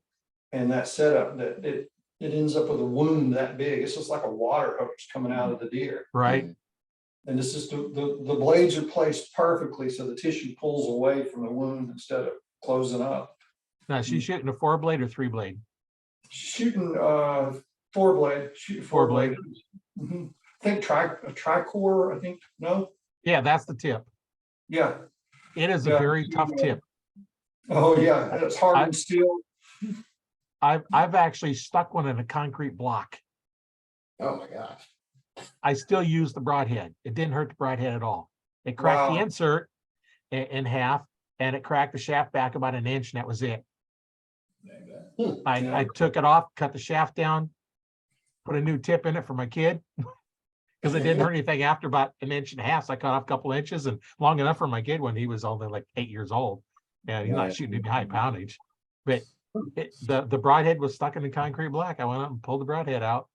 Speaker 2: and that setup, that it ends up with a wound that big. It's just like a water hose coming out of the deer.
Speaker 1: Right.
Speaker 2: And this is the blades are placed perfectly so the tissue pulls away from the wound instead of closing up.
Speaker 1: Now she's shooting a 4 blade or 3 blade.
Speaker 2: Shooting 4 blade, shooting 4 blade. I think a tricore, I think, no?
Speaker 1: Yeah, that's the tip.
Speaker 2: Yeah.
Speaker 1: It is a
Speaker 2: Yeah.
Speaker 1: very tough tip.
Speaker 2: Oh, yeah, and it's hard and steel.
Speaker 1: I've actually stuck one in a concrete block.
Speaker 4: Oh my gosh.
Speaker 1: I still use the broadhead. It didn't hurt the broadhead at all. It cracked the
Speaker 2: Wow.
Speaker 1: insert in half and it cracked the shaft back about an inch and that was it. I took it off, cut the shaft down, put a new tip in it for my kid because it didn't hurt anything after about an inch and a half. So I cut off a couple inches and long enough for my kid when he was only like 8 years old. And he's not shooting any high poundage, but the broadhead was stuck in the concrete block. I went up and pulled the broadhead out.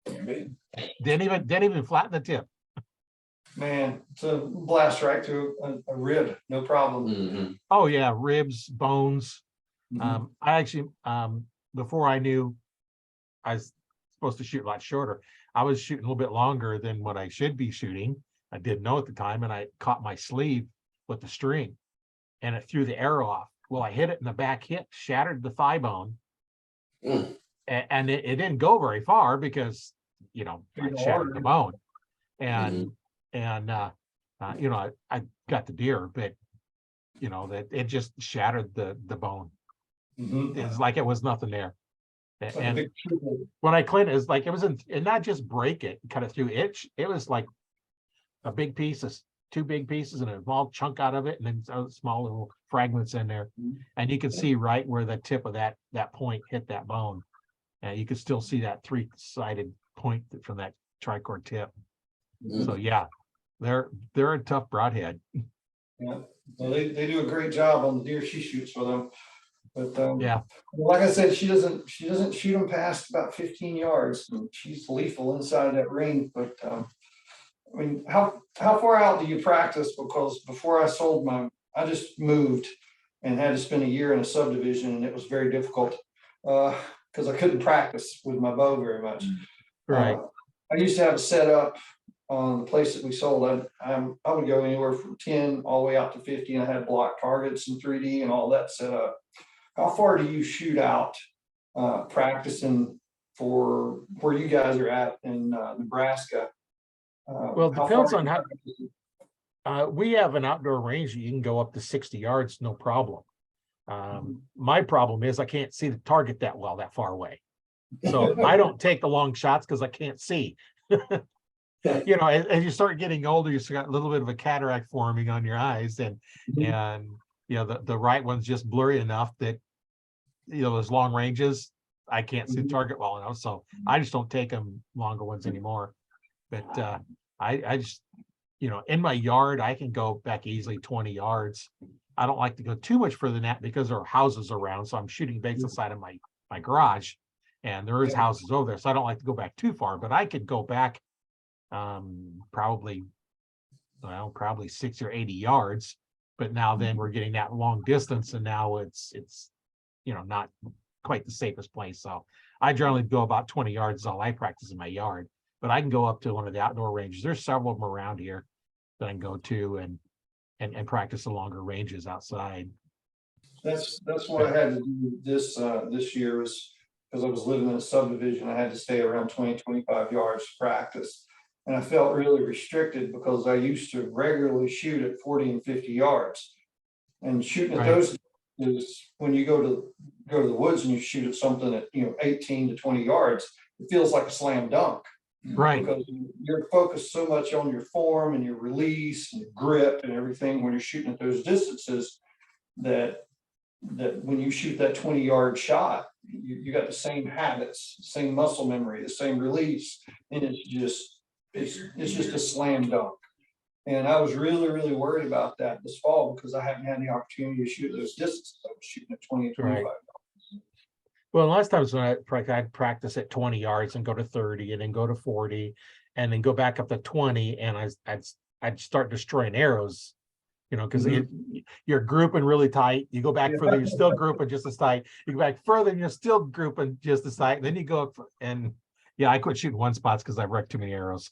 Speaker 1: Didn't even flatten the tip.
Speaker 2: Man, it's a blast right through a rib, no problem.
Speaker 1: Oh yeah, ribs, bones.
Speaker 2: Mhm.
Speaker 1: I actually, before I knew I was supposed to shoot a lot shorter, I was shooting a little bit longer than what I should be shooting. I didn't know at the time, and I caught my sleeve with the string, and it threw the arrow off. Well, I hit it in the back hip, shattered the thigh bone, and it didn't go very far because, you know, I shattered the bone, and you know, I got the deer, but you know that it just shattered the bone. It's like it was nothing there.
Speaker 2: It's like a
Speaker 1: And
Speaker 2: big triple.
Speaker 1: when I cleaned it, it's like it was and not just break it, cut it through it was like a big pieces, 2 big pieces and a small chunk out of it, and then small little fragments in there. And you can see right where the tip of that point hit that bone. And you can still see that 3-sided point from that tricord tip. So yeah, they're a tough broadhead.
Speaker 2: Yeah, well, they do a great job on the deer she shoots for them. But
Speaker 1: Yeah.
Speaker 2: like I said, she doesn't shoot them past about 15 yards. And she's lethal inside that ring. But I mean, how far out do you practice? Because before I sold I just moved and had to spend a year in a subdivision, and it was very difficult because I couldn't practice with my bow very much.
Speaker 1: Right.
Speaker 2: I used to have a setup on the place that we sold. I would go anywhere from 10 all the way out to 50, and I had block targets and 3D and all that set up. How far do you shoot out practicing for where you guys are at in Nebraska?
Speaker 1: Well, it depends on how we have an outdoor range that you can go up to 60 yards, no problem. My problem is I can't see the target that well, that far away. So I don't take the long shots because I can't see. You know, as you start getting older, you've got a little bit of a cataract forming on your eyes, and you know, the right one's just blurry enough that, you know, those long ranges, I can't see the target well enough. So I just don't take them longer ones anymore. But I just, you know, in my yard, I can go back easily 20 yards. I don't like to go too much further than that because there are houses around. So I'm shooting based outside of my garage, and there is houses over there. So I don't like to go back too far, but I could go back probably 60 or 80 yards. But now then we're getting that long distance, and now it's you know, not quite the safest place. So I generally go about 20 yards is all I practice in my yard, but I can go up to one of the outdoor ranges. There's several of them around here that I can go to and practice the longer ranges outside.
Speaker 2: That's what I had to do this year, was because I was living in a subdivision. I had to stay around 20-25 yards to practice. And I felt really restricted because I used to regularly shoot at 40 and 50 yards. And shooting at those is when you go to the woods and you shoot at something at 18 to 20 yards, it feels like a slam dunk.
Speaker 1: Right.
Speaker 2: Because you're focused so much on your form and your release and your grip and everything when you're shooting at those distances that when you shoot that 20-yard shot, you got the same habits, same muscle memory, the same release, and it's just a slam dunk. And I was really, really worried about that this fall because I haven't had the opportunity to shoot those distances. I was shooting at 20 and 25.
Speaker 1: Right. Well, last times when I'd practice at 20 yards and go to 30 and then go to 40 and then go back up to 20 and I'd start destroying arrows, you know, because you're grouping really tight. You go back further, you're still grouping just as tight. You go back further, and you're still grouping just as tight. And then you go up and yeah, I quit shooting one spots because I've wrecked too many arrows.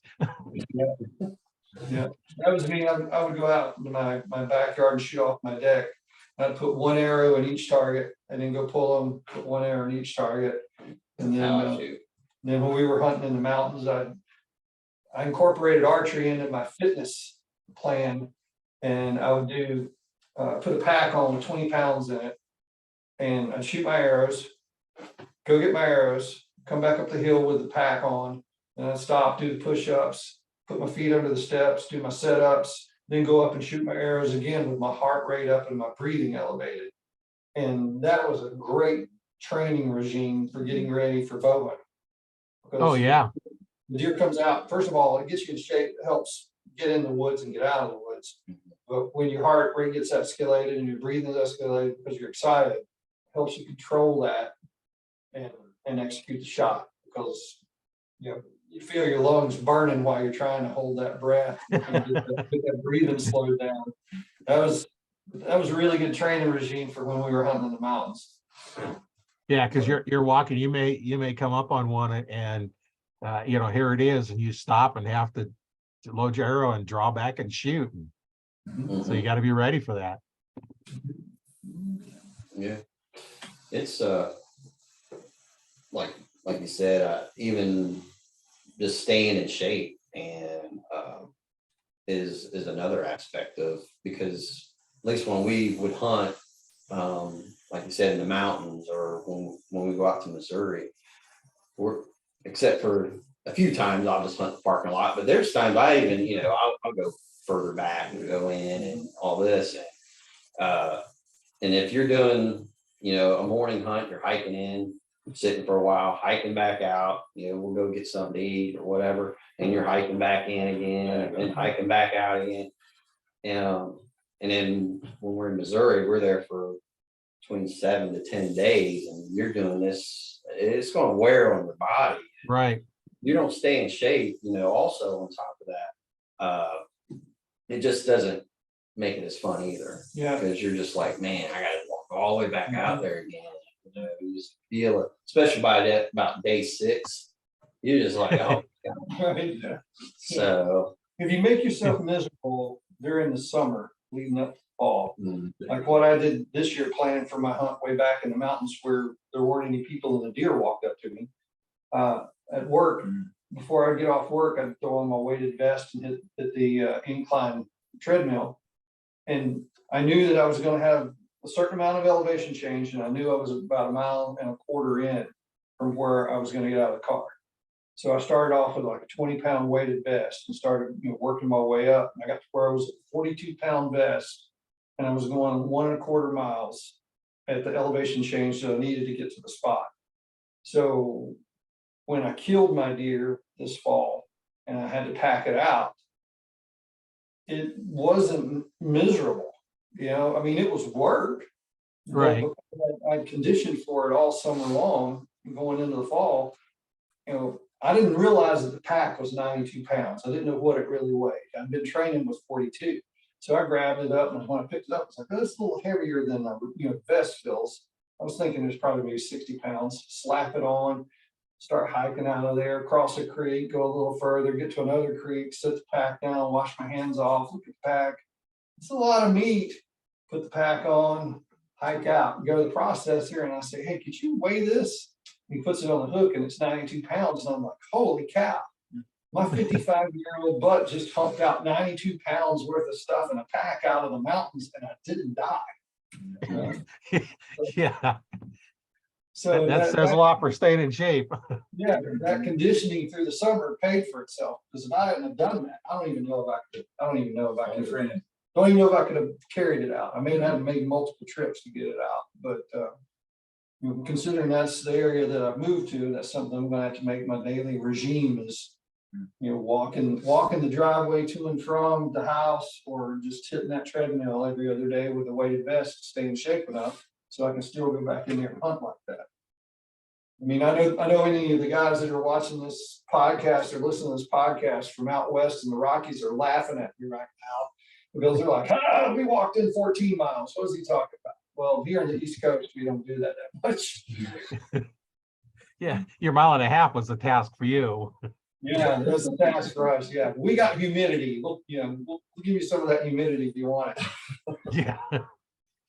Speaker 2: Yeah, that was me. I would go out into my backyard and shoot off my deck. I'd put one arrow in each target and then go pull them, put one arrow in each target. And then when we were hunting in the mountains, I incorporated archery into my fitness plan. And I would do, put a pack on with 20 pounds in it. And I'd shoot my arrows, go get my arrows, come back up the hill with the pack on, and I'd stop, do the push-ups, put my feet under the steps, do my setups, then go up and shoot my arrows again with my heart rate up and my breathing elevated. And that was a great training regime for getting ready for bow hunting.
Speaker 1: Oh yeah.
Speaker 2: The deer comes out, first of all, it gets you in shape, it helps get in the woods and get out of the woods. But when your heart rate gets escalated and your breathing is escalated because you're excited, it helps you control that and execute the shot, because you feel your lungs burning while you're trying to hold that breath and get that breathing slowed down. That was a really good training regime for when we were hunting in the mountains.
Speaker 1: Yeah, because you're walking, you may come up on one and here it is, and you stop and have to load your arrow and draw back and shoot. So you got to be ready for that.
Speaker 4: Yeah, it's like you said, even just staying in shape and is another aspect of, because at least when we would hunt, like you said, in the mountains, or when we go out to Missouri, except for a few times I'll just hunt the parking lot, but there's times I even, I'll go further back and go in and all this. And if you're doing, a morning hunt, you're hiking in, sitting for a while, hiking back out, we'll go get something to eat or whatever, and you're hiking back in again and hiking back out again. And then when we're in Missouri, we're there for between 7 to 10 days, and you're doing this, it's going to wear on your body.
Speaker 1: Right.
Speaker 4: You don't stay in shape, also on top of that. It just doesn't make it as fun either. Yeah. Because you're just like, man, I got to walk all the way back out there again. You just feel it, especially by about day 6. You're just like, oh,
Speaker 2: right.
Speaker 4: So
Speaker 2: if you make yourself miserable during the summer leading up to fall, like what I did this year, planning for my hunt way back in the mountains where there weren't any people and the deer walked up to me at work. Before I get off work, I'd throw on my weighted vest and hit the incline treadmill. And I knew that I was going to have a certain amount of elevation change, and I knew I was about 1.25 miles in from where I was going to get out of the car. So I started off with like a 20-pound weighted vest and started working my way up. And I got to where I was at 42-pound vest, and I was going 1.25 miles at the elevation change that I needed to get to the spot. So when I killed my deer this fall and I had to pack it out, it wasn't miserable. I mean, it was work.
Speaker 1: Right.
Speaker 2: I conditioned for it all summer long, going into the fall. I didn't realize that the pack was 92 pounds. I didn't know what it really weighed. I've been training with 42. So I grabbed it up, and when I picked it up, I was like, oh, it's a little heavier than the vest feels. I was thinking there's probably maybe 60 pounds. Slap it on, start hiking out of there, cross a creek, go a little further, get to another creek, set the pack down, wash my hands off, look at the pack. It's a lot of meat. Put the pack on, hike out, go to the processor, and I say, hey, could you weigh this? He puts it on the hook, and it's 92 pounds. And I'm like, holy cow. My 55-year-old butt just humped out 92 pounds worth of stuff in a pack out of the mountains, and I didn't die.
Speaker 1: Yeah.
Speaker 2: So
Speaker 1: That says a lot for staying in shape.
Speaker 2: yeah, that conditioning through the summer paid for itself, because if I hadn't have done that, I don't even know if I could, don't even know if I could have carried it out. I may have made multiple trips to get it out, but, considering that's the area that I've moved to, that's something I'm gonna have to make my daily regime is, walking the driveway to and from the house, or just hitting that treadmill every other day with a weighted vest to stay in shape enough, so I can still go back in there and hunt like that. I mean, I know any of the guys that are watching this podcast or listening to this podcast from out west in the Rockies are laughing at me right now, because they're like, we walked in 14 miles. What is he talking about? Well, here on the East Coast, we don't do that much.
Speaker 1: Yeah, your mile and a half was a task for you.
Speaker 2: Yeah, that's a task for us. Yeah, we got humidity. We'll give you some of that humidity if you want it.
Speaker 1: Yeah.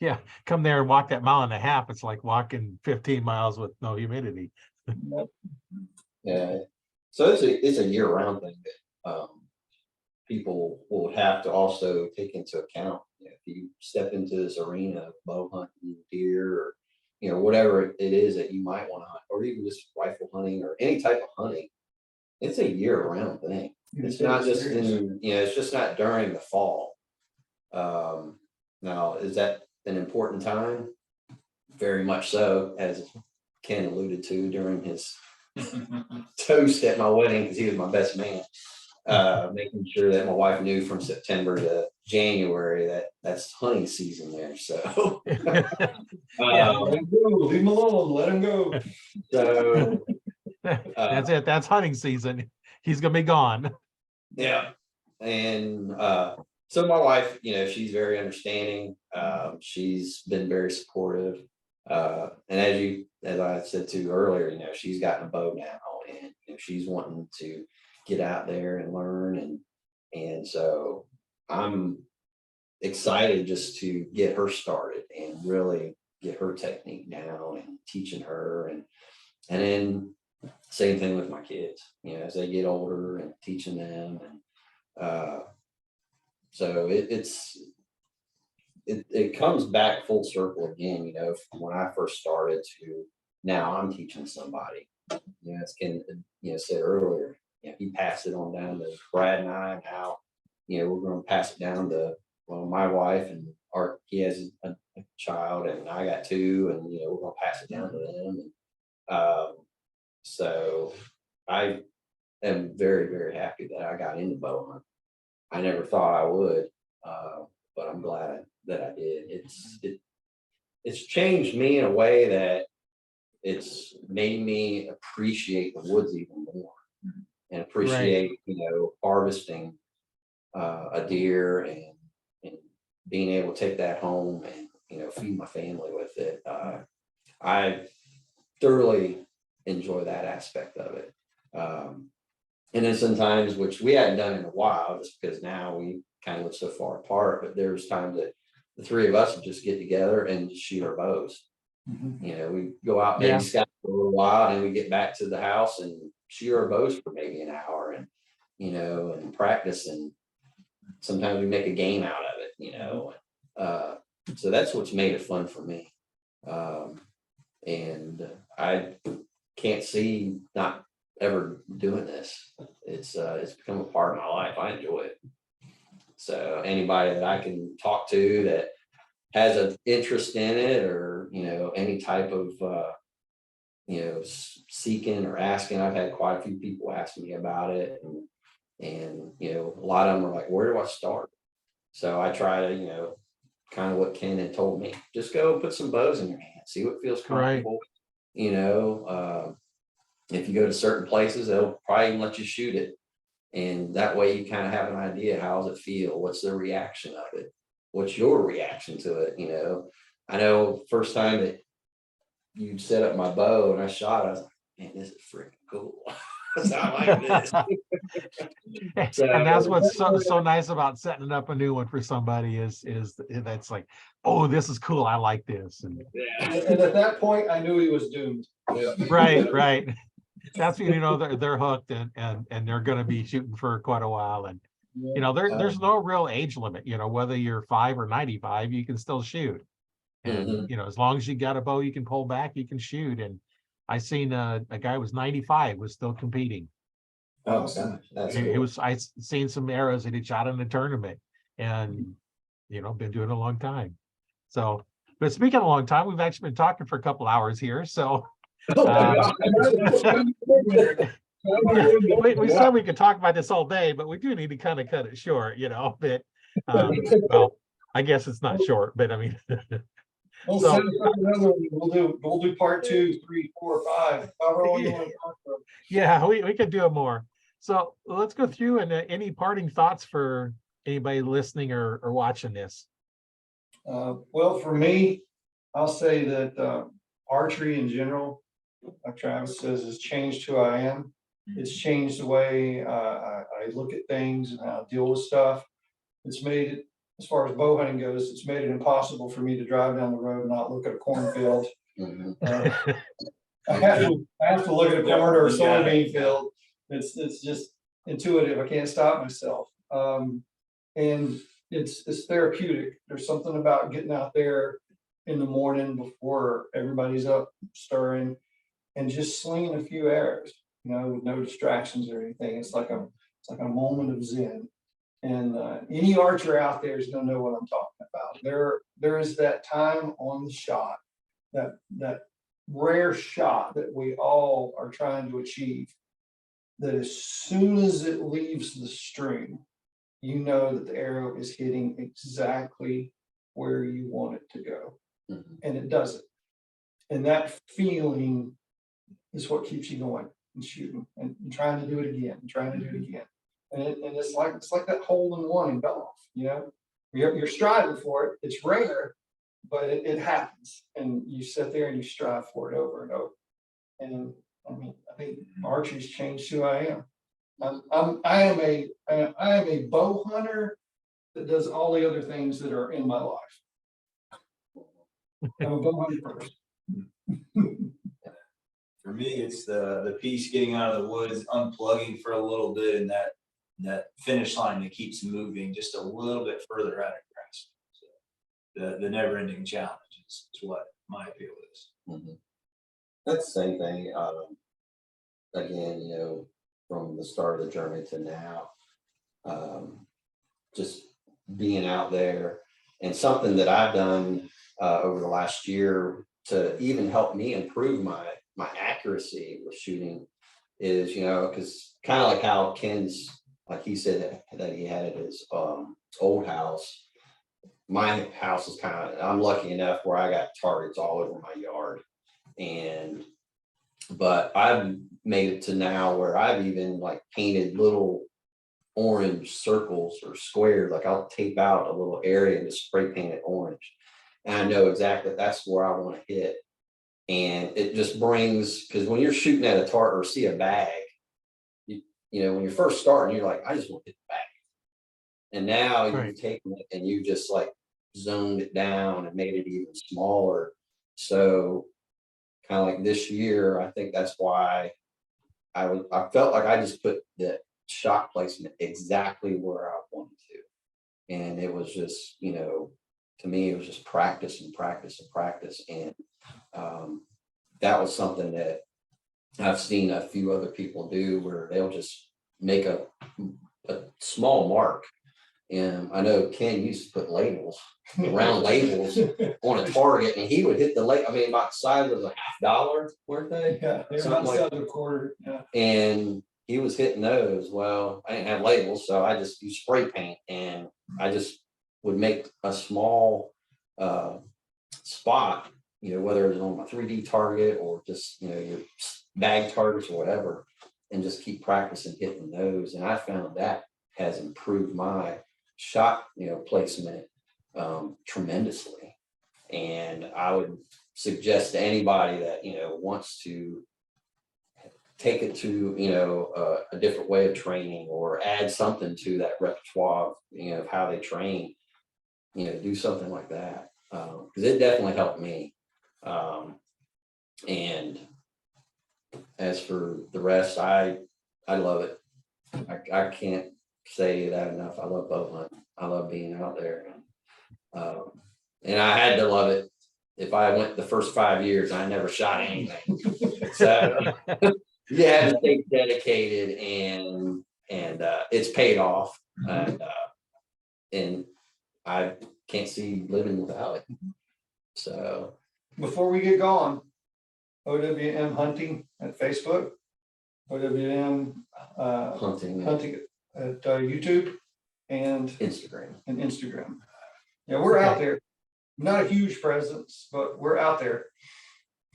Speaker 1: Yeah, come there and walk that mile and a half. It's like walking 15 miles with no humidity.
Speaker 4: Yeah, so it's a year round thing that people will have to also take into account. If you step into this arena of bow hunting, deer, or whatever it is that you might want to hunt, or even just rifle hunting or any type of hunting, it's a year round thing. It's not just it's just not during the fall. Now, is that an important time? Very much so, as Ken alluded to during his toast at my wedding, because he was my best man. Making sure that my wife knew from September to January that that's hunting season there. So
Speaker 2: leave him alone, let him go.
Speaker 4: So
Speaker 1: that's it. That's hunting season. He's gonna be gone.
Speaker 4: Yeah, and so my wife, she's very understanding. She's been very supportive, and as I said to you earlier, she's gotten a bow now, and she's wanting to get out there and learn, and so I'm excited just to get her started and really get her technique down and teaching her, and then same thing with my kids, as they get older and teaching them, and so it comes back full circle again, when I first started to now I'm teaching somebody. As Ken said earlier, he passed it on down to Brad and I. Now, we're going to pass it down to my wife, and he has a child, and I got two, and we're going to pass it down to them. And, so I am very, very happy that I got into bow hunting. I never thought I would, but I'm glad that I did. It's changed me in a way that it's made me appreciate the woods even more, and appreciate, harvesting a deer and being able to take that home and, feed my family with it. I thoroughly enjoy that aspect of it. And then sometimes, which we hadn't done in a while, just because now we kind of live so far apart, but there's times that the three of us would just get together and shoot our bows. We go out maybe scout for a little while, and we get back to the house and shoot our bows for maybe an hour, and and practice, and sometimes we make a game out of it. So that's what's made it fun for me, and I can't see not ever doing this. It's become a part of my life. I enjoy it. So anybody that I can talk to that has an interest in it, or any type of seeking or asking, I've had quite a few people ask me about it, and a lot of them are like, where do I start? So I try to kind of what Ken had told me, just go put some bows in your hand, see what feels comfortable. If you go to certain places, they'll probably even let you shoot it. And that way you kind of have an idea, how does it feel? What's the reaction of it? What's your reaction to it? I know first time that you set up my bow and I shot, I was like, man, this is freaking cool. So I like this.
Speaker 1: And that's what's so nice about setting up a new one for somebody is that's like, oh, this is cool. I like this. And
Speaker 2: at that point, I knew he was doomed.
Speaker 1: Right. That's when they're hooked, and they're going to be shooting for quite a while. And there's no real age limit. Whether you're 5 or 95, you can still shoot. And,
Speaker 4: Mhm.
Speaker 1: you know, as long as you got a bow you can pull back, you can shoot. And I seen a guy was 95, was still competing.
Speaker 4: Oh, gosh, that's
Speaker 1: He
Speaker 4: cool.
Speaker 1: was, I seen some arrows that he shot in the tournament, and, you know, been doing it a long time. So, but speaking of a long time, we've actually been talking for a couple hours here. So we said we could talk about this all day, but we do need to kind of cut it short, you know, but well, I guess it's not short, but I mean,
Speaker 2: We'll
Speaker 1: So-
Speaker 2: set up another one. We'll do part 2, 3, 4, 5, however long you want to talk about.
Speaker 1: yeah, we could do it more. So let's go through, and any parting thoughts for anybody listening or watching this?
Speaker 2: Well, for me, I'll say that archery in general, like Travis says, has changed who I am. It's changed the way I look at things and how I deal with stuff. It's made it, as far as bow hunting goes, it's made it impossible for me to drive down the road and not look at a cornfield.
Speaker 4: Mhm.
Speaker 2: I have to look at a corn or a soybean field. It's just intuitive. I can't stop myself. And it's therapeutic. There's something about getting out there in the morning before everybody's up stirring and just slinging a few arrows, you know, with no distractions or anything. It's like a moment of zen. And any archer out there is going to know what I'm talking about. There is that time on the shot, that rare shot that we all are trying to achieve, that as soon as it leaves the string, you know that the arrow is hitting exactly where you want it to go.
Speaker 4: Mhm.
Speaker 2: And it does it. And that feeling is what keeps you going and shooting and trying to do it again, and trying to do it again. And it's like that hole in one in golf, you know, you're striving for it. It's rare, but it happens, and you sit there and you strive for it over and over. And I mean, I think archery's changed who I am. I am a bow hunter that does all the other things that are in my life. I'm a bow hunter first.
Speaker 3: For me, it's the piece getting out of the woods, unplugging for a little bit, and that finish line that keeps moving just a little bit further out of grasp. So the never ending challenge is what my appeal is.
Speaker 4: Mhm. That's the same thing. Again, you know, from the start of the journey to now, just being out there, and something that I've done over the last year to even help me improve my accuracy with shooting is, you know, because kind of like how Ken's, like he said that he had at his old house. My house is kind of, I'm lucky enough where I got targets all over my yard. But I've made it to now where I've even like painted little orange circles or squares. Like I'll tape out a little area and just spray paint it orange. And I know exactly that's where I want to hit. And it just brings, because when you're shooting at a target or see a bag, you know, when you're first starting, you're like, I just want to hit the bag. And now
Speaker 1: Right.
Speaker 4: you've taken it and you just like zoned it down and made it even smaller. So kind of like this year, I think that's why I felt like I just put the shot placement exactly where I wanted to. And it was just, you know, to me, it was just practice and practice and practice. And that was something that I've seen a few other people do where they'll just make a small mark. And I know Ken used to put labels, round labels on a target, and he would hit the I mean, about the size of $50, weren't they?
Speaker 2: Yeah, they're
Speaker 4: Something
Speaker 2: about
Speaker 4: like-
Speaker 2: 7.25. Yeah.
Speaker 4: And he was hitting those. Well, I didn't have labels, so I just used spray paint, and I just would make a small spot, you know, whether it was on my 3D target or just, you know, your bag targets or whatever, and just keep practicing hitting those. And I found that has improved my shot, you know, placement tremendously. And I would suggest to anybody that, you know, wants to take it to, you know, a different way of training or add something to that repertoire, you know, of how they train, you know, do something like that. Because it definitely helped me. And as for the rest, I love it. I can't say that enough. I love bow hunting. I love being out there. And I had to love it if I went the first 5 years, I never shot anything. So you have to stay dedicated, and it's paid off. And I can't see living without it. So
Speaker 2: Before we get going, OWM Hunting at Facebook, OWM
Speaker 4: hunting,
Speaker 2: Hunting at YouTube and
Speaker 4: Instagram.
Speaker 2: Instagram. Yeah, we're out there. Not a huge presence, but we're out there.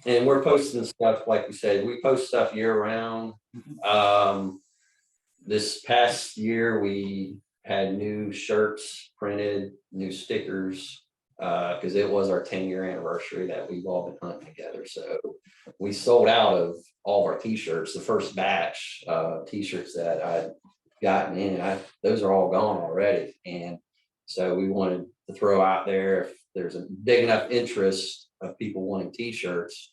Speaker 4: And we're posting stuff, like we said, we post stuff year round. This past year, we had new shirts printed, new stickers, because it was our 10-year anniversary that we've all been hunting together. So we sold out of all of our t-shirts. The first batch of t-shirts that I'd gotten in, those are all gone already. And so we wanted to throw out there, if there's a big enough interest of people wanting t-shirts,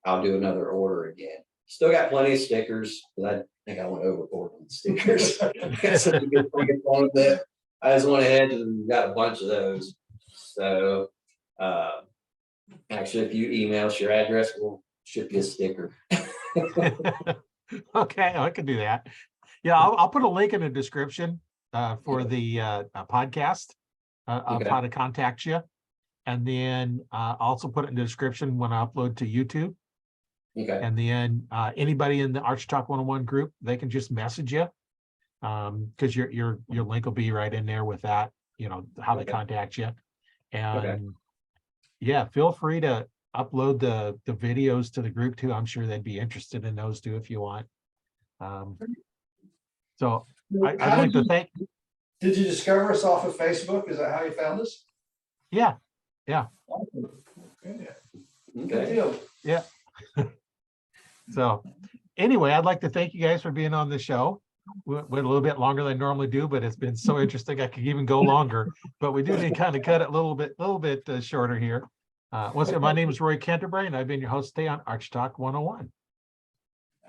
Speaker 4: I'll do another order again. Still got plenty of stickers, because I think I went overboard with stickers. Got such a good freaking fun with it. I just went ahead and got a bunch of those. So actually, if you email us your address, we'll ship you a sticker.
Speaker 1: Okay, I can do that. Yeah, I'll put a link in the description for the podcast of
Speaker 4: Okay.
Speaker 1: how to contact you. And then also put it in the description when I upload to YouTube.
Speaker 4: Okay.
Speaker 1: And then anybody in the Archery Talk 101 group, they can just message you. Because your link will be right in there with that, how they
Speaker 4: Okay.
Speaker 1: contact you. And yeah, feel free to upload the videos to the group too. I'm sure they'd be interested in those too if you want. So I'd
Speaker 2: How
Speaker 1: like
Speaker 2: did
Speaker 1: to thank.
Speaker 2: Did you discover us off of Facebook? Is that how you found us?
Speaker 1: Yeah,
Speaker 2: Awesome. Good
Speaker 4: Okay.
Speaker 2: deal.
Speaker 1: yeah. So anyway, I'd like to thank you guys for being on the show. We went a little bit longer than I normally do, but it's been so interesting. I could even go longer, but we do need to kind of cut it a little bit shorter here. Once again, my name is Roy Canterbury, and I've been your host today on Archery Talk 101.